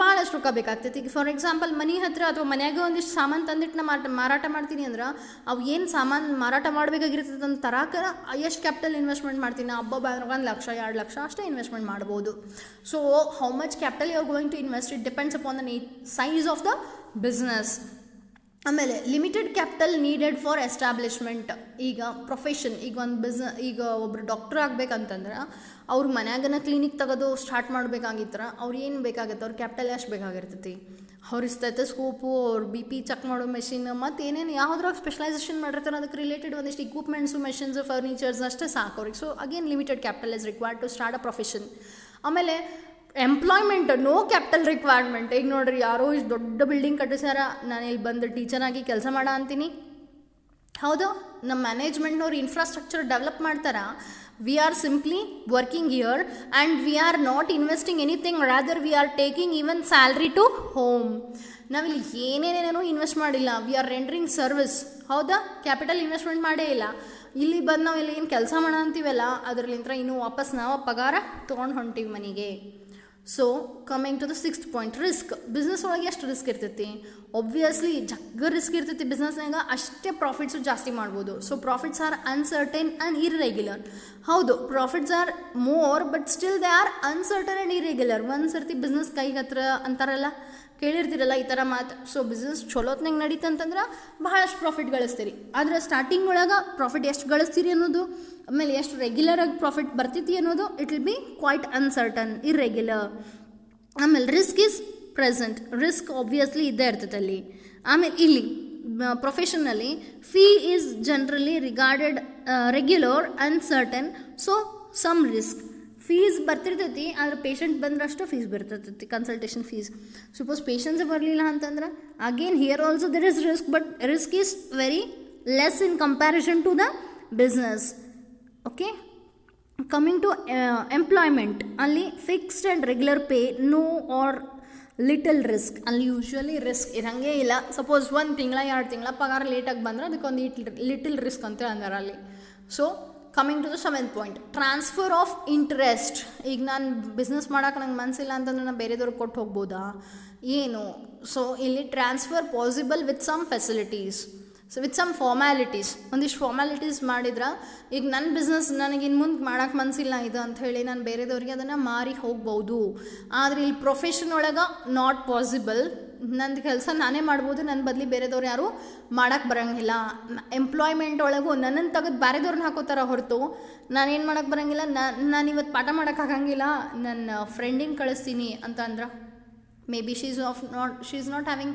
ಭಾಳಷ್ಟು ರೊಕ್ಕ ಬೇಕಾಗ್ತೈತಿ. ಈಗ ಫಾರ್ ಎಕ್ಸಾಂಪಲ್ ಮನೆ ಹತ್ತಿರ ಅಥವಾ ಮನ್ಯಾಗ ಒಂದಿಷ್ಟು ಸಾಮಾನು ತಂದಿಟ್ಟು ನಾ ಮಾರಾಟ ಮಾಡ್ತೀನಿ ಅಂದ್ರೆ ಅವು ಏನು ಸಾಮಾನು ಮಾರಾಟ ಮಾಡಬೇಕಾಗಿರ್ತದೆ ಅಂತ ತರಾಕ ಎಷ್ಟು ಕ್ಯಾಪಿಟಲ್ ಇನ್ವೆಸ್ಟ್ಮೆಂಟ್ ಮಾಡ್ತೀನಿ, ಹಬ್ಬ 1 ಲಕ್ಷ 2 ಲಕ್ಷ ಅಷ್ಟೇ ಇನ್ವೆಸ್ಟ್ಮೆಂಟ್ ಮಾಡ್ಬೋದು. So how much capital you are going to invest, it depends upon the size of the business. ಆಮೇಲೆ limited capital needed for establishment. ಈಗ ಪ್ರೊಫೆಷನ್, ಈಗ ಒಬ್ಬರು ಡಾಕ್ಟರ್ ಆಗಬೇಕಂತಂದ್ರೆ ಅವ್ರ ಮನ್ಯಾಗನ ಕ್ಲಿನಿಕ್ ತೆಗೆದು ಸ್ಟಾರ್ಟ್ ಮಾಡಬೇಕಾಗಿತ್ತರ ಅವ್ರು ಏನು ಬೇಕಾಗತ್ತೆ, ಅವ್ರ ಕ್ಯಾಪಿಟಲ್ ಎಷ್ಟು ಬೇಕಾಗಿರ್ತೈತಿ, ಅವ್ರ ಸ್ಟೆಥೋಸ್ಕೋಪು ಅವ್ರ ಬಿ ಪಿ ಚೆಕ್ ಮಾಡೋ ಮೆಷಿನ್ ಮತ್ತು ಏನೇನು ಯಾವುದ್ರಾಗ ಸ್ಪೆಷಲೈಸೇಷನ್ ಮಾಡಿರ್ತಾರೆ ಅದಕ್ಕೆ ರಿಲೇಟೆಡ್ ಒಂದಿಷ್ಟು ಇಕ್ವಿಪ್ಮೆಂಟ್ಸು ಮೆಷಿನ್ಸು ಫರ್ನಿಚರ್ಸ್ ಅಷ್ಟೇ ಸಾಕು ಅವ್ರಿಗೆ. So again limited capital is required to start a profession. ಆಮೇಲೆ ಎಂಪ್ಲಾಯ್ಮೆಂಟ್, ನೋ ಕ್ಯಾಪಿಟಲ್ ರಿಕ್ವೈರ್ಮೆಂಟ್. ಈಗ ನೋಡ್ರಿ ಯಾರೋ ಇಷ್ಟು ದೊಡ್ಡ ಬಿಲ್ಡಿಂಗ್ ಕಟ್ಟಿಸ್ಯಾರ, ನಾನು ಇಲ್ಲಿ ಬಂದು ಟೀಚರಾಗಿ ಕೆಲಸ ಮಾಡ ಅಂತೀನಿ, ಹೌದು ನಮ್ಮ ಮ್ಯಾನೇಜ್ಮೆಂಟ್ನವ್ರು ಇನ್ಫ್ರಾಸ್ಟ್ರಕ್ಚರ್ ಡೆವಲಪ್ ಮಾಡ್ತಾರ. We are simply working here and we are not investing anything, rather we are taking even salary to home. ನಾವಿಲ್ಲಿ ಏನೇನೇನೇನೋ ಇನ್ವೆಸ್ಟ್ ಮಾಡಿಲ್ಲ, ವಿ ಆರ್ ರೆಂಡರಿಂಗ್ ಸರ್ವಿಸ್. ಹೌದಾ, ಕ್ಯಾಪಿಟಲ್ ಇನ್ವೆಸ್ಟ್ಮೆಂಟ್ ಮಾಡೇ ಇಲ್ಲ. ಇಲ್ಲಿ ಬಂದು ನಾವು ಇಲ್ಲಿ ಏನು ಕೆಲಸ ಮಾಡೋ ಅಂತೀವಲ್ಲ ಅದರಲ್ಲಿಂದ ಇನ್ನೂ ವಾಪಸ್ ನಾವು ಪಗಾರ ತೊಗೊಂಡು ಹೊಂಟೀವಿ ಮನೆಗೆ. So coming to the 6th point, risk. Business ಒಳಗೆ ಎಷ್ಟು ರಿಸ್ಕ್ ಇರ್ತೈತಿ? ಒಬ್ವಿಯಸ್ಲಿ ಜಗ್ಗ ರಿಸ್ಕ್ ಇರ್ತೈತಿ ಬಿಸ್ನೆಸ್ನಾಗ, ಅಷ್ಟೇ ಪ್ರಾಫಿಟ್ಸು ಜಾಸ್ತಿ ಮಾಡ್ಬೋದು. So profits are uncertain and irregular. ಹೌದು, profits are more but still they are uncertain and irregular. ಒಂದು ಸರ್ತಿ ಬಿಸ್ನೆಸ್ ಕೈಗೆ ಹತ್ರ ಅಂತಾರಲ್ಲ, ಕೇಳಿರ್ತೀರಲ್ಲ ಈ ಥರ ಮಾತು. ಸೊ ಬಿಸ್ನೆಸ್ ಚಲೋತ್ನಾಗ ನಡೀತಂತಂದ್ರೆ ಬಹಳಷ್ಟು ಪ್ರಾಫಿಟ್ ಗಳಿಸ್ತೀರಿ, ಆದರೆ ಸ್ಟಾರ್ಟಿಂಗ್ ಒಳಗೆ ಪ್ರಾಫಿಟ್ ಎಷ್ಟು ಗಳಿಸ್ತೀರಿ ಅನ್ನೋದು, ಆಮೇಲೆ ಎಷ್ಟು ರೆಗ್ಯುಲರಾಗಿ ಪ್ರಾಫಿಟ್ ಬರ್ತೈತಿ ಅನ್ನೋದು it will be quite uncertain, irregular. ಆಮೇಲೆ risk is present, risk obviously ಇದ್ದೇ ಇರ್ತೈತೆ ಅಲ್ಲಿ. ಆಮೇಲೆ ಇಲ್ಲಿ ಪ್ರೊಫೆಷನಲ್ಲಿ fee is generally regarded regular uncertain, so some risk. Fees ಬರ್ತಿರ್ತೈತಿ, ಆದರೆ ಪೇಷಂಟ್ ಬಂದ್ರಷ್ಟು ಫೀಸ್ ಬರ್ತೈತಿ, ಕನ್ಸಲ್ಟೇಷನ್ ಫೀಸ್. ಸಪೋಸ್ ಪೇಷಂಟ್ಸೇ ಬರಲಿಲ್ಲ ಅಂತಂದ್ರೆ again here also there is risk, but risk is very less in comparison to the business. Okay, coming to employment, ಅಲ್ಲಿ fixed and regular pay, no are little risk. ಅಲ್ಲಿ ಯೂಶ್ವಲಿ ರಿಸ್ಕ್ ಇರಂಗೇ ಇಲ್ಲ. ಸಪೋಸ್ 1 ತಿಂಗಳ 2 ತಿಂಗಳ ಪಗಾರ ಲೇಟಾಗಿ ಬಂದ್ರೆ ಅದಕ್ಕೊಂದು ಲಿಟಲ್ ರಿಸ್ಕ್ ಅಂತ ಅಂದಾರೆ ಅಲ್ಲಿ. So coming to the 7th point, transfer of interest. ಈಗ ನಾನು ಬಿಸ್ನೆಸ್ ಮಾಡೋಕೆ ನಂಗೆ ಮನಸ್ಸಿಲ್ಲ ಅಂತಂದ್ರೆ ನಾನು ಬೇರೆದವ್ರಿಗೆ ಕೊಟ್ಟು ಹೋಗ್ಬೋದಾ ಏನು? ಸೊ ಇಲ್ಲಿ transfer possible with some facilities, so with some formalities. ಒಂದಿಷ್ಟು ಫಾರ್ಮ್ಯಾಲಿಟೀಸ್ ಮಾಡಿದ್ರೆ, ಈಗ ನನ್ನ ಬಿಸ್ನೆಸ್ ನನಗೆ ಇನ್ನು ಮುಂದೆ ಮಾಡೋಕ್ಕೆ ಮನಸ್ಸಿಲ್ಲ ಇದು ಅಂಥೇಳಿ ನಾನು ಬೇರೆದವ್ರಿಗೆ ಅದನ್ನು ಮಾರಿ ಹೋಗ್ಬೋದು. ಆದರೆ ಇಲ್ಲಿ ಪ್ರೊಫೆಷನ್ ಒಳಗೆ ನಾಟ್ ಪಾಸಿಬಲ್. ನಂದು ಕೆಲಸ ನಾನೇ ಮಾಡ್ಬೋದು, ನನ್ನ ಬದಲಿ ಬೇರೆದವ್ರು ಯಾರು ಮಾಡೋಕ್ಕೆ ಬರೋಂಗಿಲ್ಲ. ಎಂಪ್ಲಾಯ್ಮೆಂಟ್ ಒಳಗೂ ನನ್ನನ್ನು ತೆಗೆದು ಬೇರೆದವ್ರನ್ನ ಹಾಕೋತಾರ ಹೊರತು ನಾನೇನು ಮಾಡೋಕ್ಕೆ ಬರೋಂಗಿಲ್ಲ. ನಾನು ಇವತ್ತು ಪಾಠ ಮಾಡೋಕ್ಕಾಗಂಗಿಲ್ಲ, ನನ್ನ ಫ್ರೆಂಡಿಗೆ ಕಳಿಸ್ತೀನಿ ಅಂತ ಅಂದ್ರೆ may be she is not having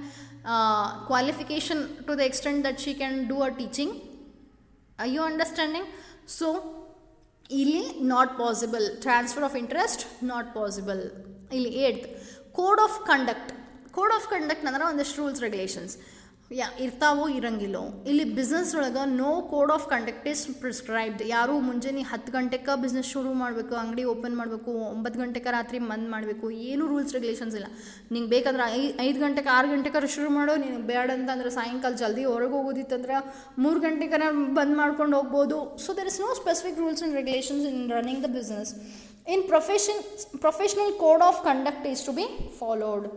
qualification to the extent that she can do a teaching. Are you understanding? So ಇಲ್ಲಿ not possible, transfer of interest not possible. ಇಲ್ಲಿ 8th code of conduct. Code of conduct ಅಂದ್ರೆ ಒಂದಿಷ್ಟು ರೂಲ್ಸ್ ರೆಗ್ಯುಲೇಷನ್ಸ್ ಇರ್ತಾವೋ ಇರಂಗಿಲ್ಲೋ. ಇಲ್ಲಿ ಬಿಸ್ನೆಸ್ ಒಳಗೆ no code of conduct is prescribed. ಯಾರು ಮುಂಜಾನೆ 10 ಗಂಟೆಗೆ ಬಿಸ್ನೆಸ್ ಶುರು ಮಾಡಬೇಕು, ಅಂಗಡಿ ಓಪನ್ ಮಾಡಬೇಕು, 9 ಗಂಟೆಗೆ ರಾತ್ರಿ ಬಂದ್ ಮಾಡಬೇಕು, ಏನೂ ರೂಲ್ಸ್ ರೆಗ್ಯುಲೇಷನ್ಸ್ ಇಲ್ಲ. ನಿಂಗೆ ಬೇಕಾದ್ರೆ 5 ಗಂಟೆಗೆ 6 ಗಂಟೆಗೆ ಶುರು ಮಾಡೋ, ನಿನಗೆ ಬೇಡ ಅಂತಂದ್ರೆ ಸಾಯಂಕಾಲ ಜಲ್ದಿ ಹೊರಗೆ ಹೋಗೋದಿತ್ತಂದ್ರೆ 3 ಗಂಟೆಗೆ ಬಂದ್ ಮಾಡ್ಕೊಂಡು ಹೋಗ್ಬೋದು. So there is no specific rules and regulations in running the business. In professional code of conduct is to be followed.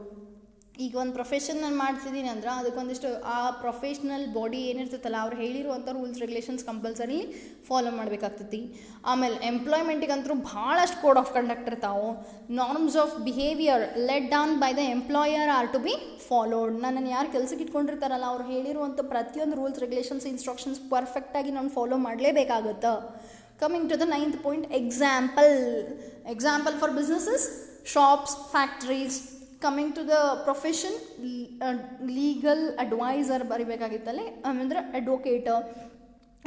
ಈಗ ಒಂದು ಪ್ರೊಫೆಷನ್ ನಾನು ಮಾಡ್ತಿದ್ದೀನಿ ಅಂದ್ರೆ ಅದಕ್ಕೊಂದಿಷ್ಟು ಆ ಪ್ರೊಫೆಷ್ನಲ್ ಬಾಡಿ ಏನಿರ್ತೈತಲ್ಲ ಅವ್ರು ಹೇಳಿರುವಂಥ ರೂಲ್ಸ್ ರೆಗ್ಯುಲೇಷನ್ಸ್ ಕಂಪಲ್ಸರಿ ಫಾಲೋ ಮಾಡಬೇಕಾಗ್ತೈತಿ. ಆಮೇಲೆ ಎಂಪ್ಲಾಯ್ಮೆಂಟಿಗಂತೂ ಭಾಳಷ್ಟು ಕೋಡ್ ಆಫ್ ಕಂಡಕ್ಟ್ ಇರ್ತಾವೆ. Norms of behaviour let down by the employer are to be followed. ನನ್ನನ್ನು ಯಾರು ಕೆಲಸಕ್ಕೆ ಇಟ್ಕೊಂಡಿರ್ತಾರಲ್ಲ ಅವ್ರು ಹೇಳಿರುವಂಥ ಪ್ರತಿಯೊಂದು ರೂಲ್ಸ್ ರೆಗ್ಯುಲೇಷನ್ಸ್ ಇನ್ಸ್ಟ್ರಕ್ಷನ್ಸ್ ಪರ್ಫೆಕ್ಟಾಗಿ ನಾನು ಫಾಲೋ ಮಾಡಲೇಬೇಕಾಗುತ್ತೆ. Coming to the 9th point, example for businesses, shops, factories. Coming to the profession, legal adviser ಬರಿಬೇಕಾಗಿತ್ತಲ್ಲಿ, ಅಂದರೆ advocate,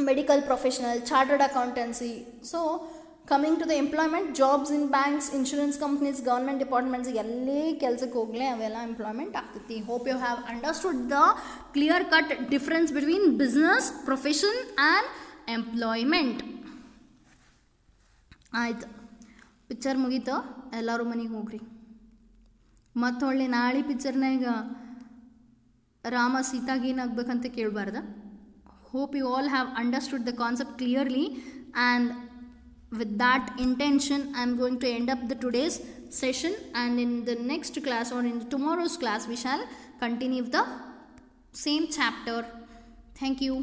medical professional, chartered accountancy. So coming to the employment, jobs in banks, insurance companies, government departments, ಎಲ್ಲೇ ಕೆಲಸಕ್ಕೆ ಹೋಗಲೇ ಅವೆಲ್ಲ ಎಂಪ್ಲಾಯ್ಮೆಂಟ್ ಆಗ್ತೈತಿ. Hope you have understood the clear cut difference between business, profession and employment. ಆಯ್ತು, ಪಿಕ್ಚರ್ ಮುಗೀತು, ಎಲ್ಲರೂ ಮನೆಗೆ ಹೋಗ್ರಿ. ಮತ್ತು ಒಳ್ಳೆ ನಾಳೆ ಪಿಕ್ಚರ್ನಾಗ ರಾಮ ಸೀತಾಗೇನಾಗಬೇಕಂತ ಕೇಳಬಾರ್ದ. Hope you all have understood the concept clearly, and with that intention I am going to end up the today's session, and in the next class or in tomorrow's class we shall continue the same chapter. Thank you.